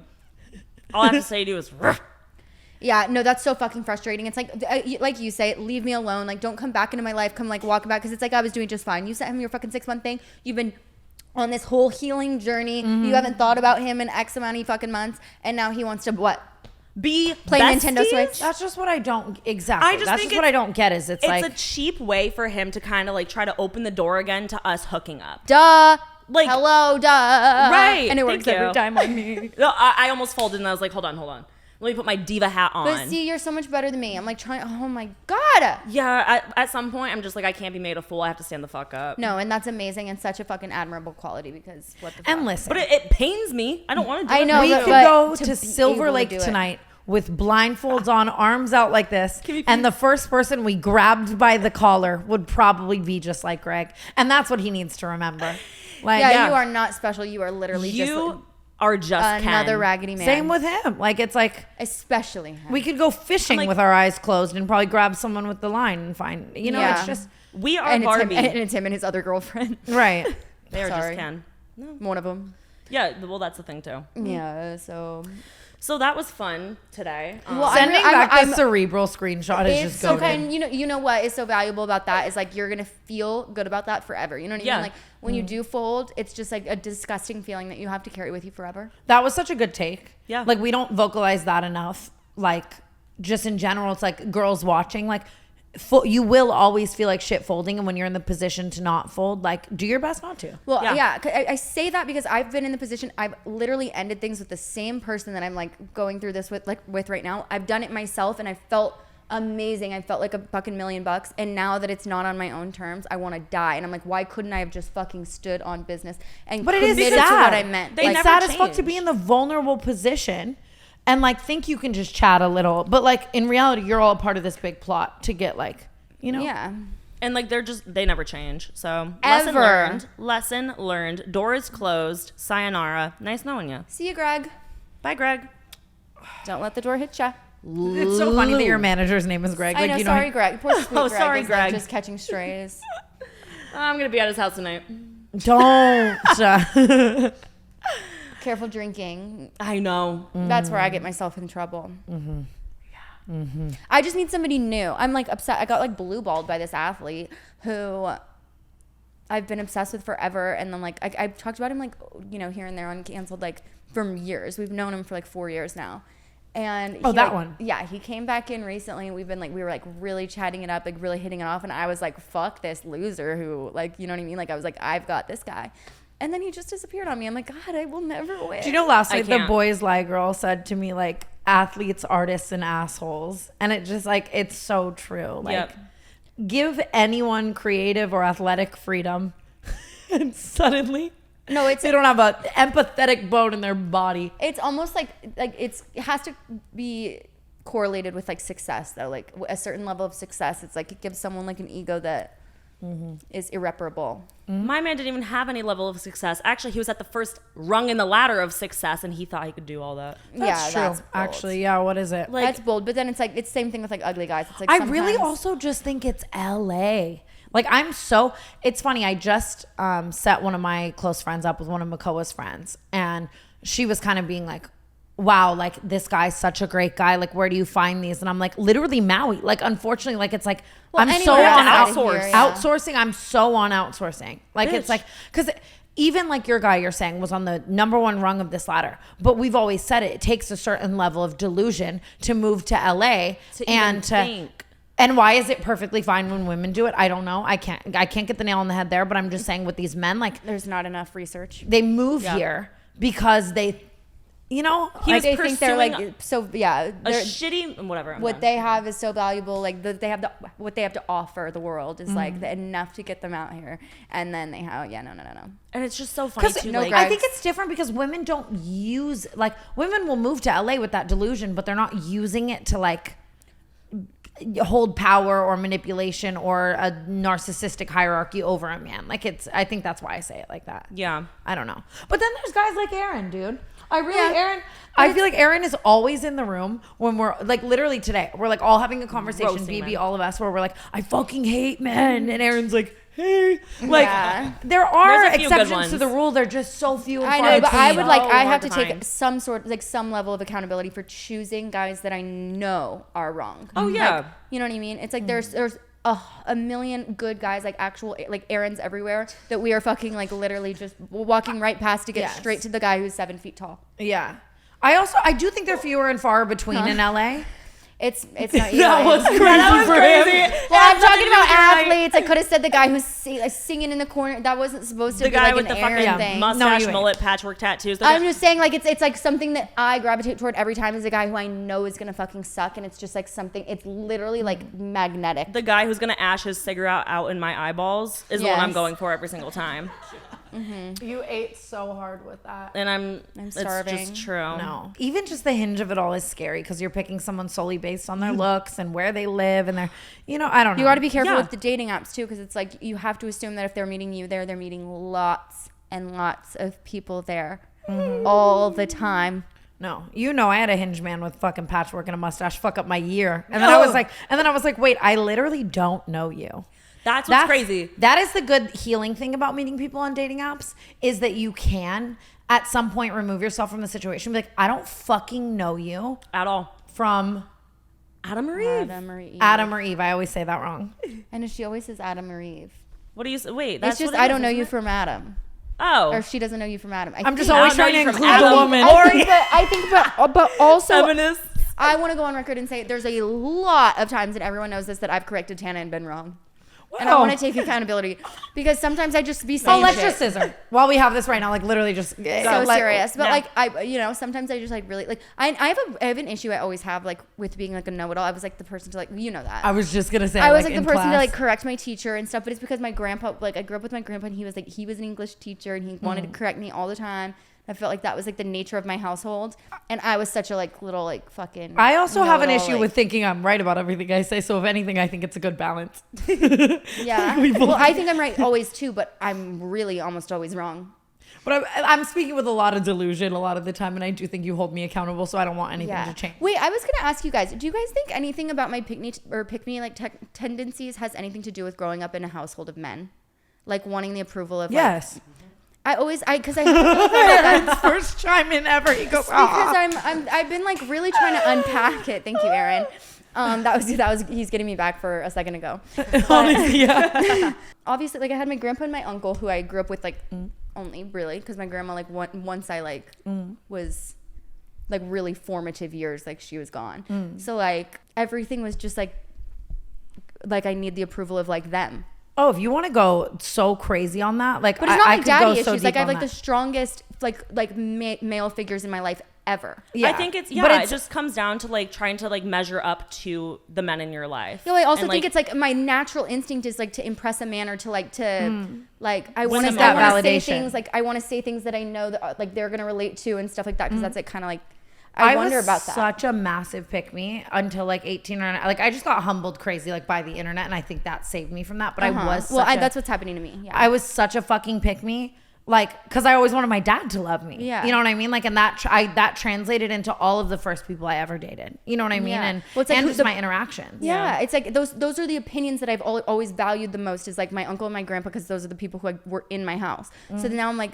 [SPEAKER 3] All I have to say to you is
[SPEAKER 1] Yeah, no, that's so fucking frustrating. It's like you say, leave me alone. Like, don't come back into my life. Come like walk back, because it's like I was doing just fine. You sent him your fucking 6-month thing. You've been on this whole healing journey. You haven't thought about him in X amount of fucking months, and now he wants to what?
[SPEAKER 3] play
[SPEAKER 1] Nintendo Switch.
[SPEAKER 2] That's just what I don't exactly.
[SPEAKER 3] That's
[SPEAKER 2] just what I don't get. Is it's like
[SPEAKER 3] a cheap way for him to kind of like try to open the door again to us hooking up.
[SPEAKER 1] Duh.
[SPEAKER 3] Like,
[SPEAKER 1] hello, duh.
[SPEAKER 3] Right.
[SPEAKER 1] And it works every time on me.
[SPEAKER 3] No, I almost folded and I was like, hold on. Let me put my diva hat on.
[SPEAKER 1] But see, you're so much better than me. I'm like trying. Oh my God.
[SPEAKER 3] Yeah. At some point, I'm just like, I can't be made a fool. I have to stand the fuck up.
[SPEAKER 1] No, and that's amazing and such a fucking admirable quality, because what the fuck.
[SPEAKER 2] and listen,
[SPEAKER 3] But it pains me. I don't want to do it.
[SPEAKER 1] I know,
[SPEAKER 2] we
[SPEAKER 1] but-
[SPEAKER 2] could
[SPEAKER 1] but
[SPEAKER 2] go
[SPEAKER 1] to
[SPEAKER 2] to
[SPEAKER 1] be
[SPEAKER 2] Silver
[SPEAKER 1] able to
[SPEAKER 2] Lake
[SPEAKER 1] do it.
[SPEAKER 2] tonight with blindfolds on, arms out like this, and the first person we grabbed by the collar would probably be just like Greg, and that's what he needs to remember. Like,
[SPEAKER 1] Yeah, you are not special. You are literally
[SPEAKER 3] You are just
[SPEAKER 1] another
[SPEAKER 3] Ken.
[SPEAKER 1] raggedy man.
[SPEAKER 2] same with him. Like, it's like
[SPEAKER 1] especially him.
[SPEAKER 2] we could go fishing
[SPEAKER 3] like-
[SPEAKER 2] with our eyes closed and probably grab someone with the line and find, you know,
[SPEAKER 1] Yeah.
[SPEAKER 2] it's just
[SPEAKER 3] We are
[SPEAKER 1] and
[SPEAKER 3] Barbie.
[SPEAKER 1] it's him and his other girlfriend.
[SPEAKER 2] right.
[SPEAKER 3] They are
[SPEAKER 1] Sorry.
[SPEAKER 3] just Ken.
[SPEAKER 1] One of them.
[SPEAKER 3] Yeah, well, that's the thing too.
[SPEAKER 1] Yeah. So
[SPEAKER 3] that was fun today.
[SPEAKER 1] Well,
[SPEAKER 2] Sending
[SPEAKER 1] I'm-
[SPEAKER 2] back the cerebral screenshot is
[SPEAKER 1] it's
[SPEAKER 2] just
[SPEAKER 1] so
[SPEAKER 2] goated.
[SPEAKER 1] kind. You know what is so valuable about that is like you're gonna feel good about that forever. You know what I
[SPEAKER 3] Yeah.
[SPEAKER 1] mean? Like when you do fold, it's just like a disgusting feeling that you have to carry with you forever.
[SPEAKER 2] That was such a good take.
[SPEAKER 3] Yeah.
[SPEAKER 2] Like, we don't vocalize that enough. Like, just in general, it's like girls watching, like, you will always feel like shit folding. And when you're in the position to not fold, like, do your best not to.
[SPEAKER 1] Well,
[SPEAKER 3] Yeah.
[SPEAKER 1] yeah, 'cause I say that because I've been in the position. I've literally ended things with the same person that I'm like going through this with right now. I've done it myself, and I felt amazing. I felt like a fucking $1,000,000. And now that it's not on my own terms, I want to die. And I'm like, why couldn't I have just fucking stood on business and
[SPEAKER 2] But it is
[SPEAKER 1] committed
[SPEAKER 2] sad.
[SPEAKER 1] to what I meant?
[SPEAKER 3] They
[SPEAKER 2] It's
[SPEAKER 3] never
[SPEAKER 2] sad as fuck to
[SPEAKER 3] change.
[SPEAKER 2] be in the vulnerable position and like think you can just chat a little. But like in reality, you're all a part of this big plot to get like, you know.
[SPEAKER 1] Yeah.
[SPEAKER 3] And like they never change. So
[SPEAKER 1] Ever.
[SPEAKER 3] Lesson learned. Door is closed. Sayonara. Nice knowing you.
[SPEAKER 1] See you, Greg.
[SPEAKER 3] Bye, Greg.
[SPEAKER 1] Don't let the door hit ya.
[SPEAKER 2] It's so funny that your manager's name is Greg.
[SPEAKER 1] I
[SPEAKER 2] like,
[SPEAKER 1] know.
[SPEAKER 2] you
[SPEAKER 1] Sorry, Greg. Poor sweet
[SPEAKER 3] Oh,
[SPEAKER 1] Greg.
[SPEAKER 3] sorry,
[SPEAKER 1] is, like,
[SPEAKER 3] Greg.
[SPEAKER 1] just catching strays.
[SPEAKER 3] I'm gonna be at his house tonight.
[SPEAKER 2] Don't.
[SPEAKER 1] Careful drinking.
[SPEAKER 3] I know.
[SPEAKER 1] That's where I get myself in trouble. I just need somebody new. I'm like upset. I got like blue balled by this athlete who I've been obsessed with forever. And then like I've talked about him like, you know, here and there on Canceled like for years. We've known him for like 4 years now. And
[SPEAKER 2] Oh,
[SPEAKER 1] he,
[SPEAKER 2] that one.
[SPEAKER 1] Yeah, he came back in recently, and we were like really chatting it up, like really hitting it off. And I was like, fuck this loser who, like, you know what I mean? Like, I was like, I've got this guy. And then he just disappeared on me. I'm like, God, I will never win.
[SPEAKER 2] Do you know last night the
[SPEAKER 3] can't.
[SPEAKER 2] Boys Lie girl said to me, like, athletes, artists, and assholes. And it just, like, it's so true. Like, give anyone creative or athletic freedom and suddenly
[SPEAKER 1] No, it's
[SPEAKER 2] they don't have a empathetic bone in their body.
[SPEAKER 1] It's almost like it has to be correlated with like success though, like a certain level of success. It's like it gives someone like an ego that is irreparable.
[SPEAKER 3] My man didn't even have any level of success. Actually, he was at the first rung in the ladder of success, and he thought he could do all that.
[SPEAKER 2] That's true.
[SPEAKER 1] That's bold.
[SPEAKER 2] Actually, yeah. What is it?
[SPEAKER 3] Like,
[SPEAKER 1] That's bold, but then it's like it's same thing with like ugly guys. It's like
[SPEAKER 2] I really
[SPEAKER 1] sometimes-
[SPEAKER 2] also just think it's LA. Like it's funny. I just set one of my close friends up with one of Makoa's friends, and she was kind of being like, wow, like this guy's such a great guy. Like, where do you find these? And I'm like, literally Maui. Like, unfortunately, like it's like I'm so
[SPEAKER 1] anywhere
[SPEAKER 2] on
[SPEAKER 1] outside of here, yeah.
[SPEAKER 2] outsourcing. I'm so on outsourcing. Like it's like because even like your guy you're saying was on the number one rung of this ladder. But we've always said it takes a certain level of delusion to move to LA and to
[SPEAKER 3] think.
[SPEAKER 2] And why is it perfectly fine when women do it? I don't know. I can't get the nail on the head there, but I'm just saying with these men, like
[SPEAKER 1] There's not enough research.
[SPEAKER 2] they move here because they, you know,
[SPEAKER 3] He was
[SPEAKER 1] They think they're like
[SPEAKER 3] pursuing
[SPEAKER 1] so yeah.
[SPEAKER 3] a
[SPEAKER 1] they're-
[SPEAKER 3] shitty whatever. I'm
[SPEAKER 1] what
[SPEAKER 3] done.
[SPEAKER 1] they have is so valuable. Like what they have to offer the world is like enough to get them out here. And then they have no.
[SPEAKER 3] And it's just so funny
[SPEAKER 2] because
[SPEAKER 3] too.
[SPEAKER 1] no,
[SPEAKER 3] Like,
[SPEAKER 2] I think it's different because women don't use like women will move to LA with that delusion, but they're not using it to like hold power or manipulation or a narcissistic hierarchy over a man. Like I think that's why I say it like that.
[SPEAKER 3] yeah.
[SPEAKER 2] I don't know. But then there's guys like Aaron, dude.
[SPEAKER 1] Yeah.
[SPEAKER 2] I feel like Aaron is always in the room when we're like literally today. We're like all having a conversation,
[SPEAKER 3] Roasting
[SPEAKER 2] BB,
[SPEAKER 3] men.
[SPEAKER 2] all of us, where we're like, I fucking hate men. And Aaron's like, hey. Like
[SPEAKER 1] Yeah.
[SPEAKER 2] there are
[SPEAKER 3] There's a few good
[SPEAKER 2] exceptions to
[SPEAKER 3] ones.
[SPEAKER 2] the rule. They're just so few and
[SPEAKER 1] I
[SPEAKER 2] far
[SPEAKER 1] know, but I
[SPEAKER 2] between.
[SPEAKER 1] would like
[SPEAKER 3] So
[SPEAKER 1] I have
[SPEAKER 3] hard
[SPEAKER 1] to
[SPEAKER 3] to
[SPEAKER 1] take
[SPEAKER 3] find.
[SPEAKER 1] some sort like some level of accountability for choosing guys that I know are wrong.
[SPEAKER 3] Oh, yeah.
[SPEAKER 1] Like, you know what I mean? It's like there's a million good guys, like actual like Aaron's everywhere that we are fucking like literally just walking right past to get
[SPEAKER 2] Yes.
[SPEAKER 1] straight to the guy who's 7 feet tall.
[SPEAKER 2] Yeah. I do think they're fewer and far between in LA.
[SPEAKER 1] It's not you.
[SPEAKER 2] That was crazy for him.
[SPEAKER 1] Well, I'm talking about athletes. I could have said the guy who's singing in the corner. That wasn't supposed to
[SPEAKER 3] The
[SPEAKER 1] be
[SPEAKER 3] guy
[SPEAKER 1] like
[SPEAKER 3] with
[SPEAKER 1] an
[SPEAKER 3] the
[SPEAKER 1] Aaron
[SPEAKER 3] fucking
[SPEAKER 1] thing.
[SPEAKER 3] mustache,
[SPEAKER 2] you ain't.
[SPEAKER 3] mullet, patchwork tattoos. The
[SPEAKER 1] I'm
[SPEAKER 3] guy-
[SPEAKER 1] just saying, like it's like something that I gravitate toward every time is a guy who I know is gonna fucking suck, and it's just like something. It's literally like magnetic.
[SPEAKER 3] the guy who's gonna ash his cigarette out in my eyeballs is the one I'm
[SPEAKER 1] Yes.
[SPEAKER 3] going for every single time.
[SPEAKER 2] You ate so hard with that.
[SPEAKER 3] And I'm
[SPEAKER 1] starving.
[SPEAKER 3] It's just true.
[SPEAKER 2] No. Even just the hinge of it all is scary because you're picking someone solely based on their looks and where they live and their, I don't know.
[SPEAKER 1] You got to be careful
[SPEAKER 3] Yeah.
[SPEAKER 1] with the dating apps too, because it's like you have to assume that if they're meeting you there, they're meeting lots and lots of people there all the time.
[SPEAKER 2] No, I had a hinge man with fucking patchwork and a mustache fuck up my year. And then I was like, wait, I literally don't know you.
[SPEAKER 3] That's what's crazy.
[SPEAKER 2] That is the good healing thing about meeting people on dating apps is that you can at some point remove yourself from the situation. Be like, I don't fucking know you
[SPEAKER 3] At all.
[SPEAKER 2] from
[SPEAKER 3] Adam or Eve?
[SPEAKER 2] Adam or Eve. I always say that wrong.
[SPEAKER 1] And she always says Adam or Eve.
[SPEAKER 3] What do you say? Wait,
[SPEAKER 1] It's
[SPEAKER 3] that's
[SPEAKER 1] just
[SPEAKER 3] what it
[SPEAKER 1] I
[SPEAKER 3] is,
[SPEAKER 1] don't know
[SPEAKER 3] isn't
[SPEAKER 1] you
[SPEAKER 3] it?
[SPEAKER 1] from Adam,
[SPEAKER 3] Oh.
[SPEAKER 1] or she doesn't know you from Adam.
[SPEAKER 2] I'm just
[SPEAKER 1] think-
[SPEAKER 2] always
[SPEAKER 3] I don't
[SPEAKER 2] trying
[SPEAKER 3] know
[SPEAKER 2] to
[SPEAKER 3] you from
[SPEAKER 2] include the
[SPEAKER 3] Adam.
[SPEAKER 2] woman.
[SPEAKER 1] I think, but also
[SPEAKER 3] Feminist.
[SPEAKER 1] I want to go on record and say there's a lot of times, and everyone knows this, that I've corrected Tana and been wrong. And I want to take accountability because sometimes I just be saying
[SPEAKER 2] let's
[SPEAKER 1] shit.
[SPEAKER 2] just scissor while we have this right now. Like literally just
[SPEAKER 1] So serious, but
[SPEAKER 3] yeah.
[SPEAKER 1] like I, sometimes I just like really like I have an issue I always have like with being like a know-it-all. I was like the person to like that.
[SPEAKER 2] I was just gonna say
[SPEAKER 1] I was like the
[SPEAKER 2] in
[SPEAKER 1] person to
[SPEAKER 2] class.
[SPEAKER 1] like correct my teacher and stuff, but it's because my grandpa, like I grew up with my grandpa, and he was an English teacher, and he wanted to correct me all the time. I felt like that was like the nature of my household, and I was such a like little like fucking.
[SPEAKER 2] I also have an
[SPEAKER 1] know-it-all,
[SPEAKER 2] issue
[SPEAKER 1] like-
[SPEAKER 2] with thinking I'm right about everything I say. So if anything, I think it's a good balance.
[SPEAKER 1] Yeah. Well, I think I'm right always too, but I'm really almost always wrong.
[SPEAKER 2] But I'm speaking with a lot of delusion a lot of the time, and I do think you hold me accountable. So I don't want anything to change.
[SPEAKER 1] Wait, I was gonna ask you guys. Do you guys think anything about my pick me like tendencies has anything to do with growing up in a household of men, like wanting the approval of?
[SPEAKER 2] Yes.
[SPEAKER 1] Because I
[SPEAKER 2] First chime in ever. He goes,
[SPEAKER 1] because I've been like really trying to unpack it. Thank you, Aaron. That was he's getting me back for a second ago.
[SPEAKER 2] Honestly, yeah.
[SPEAKER 1] Obviously, like I had my grandpa and my uncle who I grew up with like only really because my grandma like once I like was like really formative years, like she was gone. So like everything was just like I need the approval of like them.
[SPEAKER 2] Oh, if you want to go so crazy on that, like,
[SPEAKER 1] But it's not
[SPEAKER 2] I
[SPEAKER 1] like
[SPEAKER 2] could
[SPEAKER 1] daddy
[SPEAKER 2] go
[SPEAKER 1] issues.
[SPEAKER 2] so
[SPEAKER 1] Like
[SPEAKER 2] deep
[SPEAKER 1] I have
[SPEAKER 2] on
[SPEAKER 1] like the
[SPEAKER 2] that.
[SPEAKER 1] strongest male figures in my life ever.
[SPEAKER 2] Yeah.
[SPEAKER 3] I think it's
[SPEAKER 2] But
[SPEAKER 3] it just comes down to like trying to like measure up to the men in your life.
[SPEAKER 1] No, I also
[SPEAKER 3] And,
[SPEAKER 1] think
[SPEAKER 3] like,
[SPEAKER 1] it's like my natural instinct is like to impress a man or to like to like I want to
[SPEAKER 2] them that
[SPEAKER 1] say
[SPEAKER 2] validation.
[SPEAKER 1] things like I want to say things that I know that like they're gonna relate to and stuff like that because that's like kind of like I wonder
[SPEAKER 2] was
[SPEAKER 1] about that.
[SPEAKER 2] Such a massive pick me until like 18 or like I just got humbled crazy like by the internet, and I think that saved me from that. But I was
[SPEAKER 1] that's what's happening to me. Yeah,
[SPEAKER 2] I was such a fucking pick me. Like, because I always wanted my dad to love me.
[SPEAKER 1] Yeah.
[SPEAKER 2] You know what I mean? Like, and that translated into all of the first people I ever dated. You know what I mean?
[SPEAKER 1] Yeah.
[SPEAKER 2] And,
[SPEAKER 1] Well, it's like
[SPEAKER 2] and
[SPEAKER 1] who-
[SPEAKER 2] just my interactions.
[SPEAKER 1] Yeah, it's like those are the opinions that I've always valued the most is like my uncle and my grandpa because those are the people who were in my house. So now I'm like,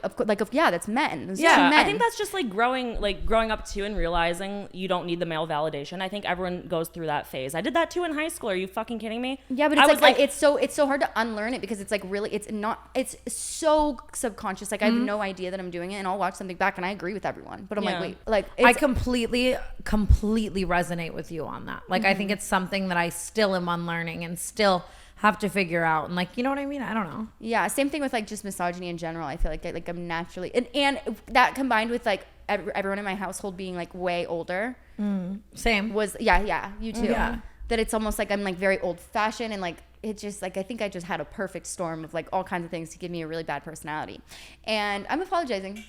[SPEAKER 1] yeah, that's men. Those are two men.
[SPEAKER 3] I think that's just like growing up too and realizing you don't need the male validation. I think everyone goes through that phase. I did that too in high school. Are you fucking kidding me?
[SPEAKER 1] Yeah, but it's like it's so hard to unlearn it because it's like really it's so subconscious. Like I have no idea that I'm doing it, and I'll watch something back and I agree with everyone, but I'm like, wait, like
[SPEAKER 2] I completely resonate with you on that. Like I think it's something that I still am unlearning and still have to figure out, and like, you know what I mean? I don't know.
[SPEAKER 1] Yeah, same thing with like just misogyny in general. I feel like I'm naturally and that combined with like everyone in my household being like way older.
[SPEAKER 2] Same.
[SPEAKER 1] Was yeah, you too.
[SPEAKER 2] Yeah.
[SPEAKER 1] That it's almost like I'm like very old fashioned and like it just like I think I just had a perfect storm of like all kinds of things to give me a really bad personality, and I'm apologizing.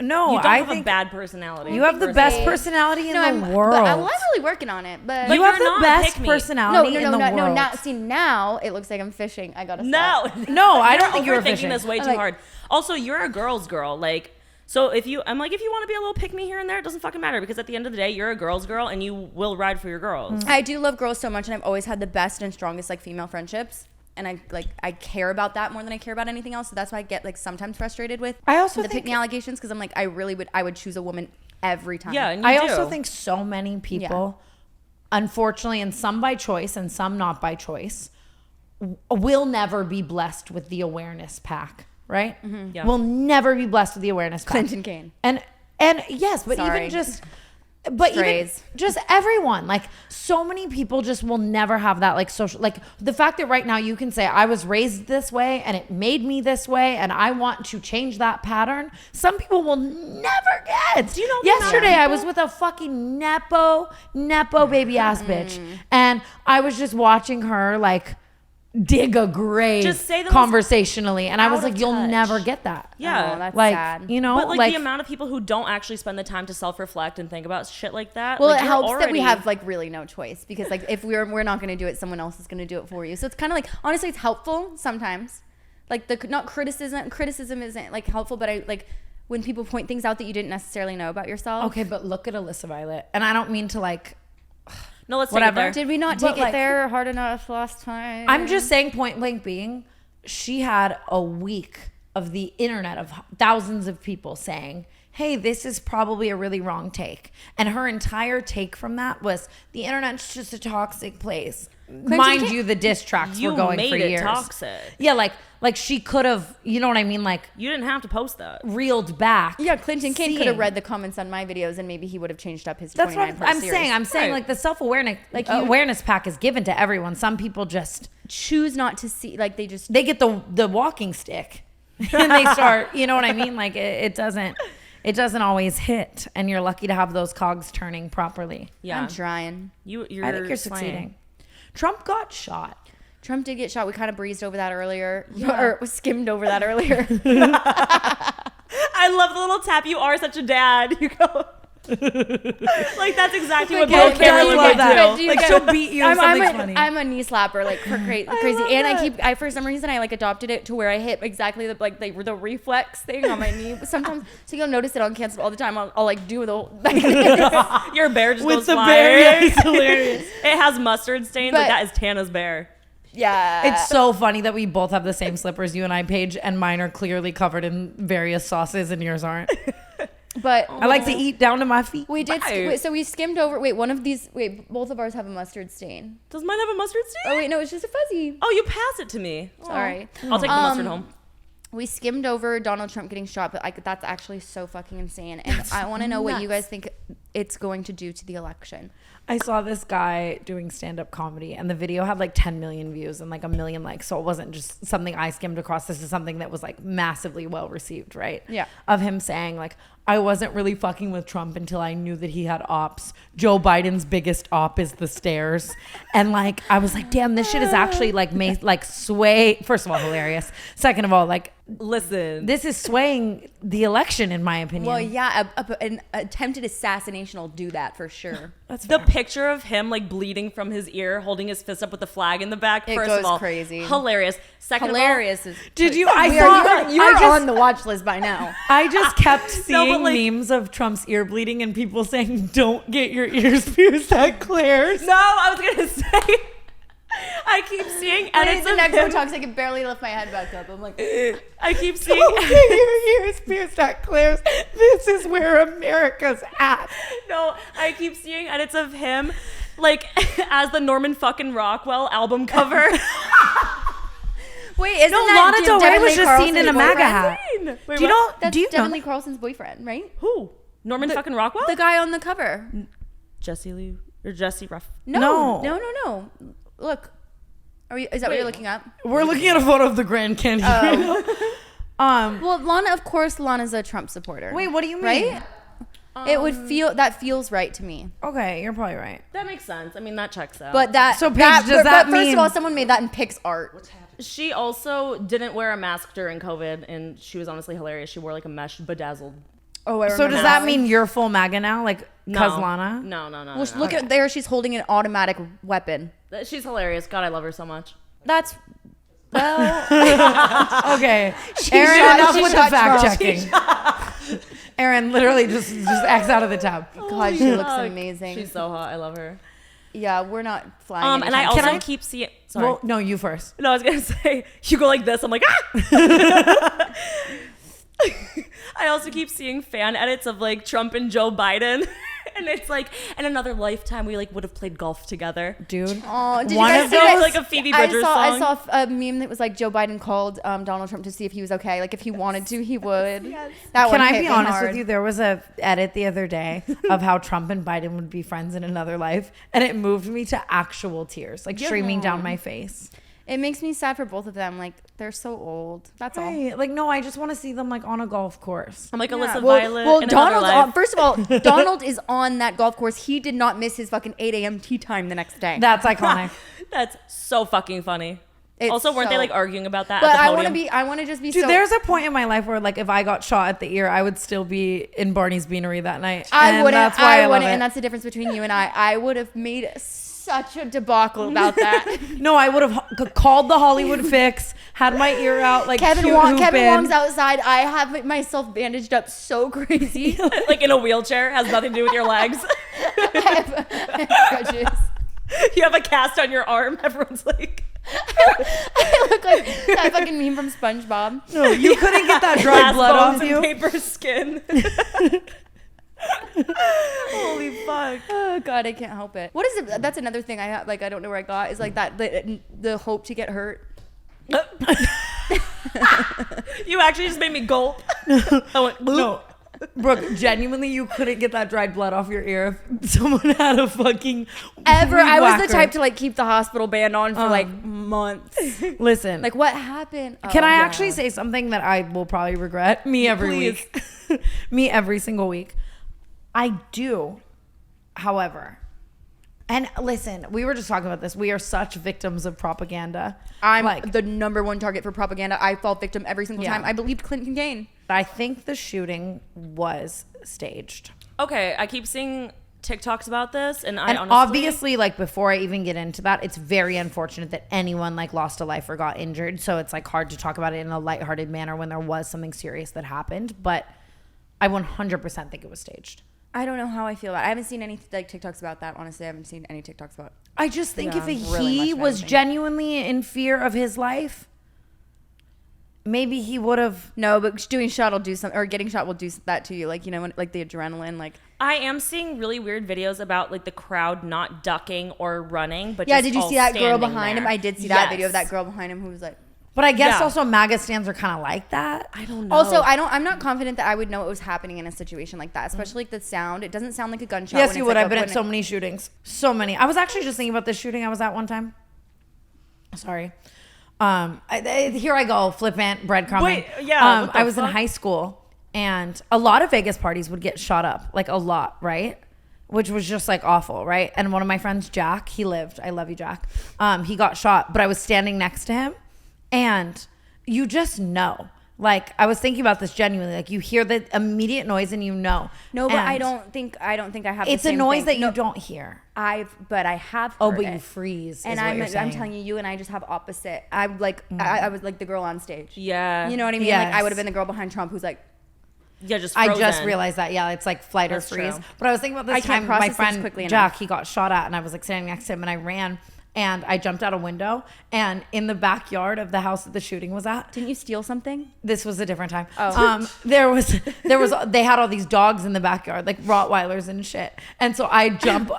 [SPEAKER 2] No,
[SPEAKER 3] You don't
[SPEAKER 2] I
[SPEAKER 3] have
[SPEAKER 2] think
[SPEAKER 3] a bad personality.
[SPEAKER 2] you have the best personality in the world.
[SPEAKER 1] But I'm really working on it. But
[SPEAKER 2] you
[SPEAKER 3] you're
[SPEAKER 2] have the
[SPEAKER 3] not a
[SPEAKER 2] best
[SPEAKER 3] pick-me.
[SPEAKER 2] personality in the world.
[SPEAKER 1] No, now it looks like I'm fishing. I gotta
[SPEAKER 3] No,
[SPEAKER 1] stop.
[SPEAKER 2] No, I don't think you were
[SPEAKER 3] overthinking
[SPEAKER 2] fishing.
[SPEAKER 3] this way too
[SPEAKER 1] Like-
[SPEAKER 3] hard. Also, you're a girl's girl. Like, so if you want to be a little pick me here and there, it doesn't fucking matter because at the end of the day, you're a girl's girl and you will ride for your girls.
[SPEAKER 1] I do love girls so much, and I've always had the best and strongest like female friendships. And I care about that more than I care about anything else. So that's why I get like sometimes frustrated with
[SPEAKER 2] I also
[SPEAKER 1] the
[SPEAKER 2] think-
[SPEAKER 1] pick me allegations because I'm like I would choose a woman every time.
[SPEAKER 3] Yeah, and you
[SPEAKER 2] I
[SPEAKER 3] do.
[SPEAKER 2] also think so many people, unfortunately, and some by choice and some not by choice, will never be blessed with the awareness pack, right?
[SPEAKER 3] Yeah.
[SPEAKER 2] Will never be blessed with the awareness pack.
[SPEAKER 1] Clinton Kane.
[SPEAKER 2] And yes, but
[SPEAKER 1] Sorry.
[SPEAKER 2] even just but even
[SPEAKER 1] Strays.
[SPEAKER 2] just everyone, like so many people just will never have that like social, like the fact that right now you can say I was raised this way and it made me this way and I want to change that pattern. Some people will never get.
[SPEAKER 3] Do you know the amount of
[SPEAKER 2] yesterday I
[SPEAKER 3] people-
[SPEAKER 2] was with a fucking nepo baby ass bitch, and I was just watching her like dig a grave
[SPEAKER 3] Just say the most
[SPEAKER 2] conversationally, and I was
[SPEAKER 3] out
[SPEAKER 2] like,
[SPEAKER 3] of
[SPEAKER 2] you'll
[SPEAKER 3] touch.
[SPEAKER 2] never get that.
[SPEAKER 3] Yeah.
[SPEAKER 1] Oh, that's
[SPEAKER 2] Like,
[SPEAKER 1] sad.
[SPEAKER 2] you know,
[SPEAKER 3] But like the amount of people who don't actually spend the time to self-reflect and think about shit like that.
[SPEAKER 1] Well,
[SPEAKER 3] like,
[SPEAKER 1] it
[SPEAKER 3] you're
[SPEAKER 1] helps that we
[SPEAKER 3] already-
[SPEAKER 1] have like really no choice because like if we're not going to do it, someone else is going to do it for you. So it's kind of like honestly, it's helpful sometimes. Like the not criticism isn't like helpful, but I like when people point things out that you didn't necessarily know about yourself.
[SPEAKER 2] Okay, but look at Alyssa Violet, and I don't mean to like.
[SPEAKER 3] No, let's
[SPEAKER 2] whatever.
[SPEAKER 3] take it there.
[SPEAKER 1] Did we not
[SPEAKER 2] But,
[SPEAKER 1] take
[SPEAKER 2] like-
[SPEAKER 1] it there hard enough last time?
[SPEAKER 2] I'm just saying, point blank being, she had a week of the internet of thousands of people saying, hey, this is probably a really wrong take. And her entire take from that was the internet's just a toxic place. Mind you, the diss tracks
[SPEAKER 3] You
[SPEAKER 2] were going
[SPEAKER 3] made
[SPEAKER 2] for
[SPEAKER 3] it
[SPEAKER 2] years.
[SPEAKER 3] toxic.
[SPEAKER 2] Yeah, like she could have, you know what I mean? Like
[SPEAKER 3] You didn't have to post that.
[SPEAKER 2] reeled back.
[SPEAKER 1] Yeah, Clinton Kane could
[SPEAKER 2] seeing-
[SPEAKER 1] have read the comments on my videos and maybe he would have changed up his
[SPEAKER 2] That's
[SPEAKER 1] 29
[SPEAKER 2] what
[SPEAKER 1] part
[SPEAKER 2] I'm
[SPEAKER 1] series.
[SPEAKER 2] saying. I'm saying
[SPEAKER 3] Right.
[SPEAKER 2] like the self-awareness,
[SPEAKER 1] Like
[SPEAKER 2] like
[SPEAKER 1] you-
[SPEAKER 2] awareness pack is given to everyone. Some people just,
[SPEAKER 1] choose not to see like they just
[SPEAKER 2] they get the walking stick and they start, you know what I mean? Like it doesn't always hit, and you're lucky to have those cogs turning properly.
[SPEAKER 3] Yeah.
[SPEAKER 1] I'm trying.
[SPEAKER 3] You're
[SPEAKER 2] I think you're
[SPEAKER 3] slaying.
[SPEAKER 2] succeeding. Trump got shot.
[SPEAKER 1] Trump did get shot. We kind of breezed over that earlier, or skimmed over that earlier.
[SPEAKER 3] I love the little tap. You are such a dad. You go. Like that's exactly what
[SPEAKER 1] Okay,
[SPEAKER 3] Brooke Cameron
[SPEAKER 2] love
[SPEAKER 3] would
[SPEAKER 2] that.
[SPEAKER 3] do.
[SPEAKER 2] Like she'll beat you if something's funny.
[SPEAKER 1] I'm a knee slapper, like for crazy.
[SPEAKER 2] love
[SPEAKER 1] And
[SPEAKER 2] that.
[SPEAKER 1] I for some reason I like adopted it to where I hit exactly the reflex thing on my knee. Sometimes, so you'll notice it on Cancel all the time. I'll like do the like,
[SPEAKER 3] Your bear just
[SPEAKER 2] With
[SPEAKER 3] goes
[SPEAKER 2] the
[SPEAKER 3] flying.
[SPEAKER 2] bear, yeah, it's hilarious.
[SPEAKER 3] It has mustard stains.
[SPEAKER 1] But-
[SPEAKER 3] Like that is Tana's bear.
[SPEAKER 1] yeah.
[SPEAKER 2] It's so funny that we both have the same slippers, you and I, Paige, and mine are clearly covered in various sauces and yours aren't.
[SPEAKER 1] But
[SPEAKER 2] I like to eat down to my feet.
[SPEAKER 1] we did. So we skimmed over. One of these. Both of ours have a mustard stain.
[SPEAKER 3] Does mine have a mustard stain?
[SPEAKER 1] Oh wait, no, it's just a fuzzy.
[SPEAKER 3] Oh, you pass it to me.
[SPEAKER 1] Sorry.
[SPEAKER 3] I'll take the mustard home.
[SPEAKER 1] We skimmed over Donald Trump getting shot, but that's actually so fucking insane. And I want to know what you guys think it's going to do to the election.
[SPEAKER 2] I saw this guy doing stand-up comedy, and the video had like 10 million views and like a million likes. So it wasn't just something I skimmed across. This is something that was like massively well received, right?
[SPEAKER 1] Yeah.
[SPEAKER 2] Of him saying like, I wasn't really fucking with Trump until I knew that he had ops. Joe Biden's biggest op is the stairs. And like, I was like, damn, this shit is actually like sway. First of all, hilarious. Second of all, like,
[SPEAKER 3] Listen,
[SPEAKER 2] this is swaying the election, in my opinion.
[SPEAKER 1] Well, yeah, an attempted assassination will do that for sure.
[SPEAKER 2] That's
[SPEAKER 3] the
[SPEAKER 2] fair.
[SPEAKER 3] picture of him like bleeding from his ear, holding his fist up with the flag in the back.
[SPEAKER 1] It
[SPEAKER 3] First
[SPEAKER 1] goes
[SPEAKER 3] of all,
[SPEAKER 1] crazy.
[SPEAKER 3] hilarious. Second
[SPEAKER 1] Hilarious. Is
[SPEAKER 2] Did you? I saw.
[SPEAKER 1] you're on the watch list by now.
[SPEAKER 2] I just kept seeing
[SPEAKER 3] but, like-
[SPEAKER 2] memes of Trump's ear bleeding and people saying, "Don't get your ears pierced at Claire's."
[SPEAKER 3] No, I was gonna say. I keep seeing edits
[SPEAKER 1] The
[SPEAKER 3] of
[SPEAKER 1] next
[SPEAKER 3] him.
[SPEAKER 1] one talks, I can barely lift my head back up. I'm like,
[SPEAKER 3] I keep seeing.
[SPEAKER 2] Don't get your ears pierced at Claire's. This is where America's at.
[SPEAKER 3] No, I keep seeing edits of him, like as the Norman fucking Rockwell album cover.
[SPEAKER 1] wait, isn't
[SPEAKER 2] No,
[SPEAKER 1] that
[SPEAKER 2] Lana Del Rey
[SPEAKER 1] Devin
[SPEAKER 2] was
[SPEAKER 1] Lee
[SPEAKER 2] just
[SPEAKER 1] Carlson's
[SPEAKER 2] seen in a MAGA
[SPEAKER 1] boyfriend?
[SPEAKER 2] hat.
[SPEAKER 3] Wait,
[SPEAKER 2] Do you
[SPEAKER 3] what?
[SPEAKER 2] know?
[SPEAKER 1] That's
[SPEAKER 2] Do you
[SPEAKER 1] Devin
[SPEAKER 2] know?
[SPEAKER 1] Lee Carlson's boyfriend, right?
[SPEAKER 3] Who? Norman fucking Rockwell?
[SPEAKER 1] The guy on the cover.
[SPEAKER 3] Jesse Lee or Jesse Ruff?
[SPEAKER 1] No. Look. Is that what you're looking up?
[SPEAKER 2] We're looking at a photo of the Grand Canyon. Right now.
[SPEAKER 1] Well, Lana, of course, Lana's a Trump supporter.
[SPEAKER 2] Wait, what do you mean?
[SPEAKER 1] Right? It would feels right to me.
[SPEAKER 2] Okay, you're probably right.
[SPEAKER 3] That makes sense. I mean, that checks out.
[SPEAKER 1] But that
[SPEAKER 2] So, Paige,
[SPEAKER 1] that,
[SPEAKER 2] does that
[SPEAKER 1] but first
[SPEAKER 2] mean-
[SPEAKER 1] of all, someone made that in PixArt.
[SPEAKER 3] she also didn't wear a mask during COVID, and she was honestly hilarious. She wore like a mesh bedazzled.
[SPEAKER 1] Oh, I
[SPEAKER 2] So
[SPEAKER 1] remember
[SPEAKER 2] does that mean you're full MAGA now, like cause Lana?
[SPEAKER 3] No.
[SPEAKER 1] Well, look at there. She's holding an automatic weapon.
[SPEAKER 3] She's hilarious. God, I love her so much.
[SPEAKER 1] That's well.
[SPEAKER 2] Okay,
[SPEAKER 1] She
[SPEAKER 2] Aaron,
[SPEAKER 1] shot-
[SPEAKER 2] enough
[SPEAKER 1] she
[SPEAKER 2] with the
[SPEAKER 1] shot
[SPEAKER 2] fact
[SPEAKER 1] Trump.
[SPEAKER 2] checking. Aaron, literally just X out of the tab.
[SPEAKER 1] God, she looks amazing.
[SPEAKER 3] She's so hot. I love her.
[SPEAKER 1] Yeah, we're not flying.
[SPEAKER 3] And I
[SPEAKER 1] anytime
[SPEAKER 3] also
[SPEAKER 1] soon.
[SPEAKER 3] keep seeing. Sorry.
[SPEAKER 2] Well, no, you first.
[SPEAKER 3] No, I was gonna say you go like this. I'm like ah. I also keep seeing fan edits of like Trump and Joe Biden, and it's like in another lifetime we like would have played golf together.
[SPEAKER 2] Dude.
[SPEAKER 1] Oh, did you
[SPEAKER 2] One
[SPEAKER 1] guys
[SPEAKER 2] of
[SPEAKER 1] see
[SPEAKER 2] those-
[SPEAKER 1] that?
[SPEAKER 3] like a Phoebe Bridgers
[SPEAKER 1] I
[SPEAKER 3] song.
[SPEAKER 1] saw a meme that was like Joe Biden called Donald Trump to see if he was okay. Like if he wanted to, he would. That
[SPEAKER 2] Can
[SPEAKER 1] one
[SPEAKER 2] I
[SPEAKER 1] hit
[SPEAKER 2] be
[SPEAKER 1] me
[SPEAKER 2] honest
[SPEAKER 1] hard.
[SPEAKER 2] with you? There was a edit the other day of how Trump and Biden would be friends in another life, and it moved me to actual tears, like streaming down my face.
[SPEAKER 1] It makes me sad for both of them. Like they're so old. That's all.
[SPEAKER 2] Right. Like, no, I just want to see them like on a golf course.
[SPEAKER 3] I'm like
[SPEAKER 1] Yeah.
[SPEAKER 3] Alyssa
[SPEAKER 1] Well,
[SPEAKER 3] Violet.
[SPEAKER 1] well
[SPEAKER 3] in another
[SPEAKER 1] Donald's
[SPEAKER 3] life.
[SPEAKER 1] on. First of all, Donald is on that golf course. He did not miss his fucking 8 a.m. tea time the next day.
[SPEAKER 2] That's iconic.
[SPEAKER 3] That's so fucking funny.
[SPEAKER 1] It's
[SPEAKER 3] Also, weren't they
[SPEAKER 1] so-
[SPEAKER 3] like arguing about that?
[SPEAKER 1] But
[SPEAKER 3] at the
[SPEAKER 1] I
[SPEAKER 3] podium?
[SPEAKER 1] want to just be
[SPEAKER 2] Dude,
[SPEAKER 1] so.
[SPEAKER 2] there's a point in my life where like if I got shot at the ear, I would still be in Barney's Beanery that night.
[SPEAKER 1] I
[SPEAKER 2] And
[SPEAKER 1] wouldn't.
[SPEAKER 2] That's why I, love
[SPEAKER 1] wouldn't,
[SPEAKER 2] it.
[SPEAKER 1] and that's the difference between you and I. I would have made such a debacle about that.
[SPEAKER 2] No, I would have called the Hollywood Fix, had my ear out like
[SPEAKER 1] Kevin
[SPEAKER 2] cute
[SPEAKER 1] Wong's
[SPEAKER 2] hooping.
[SPEAKER 1] outside. I have myself bandaged up so crazy.
[SPEAKER 3] like in a wheelchair, has nothing to do with your legs.
[SPEAKER 1] I have crutches.
[SPEAKER 3] You have a cast on your arm. Everyone's like,
[SPEAKER 1] I look like that fucking meme from SpongeBob.
[SPEAKER 2] No, you couldn't get that dried
[SPEAKER 3] glass
[SPEAKER 2] blood
[SPEAKER 3] bones
[SPEAKER 2] off
[SPEAKER 3] and
[SPEAKER 2] you.
[SPEAKER 3] paper skin. Holy fuck.
[SPEAKER 1] Oh God, I can't help it. What is it? That's another thing I have. Like I don't know where I got is like that the hope to get hurt.
[SPEAKER 3] You actually just made me gulp. I went,
[SPEAKER 2] No, Brooke, genuinely, you couldn't get that dried blood off your ear if someone had a fucking
[SPEAKER 1] Ever,
[SPEAKER 2] weed
[SPEAKER 1] I was
[SPEAKER 2] whacker.
[SPEAKER 1] the type to like keep the hospital band on for like months.
[SPEAKER 2] Listen,
[SPEAKER 1] Like what happened?
[SPEAKER 2] can
[SPEAKER 1] Oh,
[SPEAKER 2] I
[SPEAKER 1] yeah.
[SPEAKER 2] actually say something that I will probably regret? Me every
[SPEAKER 3] Please.
[SPEAKER 2] week. Me every single week. I do, however. And listen, we were just talking about this. We are such victims of propaganda.
[SPEAKER 1] I'm
[SPEAKER 2] like,
[SPEAKER 1] the number one target for propaganda. I fall victim every single
[SPEAKER 2] Yeah.
[SPEAKER 1] time. I believed Clinton Kane.
[SPEAKER 2] I think the shooting was staged.
[SPEAKER 3] okay, I keep seeing TikToks about this, and I
[SPEAKER 2] And
[SPEAKER 3] honestly,
[SPEAKER 2] obviously, like before I even get into that, it's very unfortunate that anyone like lost a life or got injured. So it's like hard to talk about it in a lighthearted manner when there was something serious that happened. But I 100% think it was staged.
[SPEAKER 1] I don't know how I feel about it. I haven't seen any like TikToks about that. Honestly, I haven't seen any TikToks about.
[SPEAKER 2] I just think if
[SPEAKER 1] really much
[SPEAKER 2] he
[SPEAKER 1] of
[SPEAKER 2] was
[SPEAKER 1] anything.
[SPEAKER 2] genuinely in fear of his life, maybe he would have.
[SPEAKER 1] No, but doing shot will do some, or getting shot will do that to you. Like you know, when, like the adrenaline. Like
[SPEAKER 3] I am seeing really weird videos about like the crowd not ducking or running, but
[SPEAKER 1] yeah,
[SPEAKER 3] just
[SPEAKER 1] did you
[SPEAKER 3] all
[SPEAKER 1] see that girl
[SPEAKER 3] standing
[SPEAKER 1] behind him?
[SPEAKER 3] there.
[SPEAKER 1] I did see that video of
[SPEAKER 3] Yes.
[SPEAKER 1] that girl behind him who was like,
[SPEAKER 2] But I guess
[SPEAKER 3] Yeah.
[SPEAKER 2] also MAGA stands are kind of like that.
[SPEAKER 3] I don't know.
[SPEAKER 1] Also, I'm not confident that I would know what was happening in a situation like that, especially like the sound. It doesn't sound like a gunshot.
[SPEAKER 2] Yes,
[SPEAKER 1] when
[SPEAKER 2] you
[SPEAKER 1] it's
[SPEAKER 2] would.
[SPEAKER 1] like
[SPEAKER 2] I've been
[SPEAKER 1] when
[SPEAKER 2] at so many shootings. So many. I was actually just thinking about this shooting I was at one time. Sorry. Here I go, flippant breadcrumbing.
[SPEAKER 3] Wait, yeah, what the
[SPEAKER 2] I was in
[SPEAKER 3] fuck?
[SPEAKER 2] high school, and a lot of Vegas parties would get shot up, like a lot, right? Which was just like awful, right? And one of my friends, Jack, he lived. I love you, Jack. He got shot, but I was standing next to him, and you just know. Like, I was thinking about this genuinely. Like, you hear the immediate noise, and you know.
[SPEAKER 1] No, but
[SPEAKER 2] And
[SPEAKER 1] I don't think I have.
[SPEAKER 2] It's
[SPEAKER 1] the
[SPEAKER 2] a
[SPEAKER 1] same
[SPEAKER 2] noise
[SPEAKER 1] thing.
[SPEAKER 2] that you
[SPEAKER 1] No,
[SPEAKER 2] don't hear.
[SPEAKER 1] I have.
[SPEAKER 2] Oh,
[SPEAKER 1] heard
[SPEAKER 2] but
[SPEAKER 1] it.
[SPEAKER 2] you freeze.
[SPEAKER 1] And
[SPEAKER 2] is what
[SPEAKER 1] I'm
[SPEAKER 2] you're saying.
[SPEAKER 1] telling you, and I just have opposite. I'm like I was like the girl on stage.
[SPEAKER 3] Yeah.
[SPEAKER 1] You know what I mean? Like I
[SPEAKER 2] Yes.
[SPEAKER 1] would have been the girl behind Trump who's like,
[SPEAKER 3] Yeah, just
[SPEAKER 2] I
[SPEAKER 3] frozen.
[SPEAKER 2] just realized that. Yeah, it's like flight
[SPEAKER 3] That's
[SPEAKER 2] or freeze.
[SPEAKER 3] true.
[SPEAKER 2] But I was thinking about
[SPEAKER 1] I
[SPEAKER 2] this
[SPEAKER 1] can't
[SPEAKER 2] time. My
[SPEAKER 1] process things
[SPEAKER 2] friend
[SPEAKER 1] quickly
[SPEAKER 2] Jack,
[SPEAKER 1] enough.
[SPEAKER 2] he got shot at, and I was like standing next to him, and I ran, and I jumped out a window, and in the backyard of the house that the shooting was at.
[SPEAKER 1] didn't you steal something?
[SPEAKER 2] This was a different time.
[SPEAKER 1] Oh.
[SPEAKER 2] There was they had all these dogs in the backyard, like Rottweilers and shit. And so I jump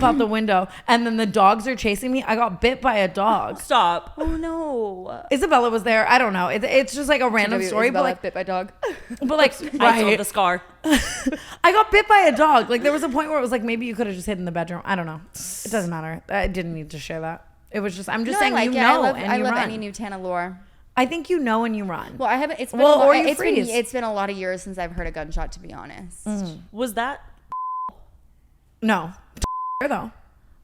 [SPEAKER 2] out the window, and then the dogs are chasing me. I got bit by a dog.
[SPEAKER 3] Stop.
[SPEAKER 1] Oh no!
[SPEAKER 2] Isabella was there. I don't know. It's just like a random story, but like,
[SPEAKER 1] bit by dog.
[SPEAKER 2] but like,
[SPEAKER 3] I saw
[SPEAKER 2] right.
[SPEAKER 3] the scar.
[SPEAKER 2] I got bit by a dog. Like, there was a point where it was like, maybe you could have just hid in the bedroom. I don't know. It doesn't matter. I didn't need to share that. It was just, I'm just saying,
[SPEAKER 1] I
[SPEAKER 2] you
[SPEAKER 1] like it.
[SPEAKER 2] know,
[SPEAKER 1] I love
[SPEAKER 2] run.
[SPEAKER 1] any new Tana lore.
[SPEAKER 2] I think you know and you run.
[SPEAKER 1] Well, I haven't. It's been
[SPEAKER 2] Well,
[SPEAKER 1] a
[SPEAKER 2] or
[SPEAKER 1] lot,
[SPEAKER 2] you freeze.
[SPEAKER 1] it's been a lot of years since I've heard a gunshot. To be honest,
[SPEAKER 3] Was that
[SPEAKER 2] No. Though.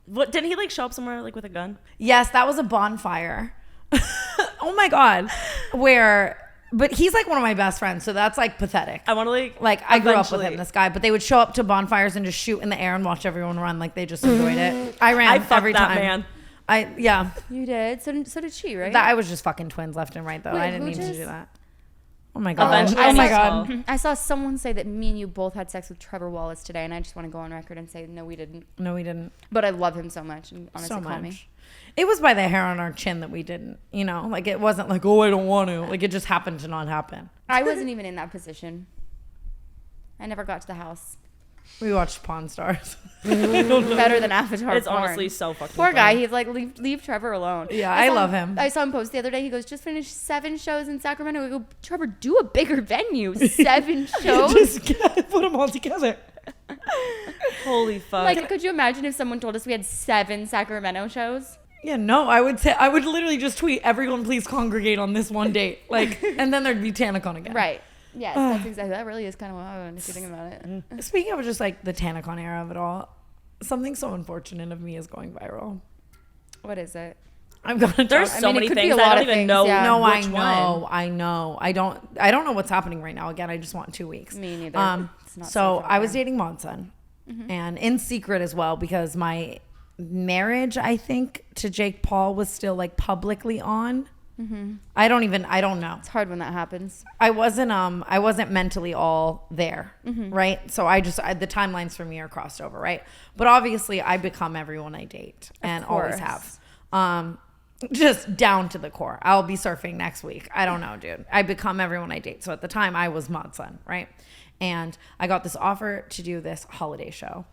[SPEAKER 3] what? Didn't he like show up somewhere like with a gun?
[SPEAKER 2] Yes, that was a bonfire. Oh my God. But he's like one of my best friends, so that's like pathetic.
[SPEAKER 3] I want to
[SPEAKER 2] Like, I grew up with
[SPEAKER 3] eventually-
[SPEAKER 2] him, this guy, but they would show up to bonfires and just shoot in the air and watch everyone run like they just enjoyed it. I ran
[SPEAKER 3] I fucked
[SPEAKER 2] every
[SPEAKER 3] that
[SPEAKER 2] time.
[SPEAKER 3] man.
[SPEAKER 2] Yeah.
[SPEAKER 1] you did. So did she, right?
[SPEAKER 2] That I was just fucking twins left and right though.
[SPEAKER 1] Wait,
[SPEAKER 2] I didn't
[SPEAKER 1] who
[SPEAKER 2] need to
[SPEAKER 1] just-
[SPEAKER 2] do that. Oh my God.
[SPEAKER 3] Eventually,
[SPEAKER 2] Oh my
[SPEAKER 3] I
[SPEAKER 2] God.
[SPEAKER 3] saw.
[SPEAKER 1] I saw someone say that me and you both had sex with Trevor Wallace today, and I just want to go on record and say no, we didn't.
[SPEAKER 2] No, we didn't.
[SPEAKER 1] But I love him so much, and honestly,
[SPEAKER 2] So
[SPEAKER 1] call
[SPEAKER 2] much.
[SPEAKER 1] me.
[SPEAKER 2] It was by the hair on our chin that we didn't, you know, like it wasn't like, oh, I don't want to. Like it just happened to not happen.
[SPEAKER 1] I wasn't even in that position. I never got to the house.
[SPEAKER 2] We watched Pawn Stars.
[SPEAKER 1] Better than Avatar.
[SPEAKER 3] It's
[SPEAKER 1] porn.
[SPEAKER 3] honestly so fucking
[SPEAKER 1] Poor
[SPEAKER 3] funny.
[SPEAKER 1] guy. He's like, leave Trevor alone.
[SPEAKER 2] Yeah, I
[SPEAKER 1] saw
[SPEAKER 2] love him.
[SPEAKER 1] I saw him post the other day. He goes, just finished 7 shows in Sacramento. I go, Trevor, do a bigger venue. 7 shows.
[SPEAKER 2] Just put them all together.
[SPEAKER 3] Holy fuck.
[SPEAKER 1] Like, could you imagine if someone told us we had 7 Sacramento shows?
[SPEAKER 2] Yeah, no, I would literally just tweet, everyone please congregate on this one date. Like, and then there'd be TanaCon again.
[SPEAKER 1] Right. Yes, that's exactly. That really is kind of what I if you think about it.
[SPEAKER 2] Speaking of just like the TanaCon era of it all, something so unfortunate of me is going viral.
[SPEAKER 1] What is it?
[SPEAKER 2] I'm gonna
[SPEAKER 3] There's
[SPEAKER 2] talk.
[SPEAKER 3] so
[SPEAKER 1] mean, it
[SPEAKER 3] many
[SPEAKER 1] could be
[SPEAKER 3] things
[SPEAKER 1] a lot
[SPEAKER 3] I don't
[SPEAKER 1] of
[SPEAKER 3] even
[SPEAKER 1] things,
[SPEAKER 3] know.
[SPEAKER 1] yeah.
[SPEAKER 2] No,
[SPEAKER 3] which
[SPEAKER 2] I know. I don't know what's happening right now. Again, I just want 2 weeks.
[SPEAKER 1] Me neither. It's not
[SPEAKER 2] So
[SPEAKER 1] safe out
[SPEAKER 2] I was
[SPEAKER 1] there.
[SPEAKER 2] dating Monson, and in secret as well, because my marriage, I think, to Jake Paul was still like publicly on. I don't know.
[SPEAKER 1] It's hard when that happens.
[SPEAKER 2] I wasn't mentally all there, right? So the timelines for me are crossed over, right? But obviously I become everyone I date and always
[SPEAKER 1] course.
[SPEAKER 2] have. Just down to the core. I'll be surfing next week. I don't know, dude. I become everyone I date. So at the time I was Monson, right? And I got this offer to do this holiday show.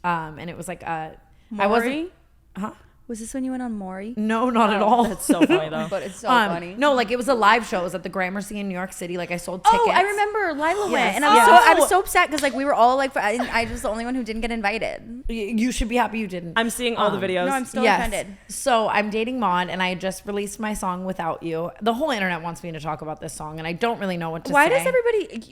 [SPEAKER 2] And it was like I wasn't,
[SPEAKER 1] Maury?
[SPEAKER 2] huh?
[SPEAKER 1] Was this when you went on Maury?
[SPEAKER 2] No, not at all.
[SPEAKER 3] That's so funny though.
[SPEAKER 1] But it's so funny.
[SPEAKER 2] No, like it was a live show. It was at the Gramercy in New York City. Like I sold tickets.
[SPEAKER 1] Oh, I remember Lila went,
[SPEAKER 2] Yes.
[SPEAKER 1] and I was so upset because like we were all like, I was the only one who didn't get invited.
[SPEAKER 2] You should be happy you didn't.
[SPEAKER 3] I'm seeing all the videos.
[SPEAKER 1] No, I'm still
[SPEAKER 2] Yes.
[SPEAKER 1] offended.
[SPEAKER 2] So I'm dating Maud, and I just released my song "Without You." The whole internet wants me to talk about this song, and I don't really know what to say.
[SPEAKER 1] Why does everybody?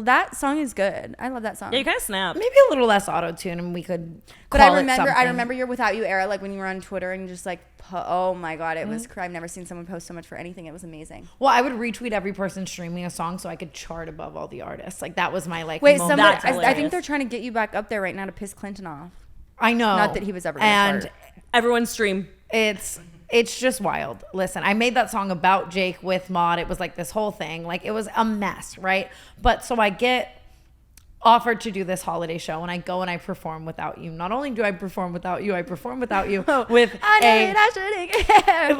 [SPEAKER 1] That song is good. I love that song.
[SPEAKER 3] Yeah, you kind of snap.
[SPEAKER 2] Maybe a little less auto tune, and we could.
[SPEAKER 1] But
[SPEAKER 2] call
[SPEAKER 1] I
[SPEAKER 2] it
[SPEAKER 1] remember
[SPEAKER 2] something.
[SPEAKER 1] your Without You era, like when you were on Twitter and just like, oh my God, it was. I've never seen someone post so much for anything. It was amazing.
[SPEAKER 2] Well, I would retweet every person streaming a song so I could chart above all the artists. Like that was my like.
[SPEAKER 1] Wait,
[SPEAKER 2] moment.
[SPEAKER 1] someone.
[SPEAKER 3] That's
[SPEAKER 1] I
[SPEAKER 3] hilarious.
[SPEAKER 1] think they're trying to get you back up there right now to piss Clinton off.
[SPEAKER 2] I know.
[SPEAKER 1] Not that he was ever gonna
[SPEAKER 2] and
[SPEAKER 1] chart.
[SPEAKER 3] Everyone stream.
[SPEAKER 2] it's just wild. Listen, I made that song about Jake with Maud. It was like this whole thing. Like it was a mess, right? But so I get offered to do this holiday show, and I go and I perform without you. Not only do I perform without you, I perform without you with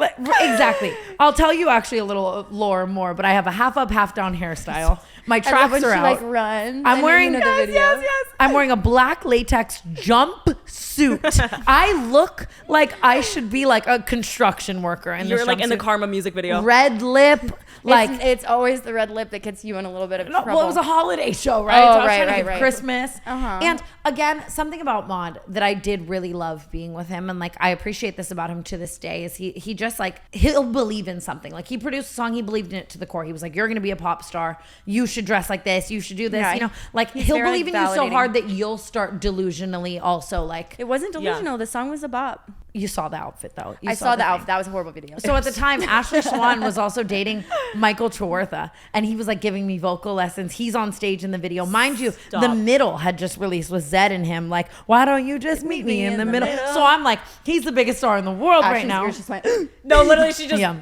[SPEAKER 2] exactly. I'll tell you actually a little lore more, but I have a half up, half down hairstyle. My tracks are out.
[SPEAKER 1] Like runs.
[SPEAKER 2] I'm wearing I'm wearing a black latex jumpsuit. I look like I should be like a construction worker.
[SPEAKER 3] You're like in the Karma music video.
[SPEAKER 2] Red lip. Like
[SPEAKER 1] it's always the red lip that gets you in a little bit of trouble.
[SPEAKER 2] Well, it was a holiday show, right?
[SPEAKER 1] Oh,
[SPEAKER 2] so I was
[SPEAKER 1] right,
[SPEAKER 2] trying to
[SPEAKER 1] right,
[SPEAKER 2] give
[SPEAKER 1] right.
[SPEAKER 2] Christmas.
[SPEAKER 1] Uh-huh.
[SPEAKER 2] And again, something about Mod that I did really love being with him, and like I appreciate this about him to this day, is he just like, he'll believe in something. Like he produced a song, he believed in it to the core. He was like, you're gonna be a pop star. You should dress like this. You should do this.
[SPEAKER 1] Yeah,
[SPEAKER 2] you know, like
[SPEAKER 1] he's
[SPEAKER 2] he'll
[SPEAKER 1] very,
[SPEAKER 2] believe in
[SPEAKER 1] like,
[SPEAKER 2] you so
[SPEAKER 1] validating.
[SPEAKER 2] hard that you'll start delusionally also like.
[SPEAKER 1] It wasn't delusional. The song was a bop.
[SPEAKER 2] You saw the outfit though. You
[SPEAKER 1] I saw the
[SPEAKER 2] thing.
[SPEAKER 1] outfit. That was a horrible video.
[SPEAKER 2] So at the time, Ashley Swan was also dating Michael Chawartha, and he was like giving me vocal lessons. He's on stage in the video. Mind you, the middle had just released with Zed and him. Like, why don't you just meet me in the middle? So I'm like, he's the biggest star in the world right now.
[SPEAKER 1] Just went,
[SPEAKER 3] No, literally, she just
[SPEAKER 2] Yeah.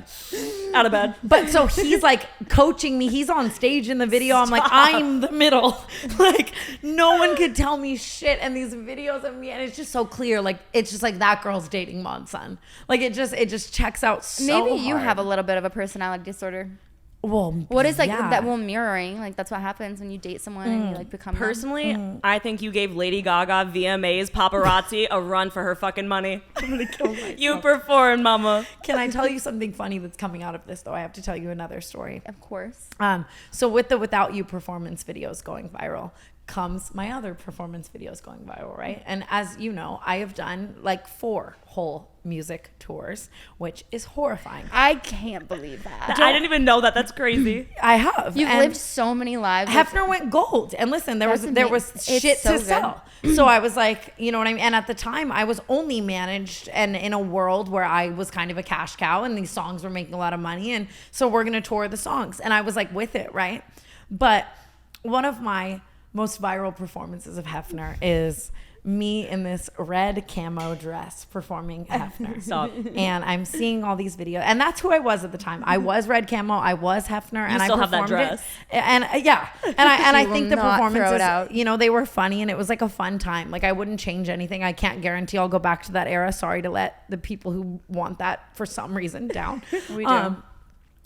[SPEAKER 3] out of bed.
[SPEAKER 2] But so he's like coaching me. He's on stage in the video. I'm like, I'm the middle. Like, no one could tell me shit. And these videos of me, and it's just so clear. Like, it's just like that girl's dating Mod's son. Like, it just checks out so
[SPEAKER 1] maybe you
[SPEAKER 2] hard.
[SPEAKER 1] have a little bit of a personality disorder.
[SPEAKER 2] Well,
[SPEAKER 1] What is like
[SPEAKER 2] yeah.
[SPEAKER 1] that? Well, mirroring. Like that's what happens when you date someone and you like become them.
[SPEAKER 3] Personally, I think you gave Lady Gaga, VMAs, paparazzi a run for her fucking money.
[SPEAKER 2] I'm gonna kill myself.
[SPEAKER 3] You performed, mama.
[SPEAKER 2] Can I tell you something funny that's coming out of this though? I have to tell you another story.
[SPEAKER 1] Of course.
[SPEAKER 2] So with the Without You performance videos going viral comes my other performance videos going viral, right? And as you know, I have done like 4 whole music tours, which is horrifying.
[SPEAKER 1] I can't believe that.
[SPEAKER 3] I didn't even know that. That's crazy.
[SPEAKER 2] I have.
[SPEAKER 1] You've
[SPEAKER 2] And
[SPEAKER 1] lived so many lives.
[SPEAKER 2] Hefner went gold, and listen, there was
[SPEAKER 1] It's
[SPEAKER 2] shit
[SPEAKER 1] so
[SPEAKER 2] to
[SPEAKER 1] good.
[SPEAKER 2] sell. So I was like, you know what I mean. And at the time, I was only managed and in a world where I was kind of a cash cow, and these songs were making a lot of money, and so we're gonna tour the songs, and I was like with it, right? But one of my most viral performances of Hefner is me in this red camo dress performing Hefner.
[SPEAKER 3] Stop.
[SPEAKER 2] And I'm seeing all these videos, and that's who I was at the time. I was red camo, I was Hefner, and
[SPEAKER 3] still
[SPEAKER 2] I
[SPEAKER 3] have that
[SPEAKER 2] performed
[SPEAKER 3] dress.
[SPEAKER 2] it. And yeah, and I
[SPEAKER 1] will
[SPEAKER 2] think the
[SPEAKER 1] not throw it
[SPEAKER 2] performances,
[SPEAKER 1] out.
[SPEAKER 2] you know, they were funny, and it was like a fun time. Like I wouldn't change anything. I can't guarantee I'll go back to that era. Sorry to let the people who want that for some reason down.
[SPEAKER 1] We do.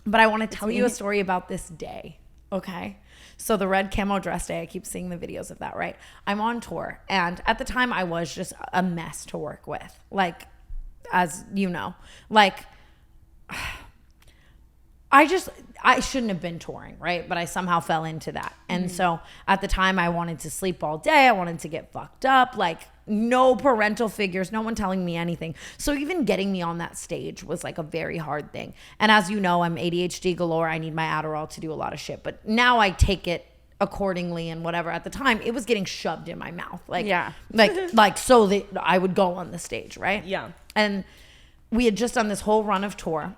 [SPEAKER 2] But I want to tell you a story about this day. Okay. So the red camo dress day, I keep seeing the videos of that, right? I'm on tour, and at the time I was just a mess to work with. Like, as you know, like I shouldn't have been touring, right? But I somehow fell into that. And so at the time I wanted to sleep all day. I wanted to get fucked up, like no parental figures, no one telling me anything. So even getting me on that stage was like a very hard thing. And as you know, I'm ADHD galore. I need my Adderall to do a lot of shit. But now I take it accordingly and whatever. At the time, it was getting shoved in my mouth. Like,
[SPEAKER 1] Yeah.
[SPEAKER 2] like so that I would go on the stage, right?
[SPEAKER 3] Yeah.
[SPEAKER 2] And we had just done this whole run of tour.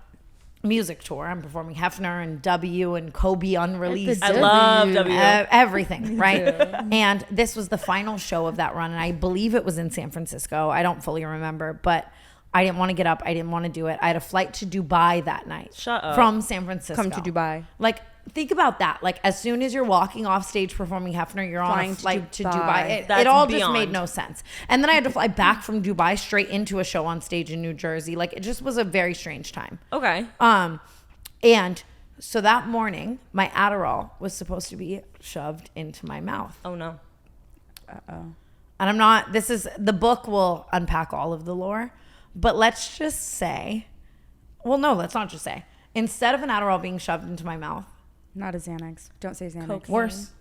[SPEAKER 2] Music tour. I'm performing Hefner and W and Kobe Unreleased.
[SPEAKER 3] I love W.
[SPEAKER 2] Everything, right? And this was the final show of that run, and I believe it was in San Francisco. I don't fully remember, but I didn't want to get up. I didn't want to do it. I had a flight to Dubai that night.
[SPEAKER 3] Shut up.
[SPEAKER 2] From San Francisco.
[SPEAKER 1] Come to Dubai.
[SPEAKER 2] Like, think about that. Like, as soon as you're walking off stage performing Hefner, you're on
[SPEAKER 1] Flying
[SPEAKER 2] a
[SPEAKER 1] to
[SPEAKER 2] flight to
[SPEAKER 1] Dubai.
[SPEAKER 2] Dubai.
[SPEAKER 3] That's
[SPEAKER 2] It all just
[SPEAKER 3] beyond.
[SPEAKER 2] made no sense. And then I had to fly back from Dubai straight into a show on stage in New Jersey. Like, it just was a very strange time.
[SPEAKER 3] Okay.
[SPEAKER 2] And so that morning, my Adderall was supposed to be shoved into my mouth.
[SPEAKER 3] Oh no.
[SPEAKER 2] And I'm not, the book will unpack all of the lore, but let's just say, well, no, let's not just say, instead of an Adderall being shoved into my mouth,
[SPEAKER 1] Not a Xanax. Don't say Xanax.
[SPEAKER 2] worse,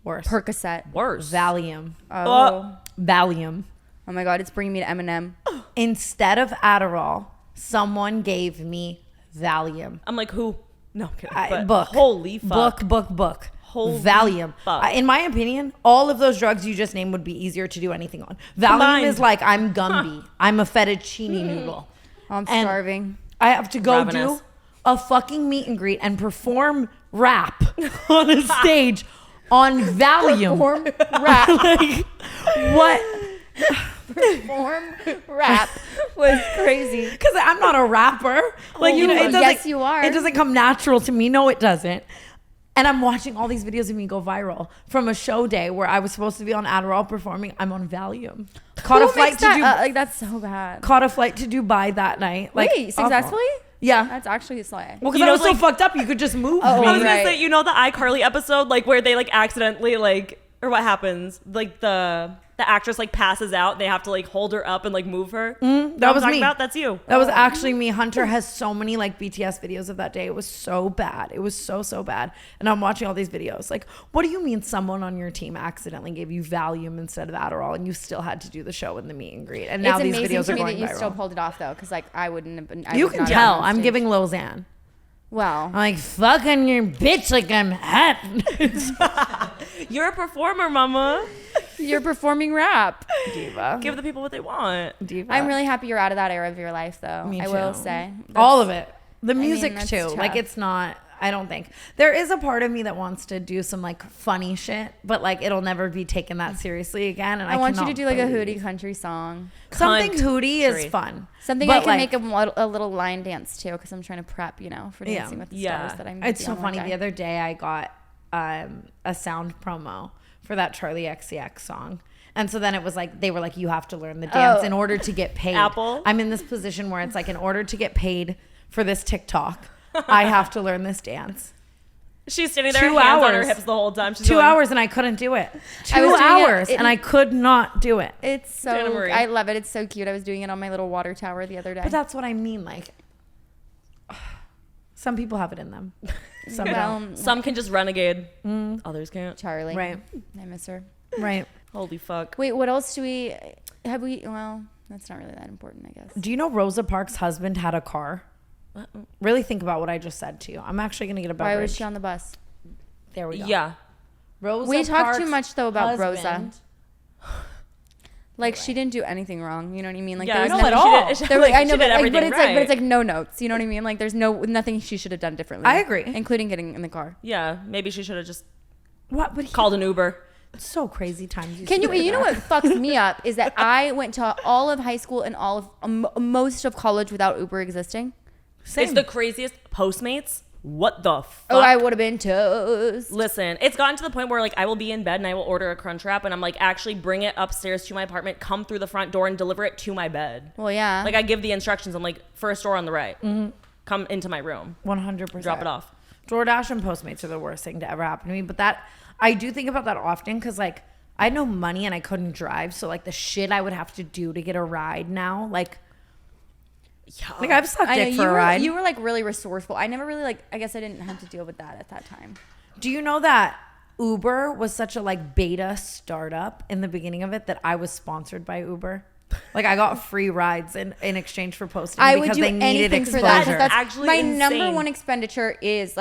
[SPEAKER 1] Percocet.
[SPEAKER 3] Worse.
[SPEAKER 2] Valium,
[SPEAKER 1] Oh.
[SPEAKER 2] Valium.
[SPEAKER 1] Oh my God, it's bringing me to Eminem.
[SPEAKER 2] Instead of Adderall, someone gave me Valium.
[SPEAKER 3] I'm like, who? No, I'm kidding. But
[SPEAKER 2] Book.
[SPEAKER 3] Holy fuck.
[SPEAKER 2] Book.
[SPEAKER 3] Holy
[SPEAKER 2] Valium.
[SPEAKER 3] fuck.
[SPEAKER 2] In my opinion, all of those drugs you just named would be easier to do anything on. Valium
[SPEAKER 3] Combined.
[SPEAKER 2] is like I'm Gumby. I'm a fettuccine noodle.
[SPEAKER 1] Oh, I'm
[SPEAKER 2] And
[SPEAKER 1] starving.
[SPEAKER 2] I have to go
[SPEAKER 3] Ravenous.
[SPEAKER 2] do a fucking meet and greet and perform rap on a stage on Valium.
[SPEAKER 1] Perform rap.
[SPEAKER 2] Like, what?
[SPEAKER 1] Perform rap was crazy.
[SPEAKER 2] Because I'm not a rapper. Like, you know, it doesn't,
[SPEAKER 1] Yes, you are.
[SPEAKER 2] It doesn't come natural to me. No, it doesn't. And I'm watching all these videos of me go viral from a show day where I was supposed to be on Adderall performing. I'm on Valium. Caught a flight to
[SPEAKER 1] like that's so bad.
[SPEAKER 2] Caught a flight to Dubai that night. Like,
[SPEAKER 1] Wait, successfully?
[SPEAKER 2] Yeah.
[SPEAKER 1] That's actually a slay.
[SPEAKER 2] Well, because
[SPEAKER 3] You
[SPEAKER 2] I
[SPEAKER 3] know,
[SPEAKER 2] was so
[SPEAKER 3] like-
[SPEAKER 2] fucked up, you could just move
[SPEAKER 1] Oh,
[SPEAKER 2] me.
[SPEAKER 3] I was
[SPEAKER 1] right.
[SPEAKER 3] gonna say, you know, the iCarly episode, like where they like accidentally like, or what happens? Like the actress like passes out. They have to like hold her up and like move her.
[SPEAKER 2] That was me.
[SPEAKER 3] About? That's you.
[SPEAKER 2] That was actually me. Hunter has so many like BTS videos of that day. It was so bad. It was so bad. And I'm watching all these videos. Like, what do you mean someone on your team accidentally gave you Valium instead of Adderall and you still had to do the show in the meet and greet? And now
[SPEAKER 1] It's
[SPEAKER 2] these
[SPEAKER 1] amazing
[SPEAKER 2] videos
[SPEAKER 1] to
[SPEAKER 2] are
[SPEAKER 1] me
[SPEAKER 2] going
[SPEAKER 1] that you
[SPEAKER 2] viral.
[SPEAKER 1] still pulled it off though, because like I wouldn't have been.
[SPEAKER 2] You can tell. I'm giving Lozanne.
[SPEAKER 1] Well,
[SPEAKER 2] I'm like, fucking your bitch like I'm hot.
[SPEAKER 3] You're a performer, mama.
[SPEAKER 1] you're performing rap.
[SPEAKER 2] Diva.
[SPEAKER 3] Give the people what they want.
[SPEAKER 2] Diva.
[SPEAKER 1] I'm really happy you're out of that era of your life, though.
[SPEAKER 2] Me
[SPEAKER 1] I will
[SPEAKER 2] too.
[SPEAKER 1] say
[SPEAKER 2] All of it. The
[SPEAKER 1] mean,
[SPEAKER 2] music
[SPEAKER 1] that's
[SPEAKER 2] too. Like
[SPEAKER 1] tough.
[SPEAKER 2] it's not, I don't think. There is a part of me that wants to do some like funny shit, but like it'll never be taken that seriously again. And
[SPEAKER 1] I want you to
[SPEAKER 2] cannot
[SPEAKER 1] do like a
[SPEAKER 2] believe-
[SPEAKER 1] hootie country song.
[SPEAKER 2] Something hootie is
[SPEAKER 3] Country.
[SPEAKER 2] fun.
[SPEAKER 1] Something
[SPEAKER 2] But,
[SPEAKER 1] I can
[SPEAKER 2] like,
[SPEAKER 1] make a little line dance too, because I'm trying to prep, for Dancing with the
[SPEAKER 3] Yeah.
[SPEAKER 1] Stars that I'm.
[SPEAKER 2] It's so
[SPEAKER 1] on one
[SPEAKER 2] funny.
[SPEAKER 1] day.
[SPEAKER 2] The other day I got a sound promo for that Charlie XCX song. And so then it was like, they were like, you have to learn the dance in order to get paid.
[SPEAKER 3] Apple?
[SPEAKER 2] I'm in this position where it's like, in order to get paid for this TikTok, I have to learn this dance.
[SPEAKER 3] She's standing there,
[SPEAKER 2] 2
[SPEAKER 3] hands on her
[SPEAKER 2] hours.
[SPEAKER 3] hips the whole time. She's
[SPEAKER 2] 2
[SPEAKER 3] going,
[SPEAKER 2] hours and I couldn't do it.
[SPEAKER 1] I
[SPEAKER 2] 2
[SPEAKER 1] was doing it
[SPEAKER 2] hours
[SPEAKER 1] in-
[SPEAKER 2] and I could not do it.
[SPEAKER 1] It's so.
[SPEAKER 3] Tana Marie.
[SPEAKER 1] I love it. It's so cute. I was doing it on my little water tower the other day.
[SPEAKER 2] But that's what I mean. Like, some people have it in them. Some don't.
[SPEAKER 3] Some can just renegade. Others can't.
[SPEAKER 1] Charlie.
[SPEAKER 2] Right.
[SPEAKER 1] I miss her.
[SPEAKER 2] Right.
[SPEAKER 3] Holy fuck.
[SPEAKER 1] Wait, what else do we have? Well, that's not really that important, I guess.
[SPEAKER 2] Do you know Rosa Parks' husband had a car? Really think about what I just said to you. I'm actually going to get a beverage.
[SPEAKER 1] Why was she on the bus?
[SPEAKER 2] There we go.
[SPEAKER 3] Yeah.
[SPEAKER 2] Rosa
[SPEAKER 1] We talked too
[SPEAKER 2] Parks'
[SPEAKER 1] much though about
[SPEAKER 2] husband.
[SPEAKER 1] Rosa. Like she didn't do anything wrong. You know what I mean? Like
[SPEAKER 3] Yeah,
[SPEAKER 1] there was
[SPEAKER 3] no,
[SPEAKER 1] nothing
[SPEAKER 2] at
[SPEAKER 3] she
[SPEAKER 2] all.
[SPEAKER 3] did- she-
[SPEAKER 1] There
[SPEAKER 3] like,
[SPEAKER 1] I
[SPEAKER 3] she
[SPEAKER 1] know,
[SPEAKER 3] did
[SPEAKER 1] but
[SPEAKER 3] everything
[SPEAKER 1] it's
[SPEAKER 3] right.
[SPEAKER 1] like no notes. You know what I mean? Like there's nothing she should have done differently.
[SPEAKER 2] I agree.
[SPEAKER 1] including getting in the car.
[SPEAKER 3] Yeah. Maybe she should have just
[SPEAKER 2] What? But he,
[SPEAKER 3] called an Uber.
[SPEAKER 2] so crazy times.
[SPEAKER 1] Can you? You know what fucks me up is that I went to all of high school and all of most of college without Uber existing.
[SPEAKER 3] It's the craziest. Postmates. What the fuck?
[SPEAKER 1] Oh, I would have been toast.
[SPEAKER 3] Listen, it's gotten to the point where like I will be in bed and I will order a Crunch Wrap and I'm like, actually bring it upstairs to my apartment, come through the front door and deliver it to my bed.
[SPEAKER 1] Well, yeah.
[SPEAKER 3] Like I give the instructions. I'm like, first door on the right. Come into my room.
[SPEAKER 2] 100%.
[SPEAKER 3] Drop it off.
[SPEAKER 2] DoorDash and Postmates are the worst thing to ever happen to me. But that, I do think about that often because like I had no money and I couldn't drive. So like the shit I would have to do to get a ride now, like I've sucked
[SPEAKER 1] I know
[SPEAKER 2] dick for a ride.
[SPEAKER 1] you were like really resourceful. I never really like. I guess I didn't have to deal with that at that time.
[SPEAKER 2] Do you know that Uber was such a like beta startup in the beginning of it that I was sponsored by Uber? Like I got free rides in exchange for posting
[SPEAKER 1] I would
[SPEAKER 2] because
[SPEAKER 1] do
[SPEAKER 2] they needed
[SPEAKER 1] anything for that.
[SPEAKER 2] exposure.
[SPEAKER 1] That's
[SPEAKER 3] Actually
[SPEAKER 1] my
[SPEAKER 3] insane.
[SPEAKER 1] number one expenditure is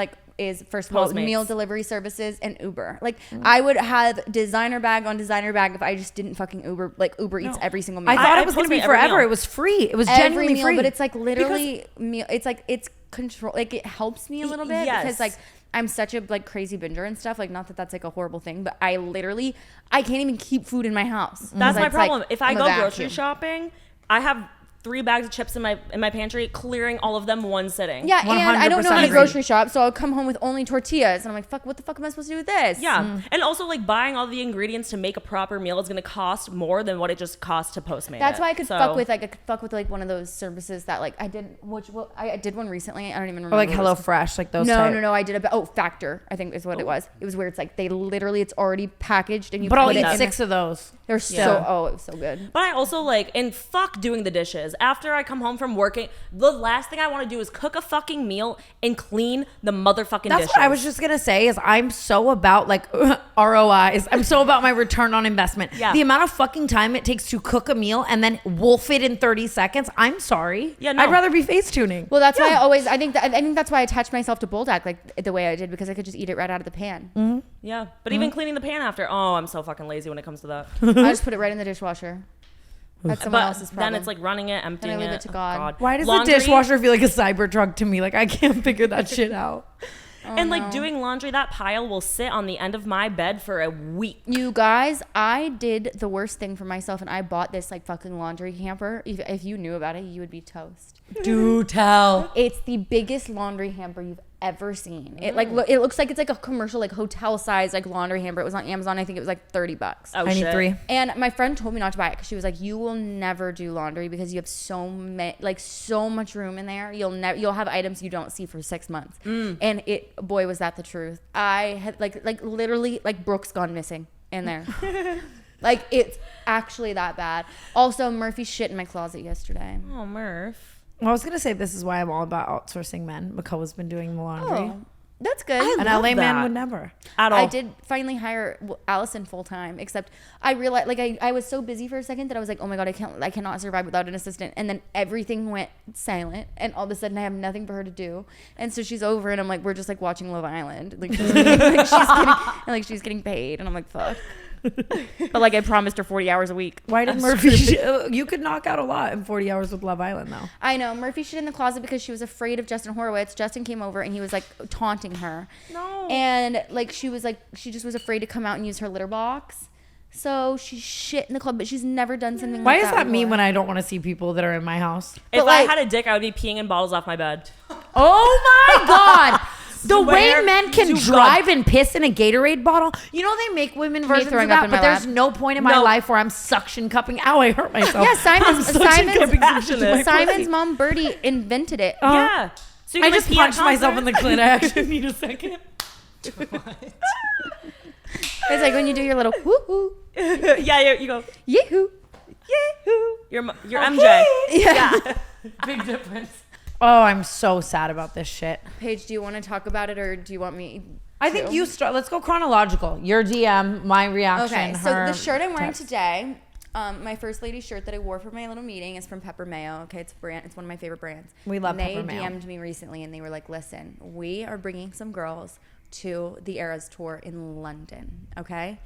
[SPEAKER 1] first of all
[SPEAKER 3] Postmates.
[SPEAKER 1] meal delivery services and Uber. Like I would have designer bag on designer bag if I just didn't fucking Uber. Like Uber eats every single meal.
[SPEAKER 2] I thought
[SPEAKER 3] I
[SPEAKER 2] it was going to be
[SPEAKER 3] Postmate every
[SPEAKER 2] forever.
[SPEAKER 3] meal.
[SPEAKER 2] It was free. It was
[SPEAKER 1] every
[SPEAKER 2] genuinely
[SPEAKER 1] meal,
[SPEAKER 2] free.
[SPEAKER 1] but it's like literally meal. It's like it's control. Like it helps me a little bit
[SPEAKER 3] Yes.
[SPEAKER 1] because like I'm such a like crazy binger and stuff. Like not that that's like a horrible thing, but I can't even keep food in my house.
[SPEAKER 3] That's my
[SPEAKER 1] It's like,
[SPEAKER 3] problem. If I
[SPEAKER 1] I'm a
[SPEAKER 3] go
[SPEAKER 1] vacuum.
[SPEAKER 3] grocery shopping, I have 3 bags of chips in my pantry, clearing all of them one sitting.
[SPEAKER 1] Yeah, and I don't know how to
[SPEAKER 2] 100%
[SPEAKER 1] grocery shop, so I'll come home with only tortillas, and I'm like, "Fuck, what the fuck am I supposed to do with this?"
[SPEAKER 3] Yeah. And also like buying all the ingredients to make a proper meal is going to cost more than what it just costs to Postmate.
[SPEAKER 1] That's why I could
[SPEAKER 3] So-
[SPEAKER 1] fuck with like one of those services that like I did, I did one recently. I don't even remember.
[SPEAKER 2] or like
[SPEAKER 1] what it was.
[SPEAKER 2] HelloFresh, like those.
[SPEAKER 1] No,
[SPEAKER 2] type.
[SPEAKER 1] no, I did Factor. I think is what it was. It was where it's like they literally it's already packaged and you
[SPEAKER 2] But I'll
[SPEAKER 1] put
[SPEAKER 2] eat
[SPEAKER 1] it in
[SPEAKER 2] 6 of those.
[SPEAKER 1] They're
[SPEAKER 3] Yeah.
[SPEAKER 1] it was so good.
[SPEAKER 3] But I also like, and fuck doing the dishes. After I come home from working, the last thing I want to do is cook a fucking meal and clean the motherfucking
[SPEAKER 2] That's
[SPEAKER 3] dishes.
[SPEAKER 2] what I was just gonna say. Is I'm so about like ROIs. I'm so about my return on investment.
[SPEAKER 3] Yeah.
[SPEAKER 2] The amount of fucking time it takes to cook a meal and then wolf it in 30 seconds. I'm sorry.
[SPEAKER 3] Yeah, no.
[SPEAKER 2] I'd rather be face tuning.
[SPEAKER 1] Well, that's why I think that's why I attached myself to Bulldog like the way I did because I could just eat it right out of the pan.
[SPEAKER 3] Yeah. But even cleaning the pan after, oh, I'm so fucking lazy when it comes to that.
[SPEAKER 1] I just put it right in the dishwasher. That's someone
[SPEAKER 3] But
[SPEAKER 1] else's problem.
[SPEAKER 3] then it's like running it, emptying
[SPEAKER 1] leave
[SPEAKER 3] it.
[SPEAKER 1] it to God.
[SPEAKER 2] Why does
[SPEAKER 3] Laundry-
[SPEAKER 2] the dishwasher feel like a cyber drug to me? Like I can't figure that shit out.
[SPEAKER 3] And like doing laundry, that pile will sit on the end of my bed for a week.
[SPEAKER 1] You guys, I did the worst thing for myself, and I bought this like fucking laundry hamper. If you knew about it, you would be toast.
[SPEAKER 2] Do tell.
[SPEAKER 1] It's the biggest laundry hamper you've ever seen. It like it looks like it's like a commercial, like hotel size, like laundry hamper. It was on Amazon. I think it was like $30.
[SPEAKER 3] Oh,
[SPEAKER 2] I need 3.
[SPEAKER 1] And my friend told me not to buy it because she was like, you will never do laundry because you have so much room in there. You'll have items you don't see for 6 months. And boy, was that the truth. I had like literally like Brooke's gone missing in there. Like, it's actually that bad. Also, Murphy shit in my closet yesterday.
[SPEAKER 3] Oh, Murph.
[SPEAKER 2] Well, I was going to say this is why I'm all about outsourcing men. Mongeau has been doing the laundry.
[SPEAKER 1] Oh, that's good.
[SPEAKER 2] An LA man would never.
[SPEAKER 3] At all.
[SPEAKER 1] I did finally hire Allison full time, except I realized like I was so busy for a second that I was like, oh my God, I cannot survive without an assistant. And then everything went silent, and all of a sudden I have nothing for her to do. And so she's over, and I'm like, we're just like watching Love Island. Like, she's getting paid, and I'm like, fuck. But like I promised her 40 hours a week.
[SPEAKER 2] Why did Murphy? You could knock out a lot in 40 hours with Love Island, though.
[SPEAKER 1] I know. Murphy shit in the closet because she was afraid of Justin Horowitz. Justin came over and he was like taunting her.
[SPEAKER 3] No.
[SPEAKER 1] And like she just was afraid to come out and use her litter box. So she shit in the club, but she's never done something
[SPEAKER 2] Why
[SPEAKER 1] like
[SPEAKER 2] is
[SPEAKER 1] that
[SPEAKER 2] that me
[SPEAKER 1] before.
[SPEAKER 2] when I don't want to see people that are in my house?
[SPEAKER 3] If
[SPEAKER 1] like-
[SPEAKER 3] I had a dick, I would be peeing in bottles off my bed.
[SPEAKER 2] Oh my God. The way
[SPEAKER 3] Swear
[SPEAKER 2] men can
[SPEAKER 3] to
[SPEAKER 2] drive and piss in a Gatorade bottle. You know they make women versions of
[SPEAKER 1] throwing up
[SPEAKER 2] that,
[SPEAKER 1] in
[SPEAKER 2] but
[SPEAKER 1] my
[SPEAKER 2] there's
[SPEAKER 1] lap?
[SPEAKER 2] no point in my life where I'm suction cupping. Ow, I hurt myself.
[SPEAKER 1] Yeah,
[SPEAKER 3] Passionate.
[SPEAKER 1] Simon's mom Birdie invented it.
[SPEAKER 3] Yeah. So you
[SPEAKER 2] I
[SPEAKER 3] can,
[SPEAKER 2] just
[SPEAKER 3] like, pee at
[SPEAKER 2] punched myself in the
[SPEAKER 3] concerts?
[SPEAKER 2] clit. I actually need a second.
[SPEAKER 1] It's like when you do your little woo-hoo,
[SPEAKER 3] Yeah, you go,
[SPEAKER 1] yee-hoo.
[SPEAKER 3] yee-hoo. You're MJ.
[SPEAKER 1] Yeah.
[SPEAKER 2] Big difference. Oh, I'm so sad about this shit.
[SPEAKER 1] Paige, do you want to talk about it or do you want me
[SPEAKER 2] I think you start. Let's go chronological. Your DM, my reaction.
[SPEAKER 1] Okay, so
[SPEAKER 2] her
[SPEAKER 1] the shirt I'm wearing
[SPEAKER 2] text.
[SPEAKER 1] today, my First Lady shirt that I wore for my little meeting is from Pepper Mayo. Okay, it's one of my favorite brands.
[SPEAKER 2] We love
[SPEAKER 1] They
[SPEAKER 2] Pepper Mayo.
[SPEAKER 1] DM'd me recently and they were like, listen, we are bringing some girls to the Eras tour in London, okay?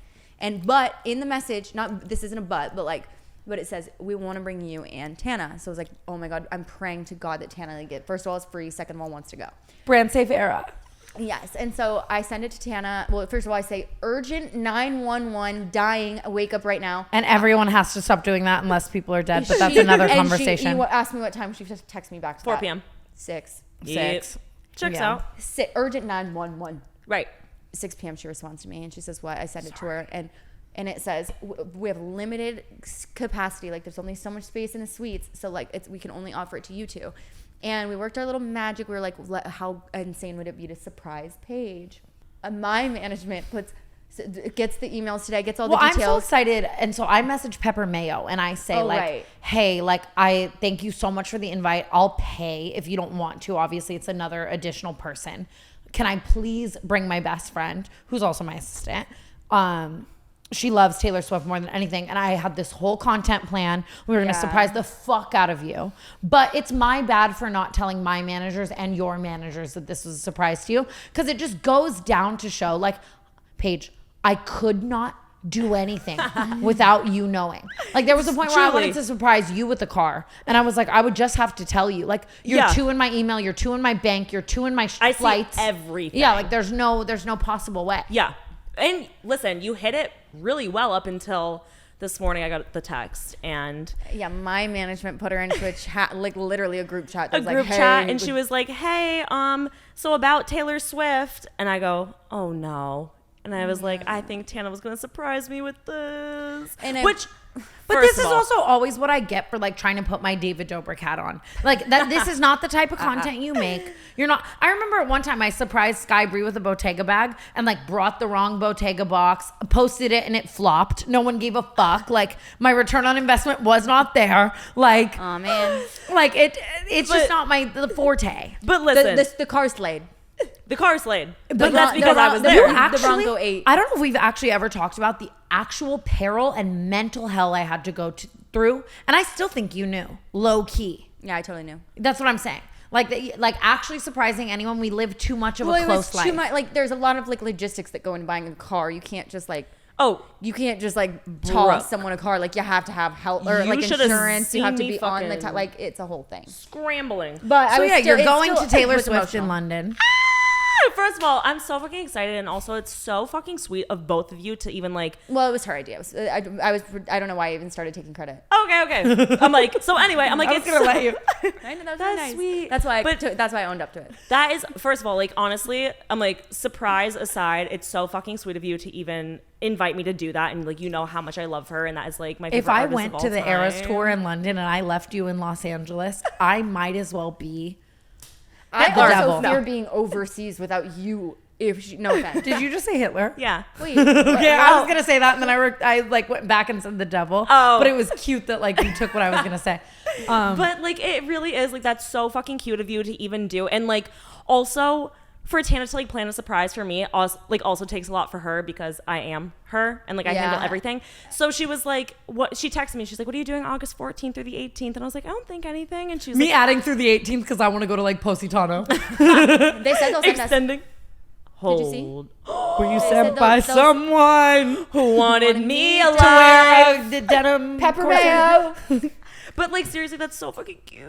[SPEAKER 1] But in the message, this isn't a but it says, we want to bring you and Tana. So I was like, oh my God, I'm praying to God that Tana first of all, it's free. Second of all, wants to go.
[SPEAKER 2] Brand safe era.
[SPEAKER 1] Yes. And so I send it to Tana. Well, first of all, I say, urgent 911, dying, wake up right now.
[SPEAKER 2] And everyone has to stop doing that unless people are dead. But that's another conversation.
[SPEAKER 1] She asked me what time. She just texted me back to
[SPEAKER 3] 4
[SPEAKER 1] that.
[SPEAKER 3] p.m.
[SPEAKER 1] 6.
[SPEAKER 3] Yep. Checks
[SPEAKER 2] Yeah.
[SPEAKER 3] out.
[SPEAKER 1] Urgent 911.
[SPEAKER 3] Right.
[SPEAKER 1] 6 p.m. she responds to me and she says, what? I send it to her and it says, we have limited capacity. Like there's only so much space in the suites. So like we can only offer it to you two. And we worked our little magic. We were like, how insane would it be to surprise Paige? My management gets the emails today, gets all the details.
[SPEAKER 2] I'm so excited. And so I message Pepper Mayo and I say
[SPEAKER 1] right.
[SPEAKER 2] hey, I thank you so much for the invite. I'll pay if you don't want to. Obviously, it's another additional person. Can I please bring my best friend, who's also my assistant? She loves Taylor Swift more than anything. And I had this whole content plan. We were going to surprise the fuck out of you. But it's my bad for not telling my managers and your managers that this was a surprise to you. Because it just goes down to show, Paige, I could not do anything without you knowing. Like there was a point where I wanted to surprise you with the car. And I was like, I would just have to tell you. Like you're 2 in my email, you're 2 in my bank, you're 2 in my flights.
[SPEAKER 3] I see everything.
[SPEAKER 2] Yeah, like there's no possible way.
[SPEAKER 3] Yeah. And listen, you hit it really well up until this morning. I got the text and
[SPEAKER 1] Yeah, my management put her into a chat, like literally a group chat. That
[SPEAKER 3] a
[SPEAKER 1] was
[SPEAKER 3] group
[SPEAKER 1] like,
[SPEAKER 3] chat,
[SPEAKER 1] hey,
[SPEAKER 3] and she was like, "Hey, so about Taylor Swift," and I go, "Oh no," and I was like, "I think Tana was going to surprise me with this,"
[SPEAKER 2] But this is also always what I get for trying to put my David Dobrik hat on. This is not the type of content you make. You're not. I remember at one time I surprised Sky Bree with a Bottega bag and brought the wrong Bottega box, posted it and it flopped. No one gave a fuck. My return on investment was not there.
[SPEAKER 1] Oh man.
[SPEAKER 2] It's just not the forte.
[SPEAKER 3] But listen,
[SPEAKER 1] the car slayed.
[SPEAKER 3] the car slayed.
[SPEAKER 1] But
[SPEAKER 3] that's because I was
[SPEAKER 1] the
[SPEAKER 3] there.
[SPEAKER 1] Bronco 8.
[SPEAKER 2] I don't know if we've actually ever talked about the actual peril and mental hell I had to go through. And I still think you knew. Low key.
[SPEAKER 1] Yeah, I totally knew.
[SPEAKER 2] That's what I'm saying. Actually surprising anyone. We live too much of a close life.
[SPEAKER 1] Too much, there's a lot of logistics that go into buying a car. You can't just you can't just toss someone a car. You have to have help or
[SPEAKER 3] You should've
[SPEAKER 1] insurance. You have to
[SPEAKER 3] seen me
[SPEAKER 1] be on the
[SPEAKER 3] fucking
[SPEAKER 1] it's a whole thing.
[SPEAKER 3] Scrambling.
[SPEAKER 1] But
[SPEAKER 2] So
[SPEAKER 1] I was
[SPEAKER 2] you're
[SPEAKER 1] it's
[SPEAKER 2] going
[SPEAKER 1] still-
[SPEAKER 2] to Taylor
[SPEAKER 1] it was
[SPEAKER 2] Swift in
[SPEAKER 1] emotional.
[SPEAKER 2] London.
[SPEAKER 3] For first of all, I'm so fucking excited, and also it's so fucking sweet of both of you to even like.
[SPEAKER 1] Well, it was her idea. I don't know why I even started taking credit.
[SPEAKER 3] Okay. I'm like, so anyway, I'm like,
[SPEAKER 2] I was gonna let you.
[SPEAKER 1] I know,
[SPEAKER 3] That's
[SPEAKER 1] nice.
[SPEAKER 3] sweet.
[SPEAKER 1] That's why. That's why I owned up to it.
[SPEAKER 3] That is, first of all, like honestly, I'm like, surprise aside, it's so fucking sweet of you to even invite me to do that, and like, you know how much I love her, and that is like my favorite
[SPEAKER 2] If I
[SPEAKER 3] artist
[SPEAKER 2] went
[SPEAKER 3] of
[SPEAKER 2] to
[SPEAKER 3] all
[SPEAKER 2] the
[SPEAKER 3] time.
[SPEAKER 2] Eras tour in London and I left you in Los Angeles, I might as well be.
[SPEAKER 1] I
[SPEAKER 2] the
[SPEAKER 1] also
[SPEAKER 2] devil.
[SPEAKER 1] fear being overseas without you. No offense.
[SPEAKER 2] Did you just say Hitler?
[SPEAKER 3] Yeah.
[SPEAKER 1] Wait.
[SPEAKER 2] Okay, I was gonna say that, and then I like went back and said the devil.
[SPEAKER 3] Oh.
[SPEAKER 2] But it was cute that like you took what I was gonna say.
[SPEAKER 3] But like, it really is like, that's so fucking cute of you to even do, and like, also for Tana to like plan a surprise for me also takes a lot for her, because I am her and like I handle everything. So she was like, what? She texted me. She's like, "What are you doing August 14th through the 18th?" And I was like, "I don't think anything." And she was
[SPEAKER 2] Me
[SPEAKER 3] like,
[SPEAKER 2] adding through the 18th because I want to go to like Positano.
[SPEAKER 1] They said they'll send us.
[SPEAKER 3] extending.
[SPEAKER 1] Did you see?
[SPEAKER 3] Hold.
[SPEAKER 2] Were you
[SPEAKER 1] They
[SPEAKER 2] sent
[SPEAKER 1] said
[SPEAKER 2] by
[SPEAKER 1] those-
[SPEAKER 2] someone
[SPEAKER 3] Who wanted me
[SPEAKER 2] to
[SPEAKER 3] alive?
[SPEAKER 2] wear the denim
[SPEAKER 1] Pepper
[SPEAKER 2] corset?
[SPEAKER 1] mayo.
[SPEAKER 3] But like, seriously, that's so fucking cute.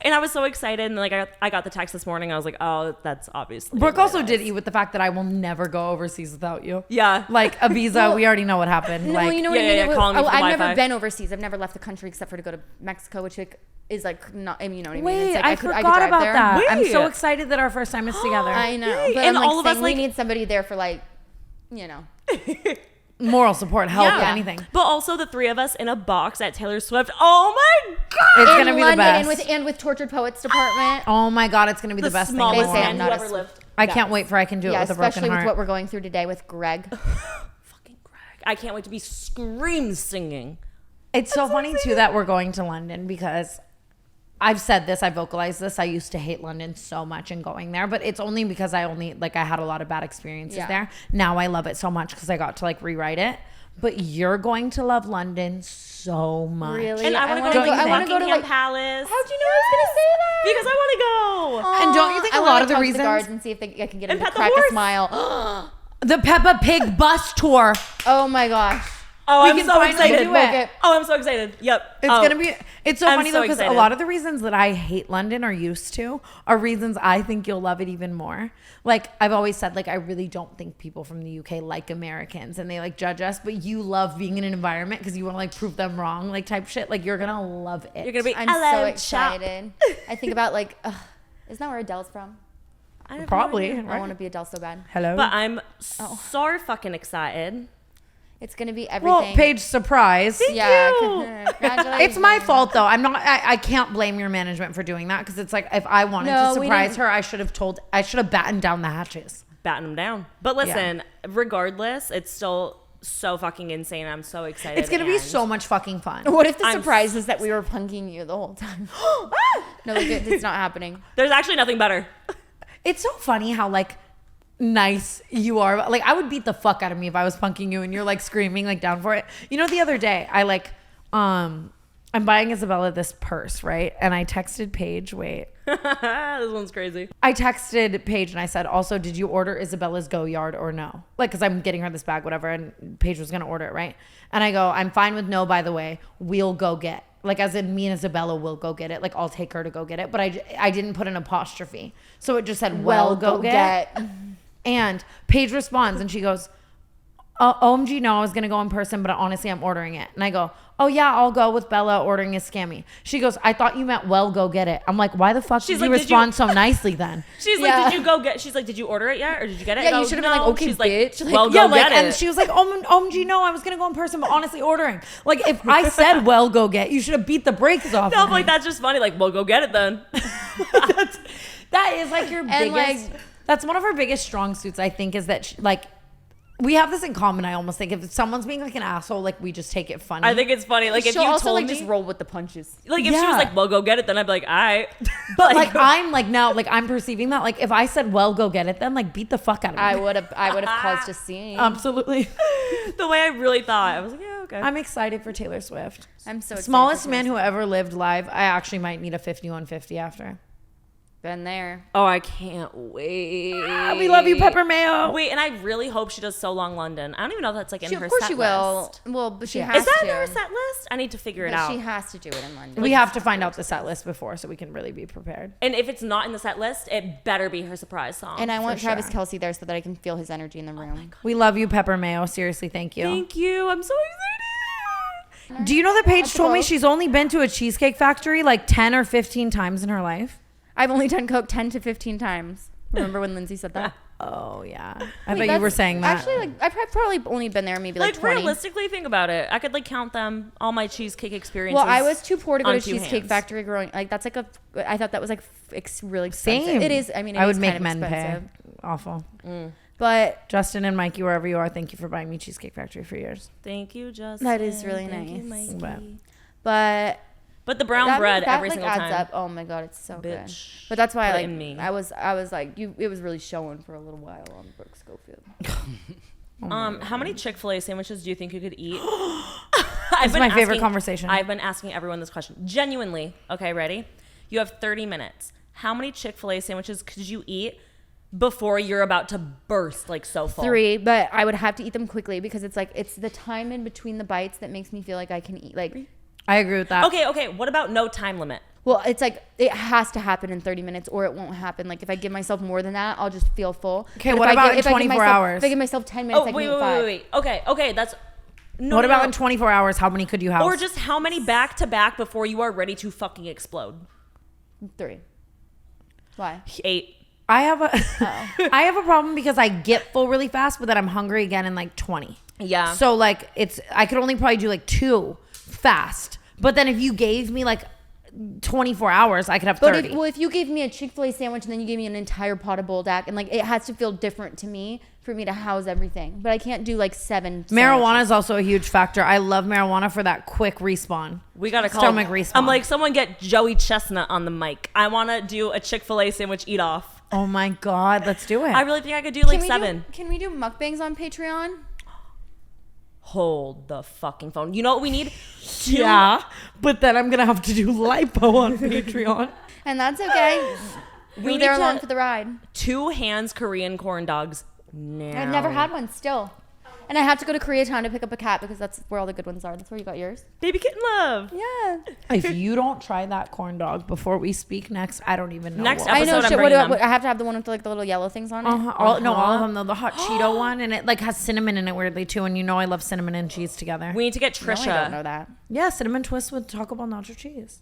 [SPEAKER 3] And I was so excited, and like I got the text this morning. I was like, oh, that's obviously.
[SPEAKER 2] Brooke
[SPEAKER 3] what
[SPEAKER 2] also
[SPEAKER 3] it
[SPEAKER 2] did
[SPEAKER 3] is.
[SPEAKER 2] eat with the fact that I will never go overseas without you.
[SPEAKER 3] Yeah.
[SPEAKER 2] Like Ibiza, we already know what happened.
[SPEAKER 1] No,
[SPEAKER 2] like,
[SPEAKER 1] you know what
[SPEAKER 3] yeah,
[SPEAKER 1] I mean.
[SPEAKER 3] yeah,
[SPEAKER 1] It was-
[SPEAKER 3] calling me for
[SPEAKER 1] I've
[SPEAKER 3] Wi-Fi.
[SPEAKER 1] never been overseas. I've never left the country except for to go to Mexico, which like, is like not. I mean, you know what I mean.
[SPEAKER 2] wait,
[SPEAKER 1] It's like
[SPEAKER 2] I
[SPEAKER 1] could
[SPEAKER 2] forgot
[SPEAKER 1] drive
[SPEAKER 2] about
[SPEAKER 1] there.
[SPEAKER 2] that. I'm so
[SPEAKER 3] Wait.
[SPEAKER 2] excited that our first time is together.
[SPEAKER 1] I know,
[SPEAKER 3] Yay.
[SPEAKER 1] but
[SPEAKER 3] And
[SPEAKER 1] I'm like
[SPEAKER 3] all of us,
[SPEAKER 1] saying
[SPEAKER 3] like-
[SPEAKER 1] we need somebody there for like, you know.
[SPEAKER 2] Moral support, help,
[SPEAKER 3] Yeah.
[SPEAKER 2] anything.
[SPEAKER 3] But also the three of us in a box at Taylor Swift. Oh my god!
[SPEAKER 2] It's
[SPEAKER 1] In
[SPEAKER 2] gonna be the
[SPEAKER 1] London
[SPEAKER 2] best.
[SPEAKER 1] and with Tortured Poets Department.
[SPEAKER 2] Oh my god, it's gonna be the, best thing in the
[SPEAKER 3] smallest
[SPEAKER 1] They say
[SPEAKER 2] world.
[SPEAKER 1] I'm
[SPEAKER 3] man
[SPEAKER 1] not
[SPEAKER 3] who
[SPEAKER 1] a
[SPEAKER 3] ever lived.
[SPEAKER 2] I can't wait for I can do it
[SPEAKER 1] Yeah,
[SPEAKER 2] with a broken
[SPEAKER 1] especially with
[SPEAKER 2] heart.
[SPEAKER 1] what we're going through today with Greg.
[SPEAKER 3] Fucking Greg. I can't wait to be scream singing.
[SPEAKER 2] It's so funny too that we're going to London because I've said this, I vocalized this. I used to hate London so much and going there, but it's only because I had a lot of bad experiences
[SPEAKER 1] Yeah.
[SPEAKER 2] there. Now I love it so much because I got to like rewrite it. But you're going to love London so much.
[SPEAKER 1] Really?
[SPEAKER 3] And I want to go to
[SPEAKER 2] Don't you
[SPEAKER 3] the
[SPEAKER 2] think?
[SPEAKER 1] I wanna go to,
[SPEAKER 3] Buckingham
[SPEAKER 1] like-
[SPEAKER 3] Palace.
[SPEAKER 1] How'd you know I was gonna say that?
[SPEAKER 3] Because I want to go.
[SPEAKER 2] And don't you think
[SPEAKER 1] I
[SPEAKER 2] a
[SPEAKER 1] wanna
[SPEAKER 2] lot of the
[SPEAKER 1] talk to
[SPEAKER 2] reasons-
[SPEAKER 1] guards and see if I can get
[SPEAKER 3] And
[SPEAKER 1] them to
[SPEAKER 3] pet the
[SPEAKER 1] crack
[SPEAKER 3] horse.
[SPEAKER 1] a smile.
[SPEAKER 2] The Peppa Pig bus tour.
[SPEAKER 1] Oh my gosh.
[SPEAKER 3] Oh,
[SPEAKER 2] We
[SPEAKER 3] I'm
[SPEAKER 2] can
[SPEAKER 3] so
[SPEAKER 2] finally
[SPEAKER 3] excited.
[SPEAKER 2] do it.
[SPEAKER 3] Oh, I'm so excited. Yep.
[SPEAKER 2] It's
[SPEAKER 3] Oh.
[SPEAKER 2] gonna be. It's so
[SPEAKER 3] I'm
[SPEAKER 2] funny
[SPEAKER 3] so
[SPEAKER 2] though because a
[SPEAKER 3] excited.
[SPEAKER 2] lot of the reasons that I hate London or used to are reasons I think you'll love it even more. Like I've always said, like I really don't think people from the UK like Americans and they like judge us, but you love being in an environment because you want to like prove them wrong, like type shit. Like you're gonna love it.
[SPEAKER 3] You're gonna be.
[SPEAKER 1] I'm
[SPEAKER 3] "Hello,
[SPEAKER 1] so
[SPEAKER 3] chap."
[SPEAKER 1] excited. I think about like, isn't that where Adele's from?
[SPEAKER 3] I have no
[SPEAKER 2] Probably.
[SPEAKER 3] idea.
[SPEAKER 1] I want to be Adele so bad.
[SPEAKER 2] Hello.
[SPEAKER 3] But I'm so fucking excited.
[SPEAKER 1] It's gonna be
[SPEAKER 2] well,
[SPEAKER 1] everything.
[SPEAKER 2] Paige, surprise.
[SPEAKER 1] Yeah.
[SPEAKER 3] you.
[SPEAKER 1] Congratulations.
[SPEAKER 2] It's my fault though. I can't blame your management for doing that because it's like if I wanted
[SPEAKER 1] No,
[SPEAKER 2] to
[SPEAKER 1] we
[SPEAKER 2] surprise
[SPEAKER 1] didn't-
[SPEAKER 2] her, I should have battened down the hatches.
[SPEAKER 3] Batten them down. But listen, regardless, it's still so fucking insane. I'm so excited.
[SPEAKER 2] It's gonna be
[SPEAKER 3] and-
[SPEAKER 2] so much fucking fun.
[SPEAKER 1] What if the
[SPEAKER 3] I'm
[SPEAKER 1] surprise is that we were punking you the whole time? No, like, it's not happening.
[SPEAKER 3] There's actually nothing better.
[SPEAKER 2] It's so funny how like nice you are. Like I would beat the fuck out of me if I was punking you and you're like screaming like down for it. You know, the other day I like I'm buying Isabella this purse, right? And I texted Paige, wait.
[SPEAKER 3] This one's crazy.
[SPEAKER 2] I texted Paige and I said, also, did you order Isabella's Go Yard or no? Like, because I'm getting her this bag, whatever, and Paige was going to order it, right? And I go, I'm fine with no, by the way. We'll go get. Like, as in me and Isabella will go get it. Like, I'll take her to go get it. But I didn't put an apostrophe. So it just said, well, go get. And Paige responds and she goes, OMG, no, I was going to go in person, but honestly, I'm ordering it. And I go, oh yeah, I'll go with Bella. Ordering is scammy. She goes, I thought you meant well, go get it. I'm like, why the fuck
[SPEAKER 3] She's
[SPEAKER 2] did you
[SPEAKER 3] like,
[SPEAKER 2] respond so nicely then?
[SPEAKER 3] She's
[SPEAKER 1] Yeah.
[SPEAKER 3] like, did you go get? She's like, did you order it yet, or did you get it?
[SPEAKER 1] Yeah,
[SPEAKER 3] And I
[SPEAKER 1] you
[SPEAKER 3] go,
[SPEAKER 1] should have been like,
[SPEAKER 3] "No."
[SPEAKER 1] okay,
[SPEAKER 3] She's like,
[SPEAKER 1] bitch. Like,
[SPEAKER 3] well,
[SPEAKER 2] Yeah,
[SPEAKER 3] go
[SPEAKER 2] like,
[SPEAKER 3] get it.
[SPEAKER 2] and she was like, OMG, no, I was gonna go in person, but honestly, ordering. Like, if I said, well, go get, you should have beat the brakes off.
[SPEAKER 3] No,
[SPEAKER 2] of
[SPEAKER 3] but like
[SPEAKER 2] me.
[SPEAKER 3] that's just funny. Like, well, go get it then.
[SPEAKER 2] That is like your
[SPEAKER 1] And,
[SPEAKER 2] biggest.
[SPEAKER 1] like-
[SPEAKER 2] That's one of our biggest strong suits. I think is that like we have this in common. I almost think if someone's being like an asshole, like we just take it funny.
[SPEAKER 3] I think it's funny. Like, if
[SPEAKER 1] she'll
[SPEAKER 3] you
[SPEAKER 1] also
[SPEAKER 3] told
[SPEAKER 1] like
[SPEAKER 3] me,
[SPEAKER 1] just roll with the punches.
[SPEAKER 3] like, if she
[SPEAKER 2] Yeah.
[SPEAKER 3] was like, well, go get it, then I'd be like, all right.
[SPEAKER 2] but like I'm like now, like I'm perceiving that. Like if I said, well, go get it, then like beat the fuck out of me.
[SPEAKER 1] I would have caused a scene.
[SPEAKER 2] Absolutely.
[SPEAKER 3] the way I really thought, I was like, yeah, okay.
[SPEAKER 2] I'm excited for Taylor Swift.
[SPEAKER 1] I'm so excited
[SPEAKER 2] Smallest
[SPEAKER 1] for
[SPEAKER 2] man
[SPEAKER 1] Taylor
[SPEAKER 2] who ever lived live. I actually might need a 5150 after.
[SPEAKER 1] Been there.
[SPEAKER 3] Oh, I can't wait.
[SPEAKER 2] We love you, Pepper Mayo.
[SPEAKER 3] Wait, and I really hope she does So Long London. I don't even know if that's like in her
[SPEAKER 1] Of course
[SPEAKER 3] set
[SPEAKER 1] she will.
[SPEAKER 3] list.
[SPEAKER 1] Well, but she
[SPEAKER 2] Yeah.
[SPEAKER 1] has
[SPEAKER 3] Is that
[SPEAKER 1] to.
[SPEAKER 3] in her set list? I need to figure it
[SPEAKER 1] But
[SPEAKER 3] out.
[SPEAKER 1] she has to do it in London.
[SPEAKER 2] We have to find out the set list before so we can really be prepared.
[SPEAKER 3] And if it's not in the set list, it better be her surprise song.
[SPEAKER 1] And I want
[SPEAKER 2] For
[SPEAKER 1] Travis
[SPEAKER 2] sure.
[SPEAKER 1] Kelce there so that I can feel his energy in the room.
[SPEAKER 2] We love you, Pepper Mayo. Seriously, thank you.
[SPEAKER 3] Thank you. I'm so excited.
[SPEAKER 2] Do you know that Paige
[SPEAKER 1] That's
[SPEAKER 2] told me
[SPEAKER 1] cool.
[SPEAKER 2] she's only been to a Cheesecake Factory like 10 or 15 times in her life?
[SPEAKER 1] I've only done coke 10 to 15 times. Remember when Lindsay said that?
[SPEAKER 2] Oh, yeah. I
[SPEAKER 1] Wait,
[SPEAKER 2] bet you were
[SPEAKER 1] that's-
[SPEAKER 2] saying that.
[SPEAKER 1] Actually, like I've probably only been there maybe like
[SPEAKER 3] Like
[SPEAKER 1] 20.
[SPEAKER 3] realistically, think about it. I could like count them, all my cheesecake experiences.
[SPEAKER 1] Well, I was too poor to go
[SPEAKER 3] on
[SPEAKER 1] to
[SPEAKER 3] 2
[SPEAKER 1] Cheesecake
[SPEAKER 3] hands.
[SPEAKER 1] Factory growing. Like that's like I thought that was like really expensive.
[SPEAKER 2] Same.
[SPEAKER 1] It is. I mean,
[SPEAKER 2] I would
[SPEAKER 1] is
[SPEAKER 2] make
[SPEAKER 1] kind of
[SPEAKER 2] men
[SPEAKER 1] expensive.
[SPEAKER 2] pay. Awful.
[SPEAKER 1] But
[SPEAKER 2] Justin and Mikey, wherever you are, thank you for buying me Cheesecake Factory for years.
[SPEAKER 3] Thank you, Justin.
[SPEAKER 1] That is really
[SPEAKER 3] Thank you,
[SPEAKER 1] nice.
[SPEAKER 3] Mikey.
[SPEAKER 1] but
[SPEAKER 3] But the brown
[SPEAKER 1] that,
[SPEAKER 3] bread
[SPEAKER 1] that,
[SPEAKER 3] every
[SPEAKER 1] like,
[SPEAKER 3] single
[SPEAKER 1] adds
[SPEAKER 3] time.
[SPEAKER 1] up. Oh my god, it's so good.
[SPEAKER 3] Bitch,
[SPEAKER 1] But that's why
[SPEAKER 3] put it
[SPEAKER 1] like
[SPEAKER 3] in me.
[SPEAKER 1] I was like it was really showing for a little while on Brooke Schofield.
[SPEAKER 3] How many Chick-fil-A sandwiches do you think you could eat?
[SPEAKER 2] It's my favorite conversation.
[SPEAKER 3] I've been asking everyone this question. Genuinely. Okay, ready? You have 30 minutes. How many Chick-fil-A sandwiches could you eat before you're about to burst like so full?
[SPEAKER 1] 3, but I would have to eat them quickly because it's like it's the time in between the bites that makes me feel like I can eat like.
[SPEAKER 2] I agree with that.
[SPEAKER 3] Okay. What about no time limit?
[SPEAKER 1] Well, it's like it has to happen in 30 minutes or it won't happen. Like if I give myself more than that, I'll just feel full.
[SPEAKER 2] Okay,
[SPEAKER 1] But
[SPEAKER 2] what
[SPEAKER 1] if I
[SPEAKER 2] about
[SPEAKER 1] give-
[SPEAKER 2] in
[SPEAKER 1] if I give
[SPEAKER 2] 24
[SPEAKER 1] myself-
[SPEAKER 2] hours?
[SPEAKER 1] If I give myself 10 minutes,
[SPEAKER 3] Oh,
[SPEAKER 1] I can
[SPEAKER 3] wait.
[SPEAKER 1] eat 5.
[SPEAKER 3] Okay, that's... No,
[SPEAKER 2] What
[SPEAKER 3] no,
[SPEAKER 2] about
[SPEAKER 3] no.
[SPEAKER 2] in 24 hours? How many could you have?
[SPEAKER 3] Or just how many back to back before you are ready to fucking explode?
[SPEAKER 1] 3. Why?
[SPEAKER 3] 8.
[SPEAKER 2] I have I have a problem because I get full really fast, but then I'm hungry again in like 20.
[SPEAKER 3] Yeah.
[SPEAKER 2] So like I could only probably do like 2 fast. But then if you gave me like 24 hours, I could have 30.
[SPEAKER 1] But if you gave me a Chick-fil-A sandwich and then you gave me an entire pot of Bulldog and like it has to feel different to me for me to house everything. But I can't do like 7
[SPEAKER 2] Marijuana is also a huge factor. I love marijuana for that quick respawn.
[SPEAKER 3] We gotta call
[SPEAKER 2] Stomach respawn.
[SPEAKER 3] I'm like, someone get Joey Chestnut on the mic. I want to do a Chick-fil-A sandwich eat off.
[SPEAKER 2] Oh my God, let's do it.
[SPEAKER 3] I really think I could do like 7.
[SPEAKER 1] Can we do mukbangs on Patreon?
[SPEAKER 3] Hold the fucking phone. You know what we need?
[SPEAKER 2] yeah, but then I'm gonna have to do lipo on Patreon.
[SPEAKER 1] And that's okay.
[SPEAKER 3] We
[SPEAKER 1] We're
[SPEAKER 3] need
[SPEAKER 1] there
[SPEAKER 3] to-
[SPEAKER 1] along for the ride.
[SPEAKER 3] 2 hands Korean corn dogs now.
[SPEAKER 1] I've never had one still. And I have to go to Koreatown to pick up a cat because that's where all the good ones are. That's where you got yours.
[SPEAKER 3] Baby kitten love.
[SPEAKER 1] Yeah.
[SPEAKER 2] If you don't try that corn dog before we speak next, I don't even know.
[SPEAKER 3] Next
[SPEAKER 2] what.
[SPEAKER 1] I know.
[SPEAKER 3] episode, I'm
[SPEAKER 1] Shit,
[SPEAKER 3] bringing
[SPEAKER 1] what,
[SPEAKER 3] them.
[SPEAKER 1] I have to have the one with like the little yellow things on it.
[SPEAKER 2] All of them though. The hot Cheeto one, and it like has cinnamon in it weirdly too. And you know I love cinnamon and cheese together.
[SPEAKER 3] We need to get
[SPEAKER 1] No, I don't know
[SPEAKER 3] Trisha.
[SPEAKER 1] that.
[SPEAKER 2] Yeah, cinnamon twist with Taco Bell nacho cheese.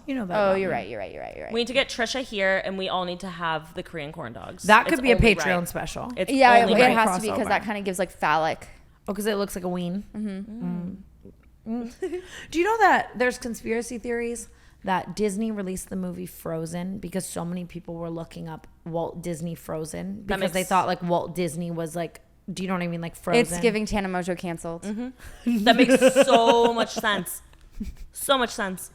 [SPEAKER 2] You know that.
[SPEAKER 1] Oh,
[SPEAKER 2] about
[SPEAKER 1] you're
[SPEAKER 2] me.
[SPEAKER 1] right. You're right.
[SPEAKER 3] We need to get Trisha here, and we all need to have the Korean corn dogs.
[SPEAKER 2] That could
[SPEAKER 3] It's
[SPEAKER 2] be a
[SPEAKER 3] only
[SPEAKER 2] Patreon
[SPEAKER 3] right.
[SPEAKER 2] special.
[SPEAKER 3] It's
[SPEAKER 1] Yeah, it
[SPEAKER 3] only right.
[SPEAKER 1] has to be because
[SPEAKER 2] Crossover.
[SPEAKER 1] that kind of gives like phallic.
[SPEAKER 2] Oh, because it looks like a ween. Do you know that there's conspiracy theories that Disney released the movie Frozen because so many people were looking up Walt Disney Frozen because they
[SPEAKER 3] makes-
[SPEAKER 2] thought like Walt Disney was like, do you know what I mean? Like Frozen.
[SPEAKER 1] It's giving Tana Mongeau canceled.
[SPEAKER 3] That makes so much sense. So much sense.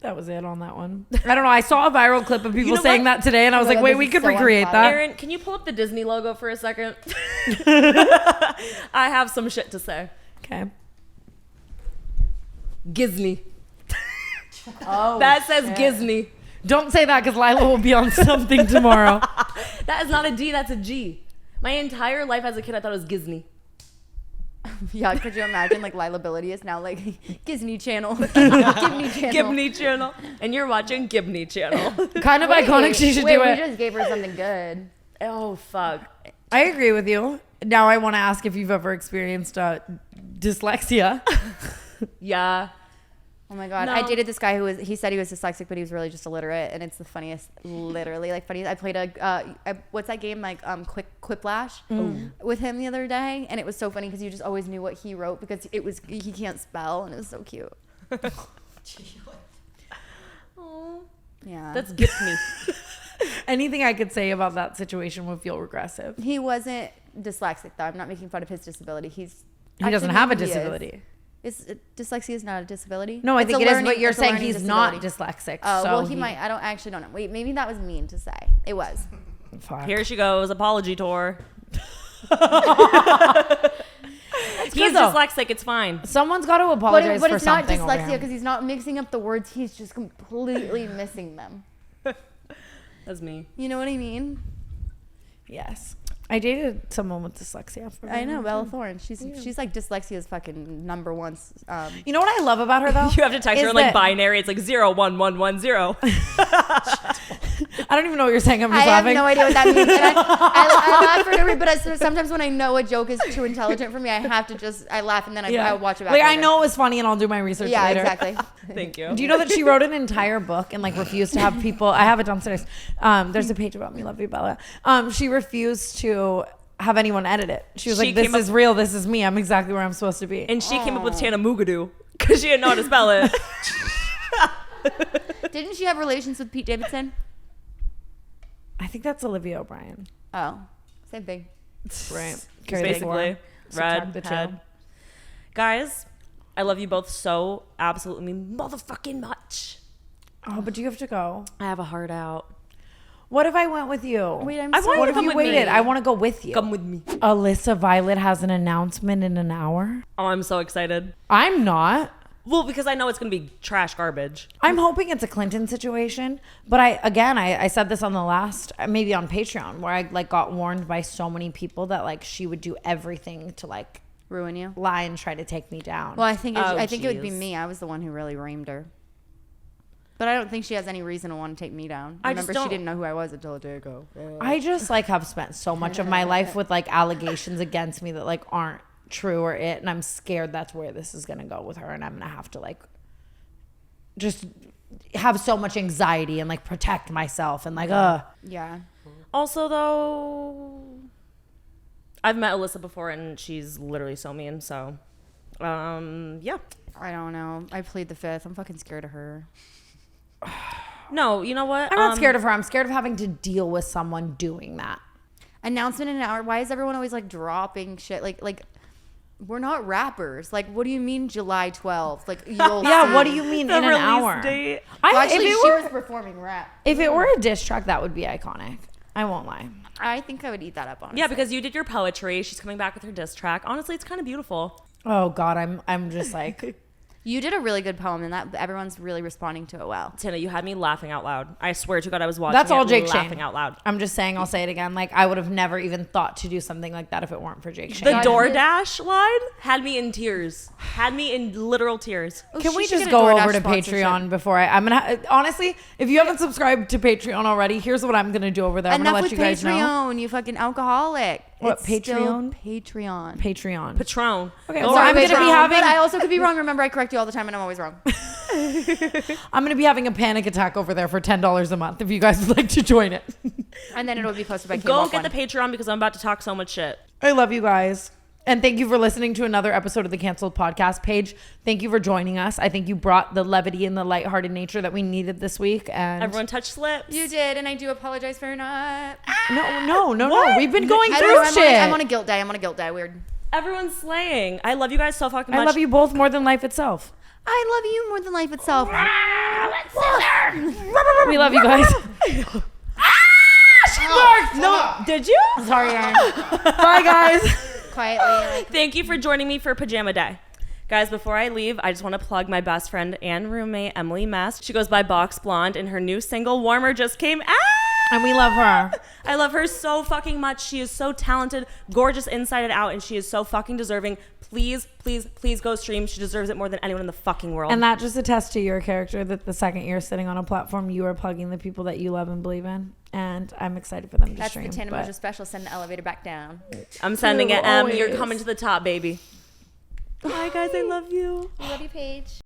[SPEAKER 2] That was it on that one. I don't know. I saw a viral clip of people
[SPEAKER 3] know
[SPEAKER 2] saying
[SPEAKER 3] what?
[SPEAKER 2] that today, and I was
[SPEAKER 1] Oh my
[SPEAKER 2] like,
[SPEAKER 1] God,
[SPEAKER 2] wait,
[SPEAKER 1] this
[SPEAKER 2] we
[SPEAKER 1] is
[SPEAKER 2] could
[SPEAKER 1] so
[SPEAKER 2] recreate
[SPEAKER 1] unfunny.
[SPEAKER 2] that.
[SPEAKER 3] Aaron, can you pull up the Disney logo for a second? I have some shit to say.
[SPEAKER 2] Okay.
[SPEAKER 3] Gizney.
[SPEAKER 1] Oh,
[SPEAKER 3] That says Gizney.
[SPEAKER 2] Don't say that because Lila will be on something tomorrow.
[SPEAKER 3] That is not a D, that's a G. My entire life as a kid, I thought it was Gizney.
[SPEAKER 1] Yeah, could you imagine like liability is now like Disney Channel. Gibney Channel.
[SPEAKER 3] Gibney Channel. And you're watching Gibney Channel.
[SPEAKER 2] Kind of iconic. She should do
[SPEAKER 1] we
[SPEAKER 2] it.
[SPEAKER 1] just gave her something good.
[SPEAKER 3] Oh, fuck.
[SPEAKER 2] I agree with you. Now I want to ask if you've ever experienced dyslexia.
[SPEAKER 3] Yeah.
[SPEAKER 1] Oh my god!
[SPEAKER 3] No.
[SPEAKER 1] I dated this guy he said he was dyslexic, but he was really just illiterate, and it's the funniest, literally like funny. I played what's that game like Quiplash with him the other day, and it was so funny because you just always knew what he wrote because he can't spell, and it was so cute.
[SPEAKER 3] Oh,
[SPEAKER 1] Yeah,
[SPEAKER 3] that's Gibney.
[SPEAKER 2] Anything I could say about that situation would feel regressive.
[SPEAKER 1] he wasn't dyslexic though. I'm not making fun of his disability.
[SPEAKER 2] He doesn't have a disability.
[SPEAKER 1] Dyslexia is not a disability.
[SPEAKER 2] No, I
[SPEAKER 1] It's
[SPEAKER 2] think
[SPEAKER 1] a
[SPEAKER 2] it is,
[SPEAKER 1] learning-
[SPEAKER 2] but you're
[SPEAKER 1] it's a
[SPEAKER 2] saying
[SPEAKER 1] learning
[SPEAKER 2] he's not
[SPEAKER 1] disability.
[SPEAKER 2] dyslexic.
[SPEAKER 1] Oh,
[SPEAKER 2] so
[SPEAKER 1] well, he might. I actually don't know. Wait, maybe that was mean to say. It was.
[SPEAKER 2] Fuck.
[SPEAKER 3] Here she goes, apology tour. He's
[SPEAKER 2] though.
[SPEAKER 3] dyslexic, it's fine.
[SPEAKER 2] Someone's got to
[SPEAKER 1] But,
[SPEAKER 2] apologize
[SPEAKER 1] but
[SPEAKER 2] for
[SPEAKER 1] it's not
[SPEAKER 2] something over
[SPEAKER 1] dyslexia
[SPEAKER 2] him.
[SPEAKER 1] because he's not mixing up the words. He's just completely missing them.
[SPEAKER 3] That's me.
[SPEAKER 1] You know what I mean?
[SPEAKER 2] Yes. I dated someone with dyslexia. For
[SPEAKER 1] I know, Bella Thorne. She's like dyslexia's fucking number one.
[SPEAKER 2] You know what I love about her though?
[SPEAKER 3] You have to text her like binary. It's like 01110.
[SPEAKER 2] I don't even know what you're saying. I'm just
[SPEAKER 1] I have
[SPEAKER 2] laughing.
[SPEAKER 1] no idea what that means. And I laugh for no reason, but sometimes when I know a joke is too intelligent for me, I have to I laugh and then I watch it back.
[SPEAKER 2] Like
[SPEAKER 1] later.
[SPEAKER 2] I know it was funny and I'll do my research later.
[SPEAKER 1] Yeah, exactly.
[SPEAKER 3] Thank you.
[SPEAKER 2] Do you know that she wrote an entire book and like refused to have people? I have it downstairs. There's a page about me. Love you, Bella. She refused to have anyone edit it. She was like, "This is real. This is me. I'm exactly where I'm supposed to be."
[SPEAKER 3] And she came up with Tana Mugadoo because she didn't know how to spell it.
[SPEAKER 1] Didn't she have relations with Pete Davidson?
[SPEAKER 2] I think that's Olivia O'Brien.
[SPEAKER 1] Oh, same thing.
[SPEAKER 2] Right.
[SPEAKER 3] Basically, redhead. Guys, I love you both so absolutely motherfucking much.
[SPEAKER 2] Oh, but you have to go.
[SPEAKER 3] I have a heart out.
[SPEAKER 2] What if I went with you?
[SPEAKER 1] Wait,
[SPEAKER 3] I want you to come with me.
[SPEAKER 2] I want to go with you.
[SPEAKER 3] Come with me.
[SPEAKER 2] Alyssa Violet has an announcement in an hour.
[SPEAKER 3] Oh, I'm so excited.
[SPEAKER 2] I'm not.
[SPEAKER 3] Well, because I know it's going to be trash garbage.
[SPEAKER 2] I'm hoping it's a Clinton situation. But I said this on the last, maybe on Patreon, where I like got warned by so many people that like she would do everything to like
[SPEAKER 1] Ruin you.
[SPEAKER 2] lie and try to take me down.
[SPEAKER 1] Well, I think it would be
[SPEAKER 3] geez.
[SPEAKER 1] me. I was the one who really reamed her. But I don't think she has any reason to want to take me down.
[SPEAKER 3] I
[SPEAKER 1] Remember,
[SPEAKER 3] just
[SPEAKER 1] she didn't know who I was until a day ago.
[SPEAKER 2] I just like have spent so much of my life with like allegations against me that like aren't true or it, and I'm scared that's where this is gonna go with her, and I'm gonna have to like just have so much anxiety and like protect myself and like
[SPEAKER 1] Yeah.
[SPEAKER 3] Also, though, I've met Alyssa before, and she's literally so mean. So, yeah.
[SPEAKER 1] I don't know. I plead the fifth. I'm fucking scared of her.
[SPEAKER 3] No, you know what?
[SPEAKER 2] I'm not scared of her. I'm scared of having to deal with someone doing that.
[SPEAKER 1] Announcement in an hour. Why is everyone always like dropping shit? Like we're not rappers. Like, what do you mean July 12th? Like, you'll
[SPEAKER 2] Yeah,
[SPEAKER 1] see.
[SPEAKER 2] what do you mean in an hour?
[SPEAKER 3] Date.
[SPEAKER 1] Well, actually,
[SPEAKER 2] if
[SPEAKER 1] she
[SPEAKER 2] it were,
[SPEAKER 1] was performing rap.
[SPEAKER 2] if it were a diss track, that would be iconic. I won't lie.
[SPEAKER 1] I think I would eat that up, honestly.
[SPEAKER 3] Yeah, because you did your poetry. She's coming back with her diss track. Honestly, it's kind of beautiful.
[SPEAKER 2] Oh God, I'm just like
[SPEAKER 1] you did a really good poem, and that everyone's really responding to it well.
[SPEAKER 3] Tana, you had me laughing out loud. I swear to God, I was watching.
[SPEAKER 2] That's all
[SPEAKER 3] it
[SPEAKER 2] Jake
[SPEAKER 3] laughing
[SPEAKER 2] Shane.
[SPEAKER 3] out loud.
[SPEAKER 2] I'm just saying. I'll say it again. Like I would have never even thought to do something like that if it weren't for Jake Shane.
[SPEAKER 3] The DoorDash line had me in tears. Had me in literal tears.
[SPEAKER 1] Oh,
[SPEAKER 2] Can
[SPEAKER 1] she
[SPEAKER 2] we
[SPEAKER 1] should
[SPEAKER 2] just
[SPEAKER 1] get a
[SPEAKER 2] go
[SPEAKER 1] DoorDash
[SPEAKER 2] over to
[SPEAKER 1] sponsorship.
[SPEAKER 2] Patreon before I'm gonna honestly, if you haven't subscribed to Patreon already, here's what I'm gonna do over there. I'm
[SPEAKER 1] Enough
[SPEAKER 2] gonna let
[SPEAKER 1] with
[SPEAKER 2] you guys know.
[SPEAKER 1] Patreon, you fucking alcoholic.
[SPEAKER 2] What,
[SPEAKER 1] It's still
[SPEAKER 2] Patreon?
[SPEAKER 1] Patreon.
[SPEAKER 2] Patreon.
[SPEAKER 3] Patron.
[SPEAKER 2] Okay,
[SPEAKER 3] Go
[SPEAKER 2] so I'm
[SPEAKER 3] over
[SPEAKER 2] gonna
[SPEAKER 3] Patreon.
[SPEAKER 2] be having
[SPEAKER 1] But I also could be wrong. Remember, I correct you all the time, and I'm always wrong.
[SPEAKER 2] I'm gonna be having a panic attack over there for $10 a month if you guys would like to join it.
[SPEAKER 1] And then it'll be posted by
[SPEAKER 3] Go
[SPEAKER 1] K-Walk
[SPEAKER 3] get the
[SPEAKER 1] One.
[SPEAKER 3] Patreon because I'm about to talk so much shit.
[SPEAKER 2] I love you guys. And thank you for listening to another episode of the Canceled Podcast page. Thank you for joining us. I think you brought the levity and the lighthearted nature that we needed this week. And
[SPEAKER 3] Everyone touch slips.
[SPEAKER 1] You did, and I do apologize for not.
[SPEAKER 2] no. We've been going
[SPEAKER 1] I don't
[SPEAKER 2] through
[SPEAKER 1] know,
[SPEAKER 2] shit.
[SPEAKER 1] I'm on a guilt day. Weird.
[SPEAKER 3] Everyone's slaying. I love you guys so fucking much.
[SPEAKER 2] I love you both more than life itself.
[SPEAKER 1] I love you more than life itself.
[SPEAKER 2] We love you guys.
[SPEAKER 3] No, did you?
[SPEAKER 1] Sorry, Aaron.
[SPEAKER 2] Bye, guys.
[SPEAKER 1] Quietly.
[SPEAKER 3] Thank you for joining me for Pajama Day. Guys, before I leave, I just want to plug my best friend and roommate, Emily Mess. She goes by Box Blonde, and her new single, Warmer, just came out.
[SPEAKER 2] And we love her.
[SPEAKER 3] I love her so fucking much. She is so talented, gorgeous inside and out, and she is so fucking deserving. Please, please, please go stream. She deserves it more than anyone in the fucking world.
[SPEAKER 2] And that just attests to your character that the second you're sitting on a platform, you are plugging the people that you love and believe in. And I'm excited for them to
[SPEAKER 1] That's
[SPEAKER 2] stream.
[SPEAKER 1] the Tana
[SPEAKER 2] but-
[SPEAKER 1] Mongeau special. Send the elevator back down.
[SPEAKER 3] I'm sending it, Em. You're
[SPEAKER 2] Always.
[SPEAKER 3] coming to the top, baby. Bye, guys. I love you.
[SPEAKER 1] I love you, Paige.